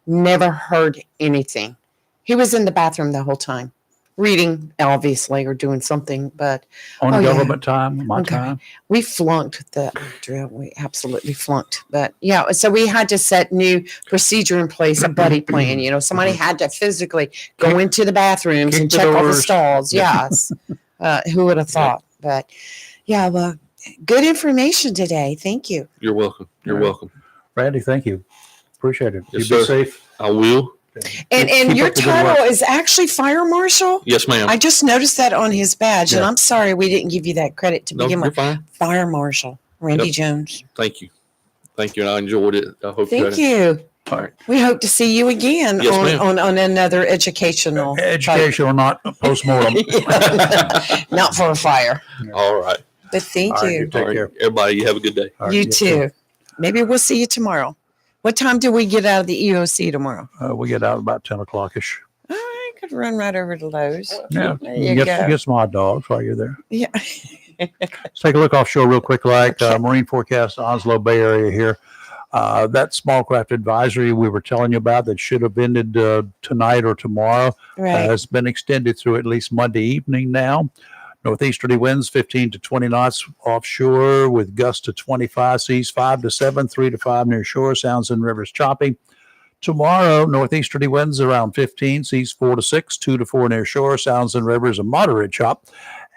Never heard anything. He was in the bathroom the whole time, reading, obviously, or doing something. But On Oh, yeah. government time, my Okay. time. we flunked the drill. We absolutely flunked. But yeah, so we had to set new procedure in place, a buddy plan. Somebody had to physically go into the bathrooms kick and the check all the doors. stalls. Yes. Who would have thought? But yeah, well, good information today. Thank you. You're welcome. You're All right. welcome. Randy, thank you. Appreciate it. Yes, you be sir. safe. I will. And Keep your up the good title work. is actually fire marshal? Yes, ma'am. I just noticed that on his badge, and Yeah. I'm sorry we didn't give you that credit to No, begin you're with. fine. Fire marshal, Randy Yep. Jones. Thank you. Thank you. And I enjoyed it. I hope Thank you. All right. We hope to see you again Yes, ma'am. on another educational. type- Educational, not postmortem. Not for a fire. All right. But thank All right, you. you take All right. care. Everybody, you have a good day. All right, You too. Maybe we'll see you tomorrow. What time do we get out of the EOC tomorrow? We get out about 10 o'clock-ish. I could run right over to Lowe's. Yeah. There You you get, go. get some hot dogs while you're there. Yeah. Let's take a look offshore real quick, like marine forecast, Onslow Bay Area here. That small craft advisory we were telling you about that should have ended tonight or tomorrow Right. has been extended through at least Monday evening now. Northeasterly winds 15 to 20 knots offshore with gusts to 25, seas 5 to 7, 3 to 5 near shore, sounds and rivers choppy. Tomorrow, northeasterly winds around 15, seas 4 to 6, 2 to 4 near shore, sounds and rivers a moderate chop.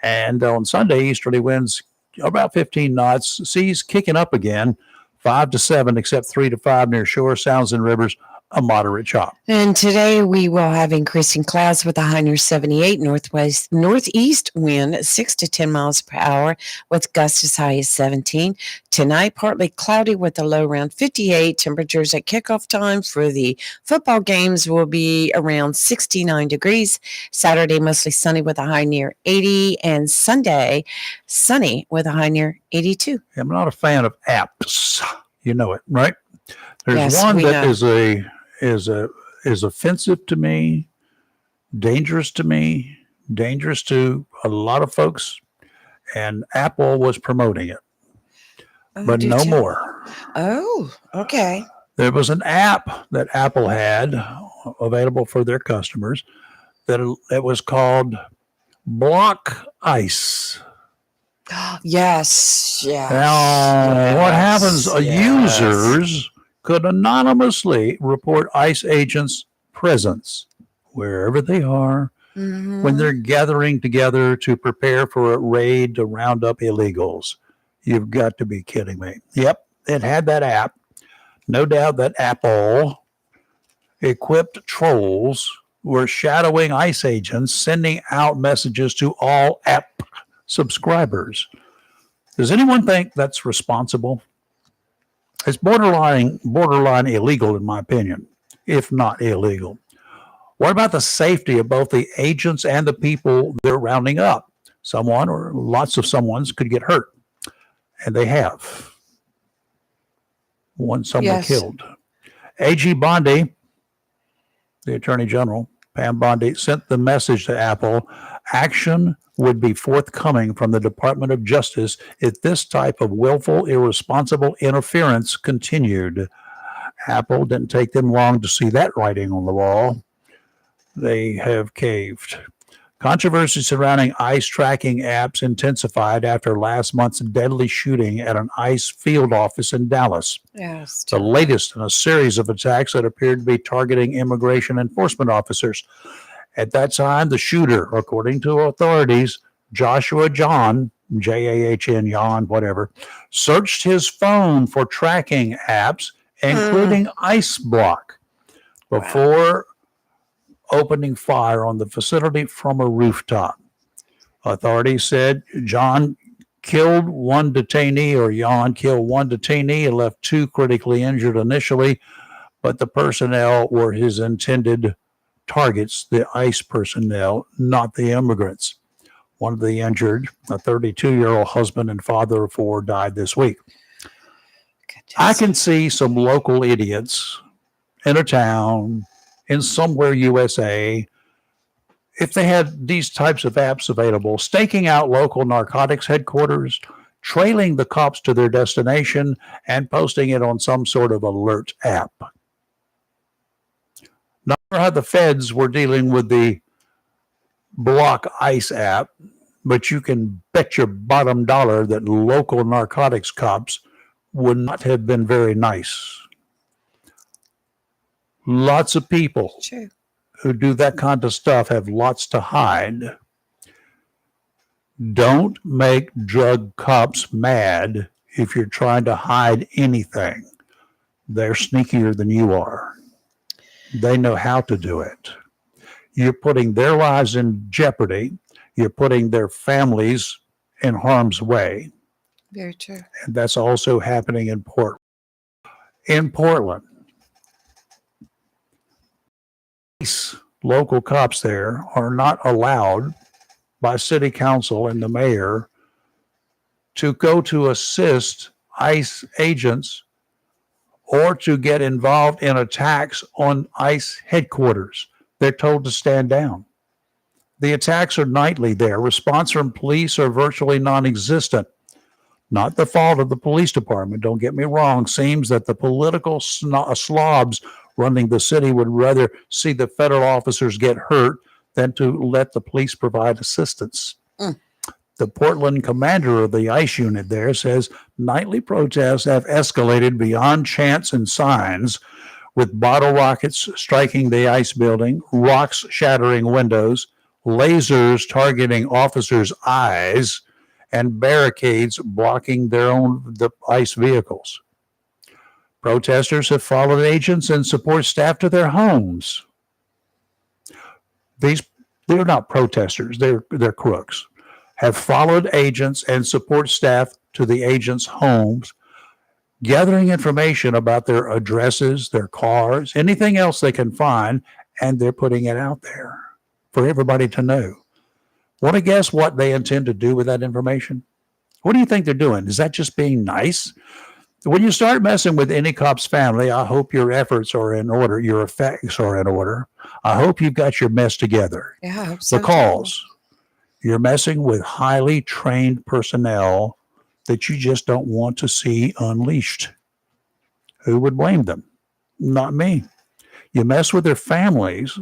And on Sunday, easterly winds about 15 knots, seas kicking up again, 5 to 7, except 3 to 5 near shore, sounds and rivers a moderate chop. And today we will have increasing clouds with a high near 78, northeast wind 6 to 10 miles per hour with gusts as high as 17. Tonight, partly cloudy with a low around 58. Temperatures at kickoff time for the football games will be around 69 degrees. Saturday, mostly sunny with a high near 80. And Sunday, sunny with a high near 82. I'm not a fan of apps. You know it, right? There's Yes, one we that know. is offensive to me, dangerous to me, dangerous to a lot of folks, and Apple was promoting it, Oh, but do no tell. more. Oh, okay. There was an app that Apple had available for their customers that it was called Block Ice. Yes. Yes. Now, what happens? yes. Users could anonymously report ICE agents' presence wherever they are Mhm. when they're gathering together to prepare for a raid to round up illegals. You've got to be kidding me. Yep, it had that app. No doubt that Apple equipped trolls were shadowing ICE agents, sending out messages to all app subscribers. Does anyone think that's responsible? It's borderline illegal, in my opinion, if not illegal. What about the safety of both the agents and the people they're rounding up? Someone or lots of someones could get hurt, and they have. Someone Yes. killed. AG Bondi, the Attorney General, Pam Bondi, sent the message to Apple. Action would be forthcoming from the Department of Justice if this type of willful, irresponsible interference continued. Apple didn't take them long to see that writing on the wall. They have caved. Controversy surrounding ICE tracking apps intensified after last month's deadly shooting at an ICE field office in Dallas, Yes. the latest in a series of attacks that appeared to be targeting immigration enforcement officers. At that time, the shooter, according to authorities, Joshua John, Jahn, John, whatever, searched his phone for tracking apps, including ICE Block, before opening fire on the facility from a rooftop. Authorities said John killed one detainee and left two critically injured initially, but the personnel were his intended targets, the ICE personnel, not the immigrants. One of the injured, a 32-year-old husband and father of 4, died this week. I can see some local idiots in a town, in somewhere USA, if they had these types of apps available, staking out local narcotics headquarters, trailing the cops to their destination, and posting it on some sort of alert app. Not sure how the feds were dealing with the Block ICE app, but you can bet your bottom dollar that local narcotics cops would not have been very nice. Lots of people True. who do that kind of stuff have lots to hide. Don't make drug cops mad if you're trying to hide anything. They're sneakier than you are. They know how to do it. You're putting their lives in jeopardy. You're putting their families in harm's way. Very true. And that's also happening in Portland. In Portland, local cops there are not allowed by city council and the mayor to go to assist ICE agents or to get involved in attacks on ICE headquarters. They're told to stand down. The attacks are nightly there. Response from police are virtually non-existent. Not the fault of the police department, don't get me wrong. Seems that the political slobs running the city would rather see the federal officers get hurt than to let the police provide assistance. The Portland commander of the ICE unit there says nightly protests have escalated beyond chants and signs, with bottle rockets striking the ICE building, rocks shattering windows, lasers targeting officers' eyes, and barricades blocking the ICE vehicles. Protesters have followed agents and support staff to their homes. They're not protesters, they're crooks. Have followed agents and support staff to the agents' homes, gathering information about their addresses, their cars, anything else they can find, and they're putting it out there for everybody to know. Want to guess what they intend to do with that information? What do you think they're doing? Is that just being nice? When you start messing with any cop's family, I hope your efforts are in order, your effects are in order. I hope you've got your mess together. Yeah, I hope so. Because you're messing with highly trained personnel that you just don't want to see unleashed. Who would blame them? Not me. You mess with their families,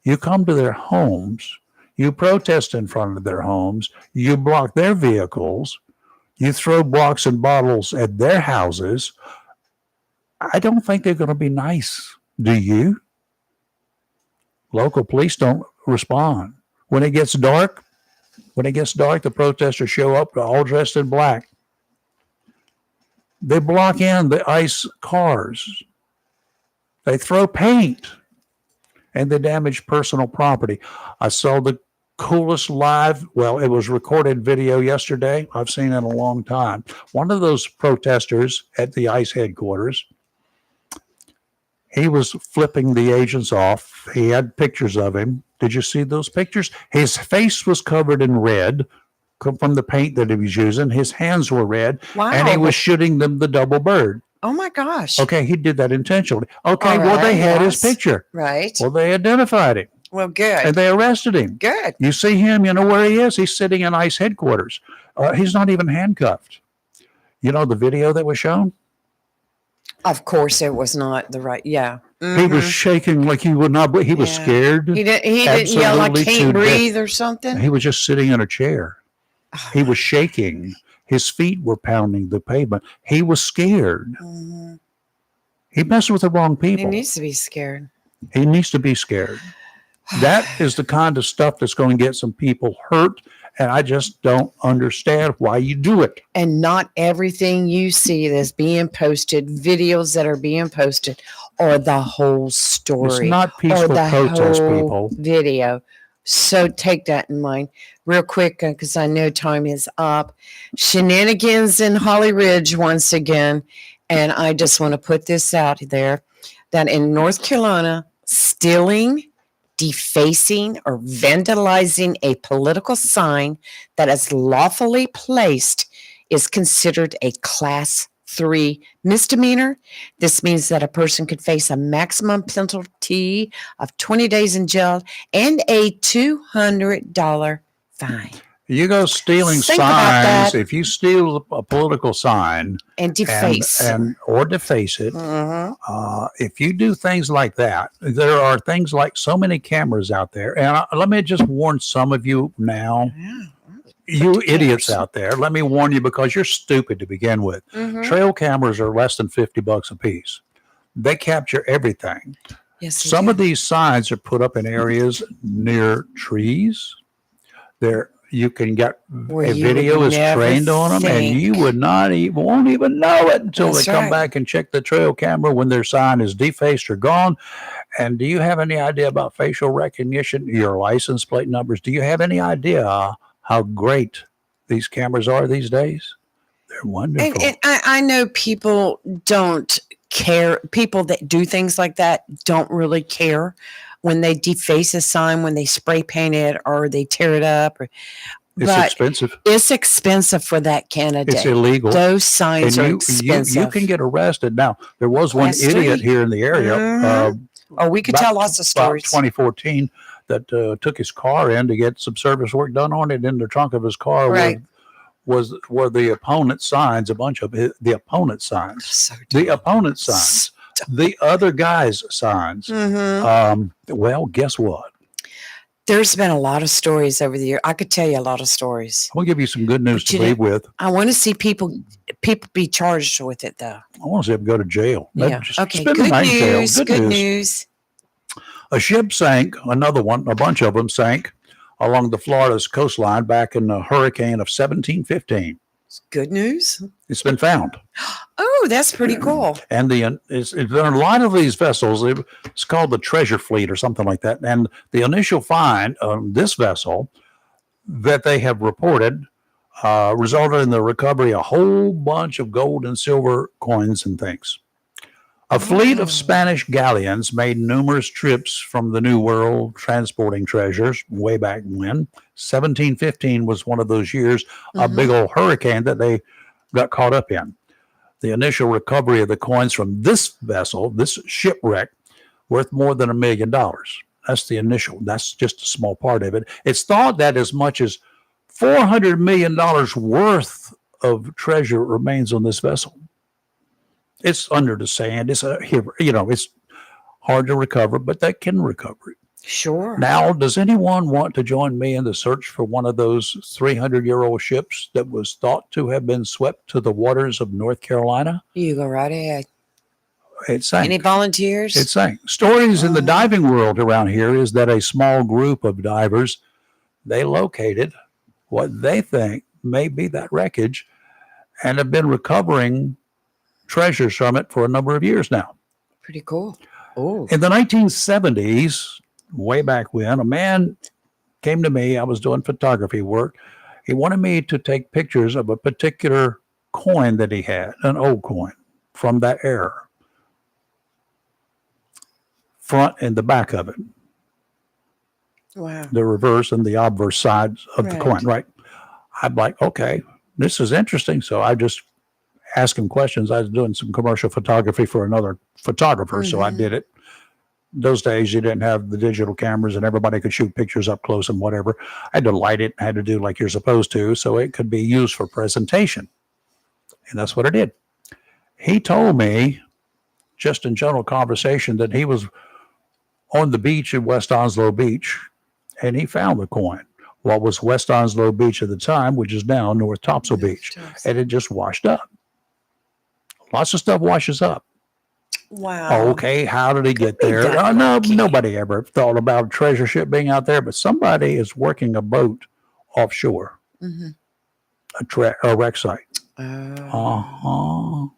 you come to their homes, you protest in front of their homes, you block their vehicles, you throw blocks and bottles at their houses. I don't think they're going to be nice. Do you? Local police don't respond. When it gets dark, the protesters show up all dressed in black. They block in the ICE cars. They throw paint and they damage personal property. I saw the coolest live, well, it was recorded video yesterday. I've seen it in a long time. One of those protesters at the ICE headquarters, he was flipping the agents off. He had pictures of him. Did you see those pictures? His face was covered in red from the paint that he was using. His hands were red. Wow. And he was shooting them the double bird. Oh my gosh. Okay, he did that intentionally. Okay, All well, they right, had his yes. picture. Right. Well, they identified him Well, good. and they arrested him. Good. You see him, you know where he is? He's sitting in ICE headquarters. He's not even handcuffed. You know the video that was shown? Of course, it was not the right. Yeah. He was shaking like he would not, he was Yeah. scared. He didn't yell like Absolutely to can't death. breathe or something. He was just sitting in a chair. He was shaking. His feet were pounding the pavement. He was scared. Mhm. He messed with the wrong He people. needs to be scared. He needs to be scared. That is the kind of stuff that's going to get some people hurt. And I just don't understand why you do it. And not everything you see that's being posted, videos that are being posted, or the whole story. It's not or peaceful the protest, whole people. video. So take that in mind real quick because I know time is up. Shenanigans in Holly Ridge once again. And I just want to put this out there. that in North Carolina, stealing, defacing, or vandalizing a political sign that is lawfully placed is considered a Class 3 misdemeanor. This means that a person could face a maximum penalty of 20 days in jail and a $200 fine. You go stealing Think about signs. that. If you steal a political sign And deface. and or deface it, Mhm. if you do things like that, there are things like so many cameras out there. And let me just warn some of you now, Yeah. you idiots out there. Let me warn you because you're stupid to begin with. Mhm. Trail cameras are less than $50 a piece. They capture everything. Yes, Some of these signs are put up in areas near trees. You can get Where a you would video is never trained on them, and you think. would not even won't even know it until That's they come right. back and check the trail camera when their sign is defaced or gone. And do you have any idea about facial recognition, your license plate numbers? Do you have any idea how great these cameras are these days? They're wonderful. And I know people don't care. People that do things like that don't really care when they deface a sign, when they spray paint it or they tear it up. It's But expensive. it's expensive for that candidate. It's illegal. Those signs And are you expensive. can get arrested. Now, there was one Class idiot 3. here in the area. Mhm. Oh, we could tell lots of About stories. 2014 that took his car in to get some service work done on it. In the trunk of his car Right. were the opponent signs, a bunch of the opponent signs, So the dumb. opponent signs, the other guy's signs. Mhm. Well, guess what? There's been a lot of stories over the year. I could tell you a lot of stories. I'll give you some good news But to you leave with. I want to see people be charged with it, though. I want to see him go to jail. Maybe Yeah. just Okay. spend the Good night in jail. news. Good news. A ship sank, another one, a bunch of them sank along the Florida's coastline back in the hurricane of 1715. Good news. It's been found. Oh, that's pretty cool. And there are a lot of these vessels. It's called the Treasure Fleet or something like that. And the initial find on this vessel that they have reported resulted in the recovery of a whole bunch of gold and silver coins and things. A fleet of Spanish galleons made numerous trips from the New World transporting treasures way back when. 1715 was one of those years, a big old hurricane that they got caught up in. The initial recovery of the coins from this vessel, this shipwreck, worth more than $1 million. That's the initial. That's just a small part of it. It's thought that as much as $400 million worth of treasure remains on this vessel. It's under the sand. It's it's hard to recover, but they can recover it. Sure. Now, does anyone want to join me in the search for one of those 300-year-old ships that was thought to have been swept to the waters of North Carolina? You go right ahead. It sank. Any volunteers? It sank. Stories in the diving world around here is that a small group of divers, they located what they think may be that wreckage and have been recovering treasures from it for a number of years now. Pretty cool. Oh. In the 1970s, way back when, a man came to me. I was doing photography work. He wanted me to take pictures of a particular coin that he had, an old coin from that era. Front and the back of it. Wow. The reverse and the obverse sides of the Right. coin, right? I'm like, okay, this is interesting. So I just asked him questions. I was doing some commercial photography for another photographer, so I did it. Those days, you didn't have the digital cameras and everybody could shoot pictures up close and whatever. I had to light it, I had to do like you're supposed to, so it could be used for presentation. And that's what I did. He told me, just in general conversation, that he was on the beach at West Onslow Beach, and he found the coin. What was West Onslow Beach at the time, which is now North Topsail Beach, and it just washed up. Lots of stuff washes up. Wow. Okay, how did he get be there? that No, lucky. nobody ever thought about a treasure ship being out there, but somebody is working a boat offshore, Mm-hmm. a wreck site. Oh.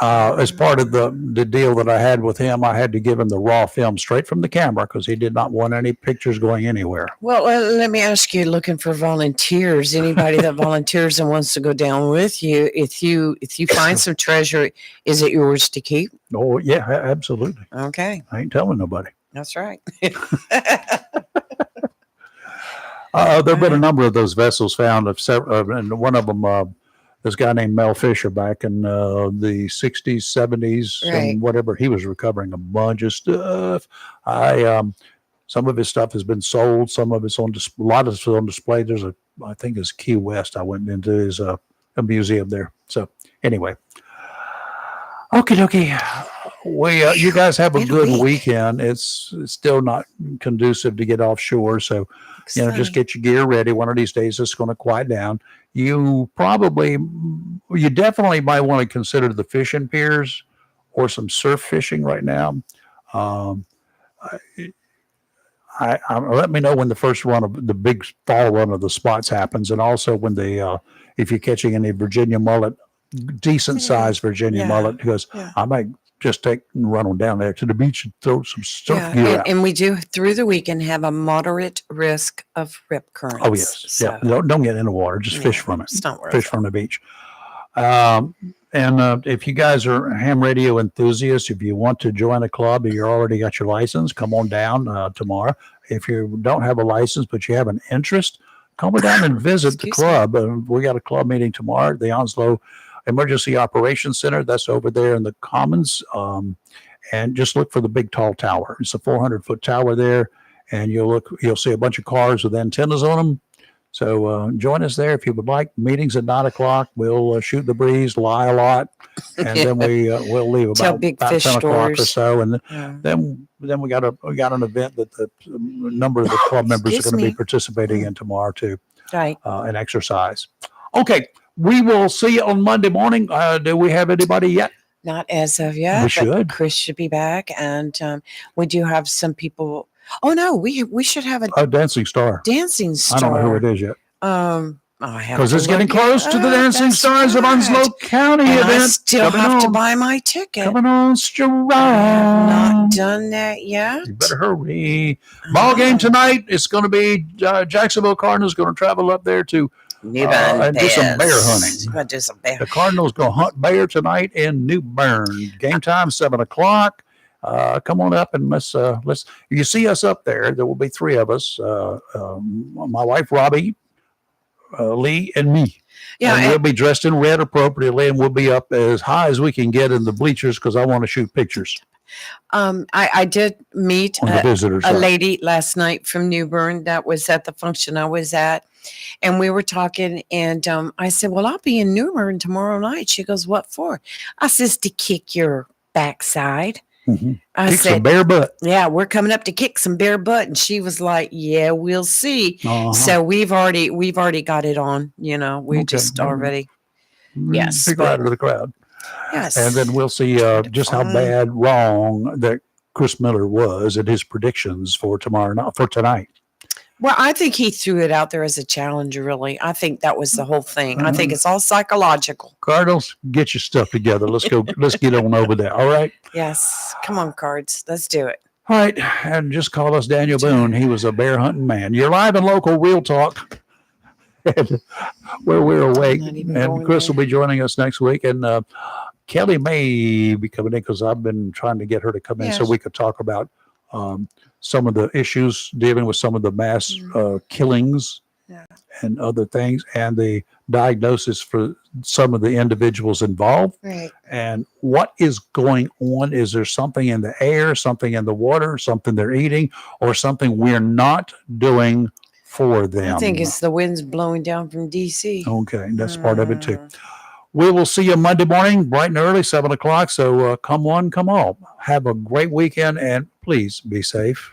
As part of the deal that I had with him, I had to give him the raw film straight from the camera because he did not want any pictures going anywhere. Well, let me ask you, looking for volunteers, anybody that volunteers and wants to go down with you, if you find some treasure, is it yours to keep? Oh, yeah, absolutely. Okay, I ain't telling nobody. that's right. There have been a number of those vessels found, and one of them, this guy named Mel Fisher back in the 60s, 70s, Right. and whatever. He was recovering a bunch of stuff. Some of his stuff has been sold. Some of it's on a lot of it's on display. I think it's Key West. I went into his a museum there. So anyway, okay. You guys have a good weekend. It's still not conducive to get offshore, so just get your gear ready. One of these days, it's going to quiet down. You definitely might want to consider the fishing piers or some surf fishing right now. Let me know when the first run of the big fall run of the spots happens, and also when if you're catching any Virginia mullet, decent sized Virginia mullet, because I might just take and run them down there to the beach and throw some surf gear out. And we do through the weekend have a moderate risk of rip currents. Oh yes, so, don't get in the water, just fish from it. It's not worth Fish it. from the beach. And if you guys are ham radio enthusiasts, if you want to join a club or you already got your license, come on down tomorrow. If you don't have a license but you have an interest, come on down and visit the club. We got a club meeting tomorrow at the Onslow Emergency Operations Center. That's over there in the Commons. And just look for the big tall tower. It's a 400-foot tower there, and you'll see a bunch of cars with antennas on them. So join us there if you would like. Meetings at 9:00. We'll shoot the breeze, lie a lot, and then we'll leave about 10 o'clock or so. And then we got an event that a number of the club members are going to be participating in tomorrow too. Right. An exercise. Okay, we will see you on Monday morning. Do we have anybody yet? Not as of yet. We should. Chris should be back, and we do have some people. Oh no, we should have A dancing star. Dancing star. I don't know who it is yet. Because it's getting close to the Dancing Stars of Onslow County event. I still have to buy my ticket. Coming on strong. I have not done that yet. You better hurry. Ball game tonight. It's going to be Jacksonville Cardinals going to travel up there to New Bern and do some bear hunting. Do some bear. The Cardinals going to hunt bear tonight in New Bern. Game time 7:00. Come on up and let's. You see us up there. There will be three of us. My wife Robbie, Lee, and me. Yeah, and we'll be dressed in red appropriately, and we'll be up as high as we can get in the bleachers because I want to shoot pictures. I did meet a lady last night from New Bern that was at the function I was at, and we were talking, and I said, well, I'll be in New Bern tomorrow night. She goes, what for? I says, to kick your backside. Mm-hmm. I kick said, some bear butt. Yeah, we're coming up to kick some bear butt, and she was like, "Yeah, we'll see." So we've already got it on. We just already pick right out of the crowd. Yes, and then we'll see just how bad wrong that Chris Miller was in his predictions for tonight. Well, I think he threw it out there as a challenge, really. I think that was the whole thing. I think it's all psychological. Cardinals, get your stuff together. Let's go. Let's get on over there. All right? Yes. Come on, Cards. Let's do it. All right. And just call us Daniel Boone. He was a bear hunting man. You're live and local real talk where we're awake. And Chris will be joining us next week. And Kelly may be coming in because I've been trying to get her to come in so we could talk about some of the issues dealing with some of the mass killings and other things, and the diagnosis for some of the individuals involved. Right. And what is going on? Is there something in the air, something in the water, something they're eating, or something we're not doing for them? I think it's the winds blowing down from D.C. Okay, that's part of it too. We will see you Monday morning, bright and early, 7:00. So come one, come all. Have a great weekend, and please be safe.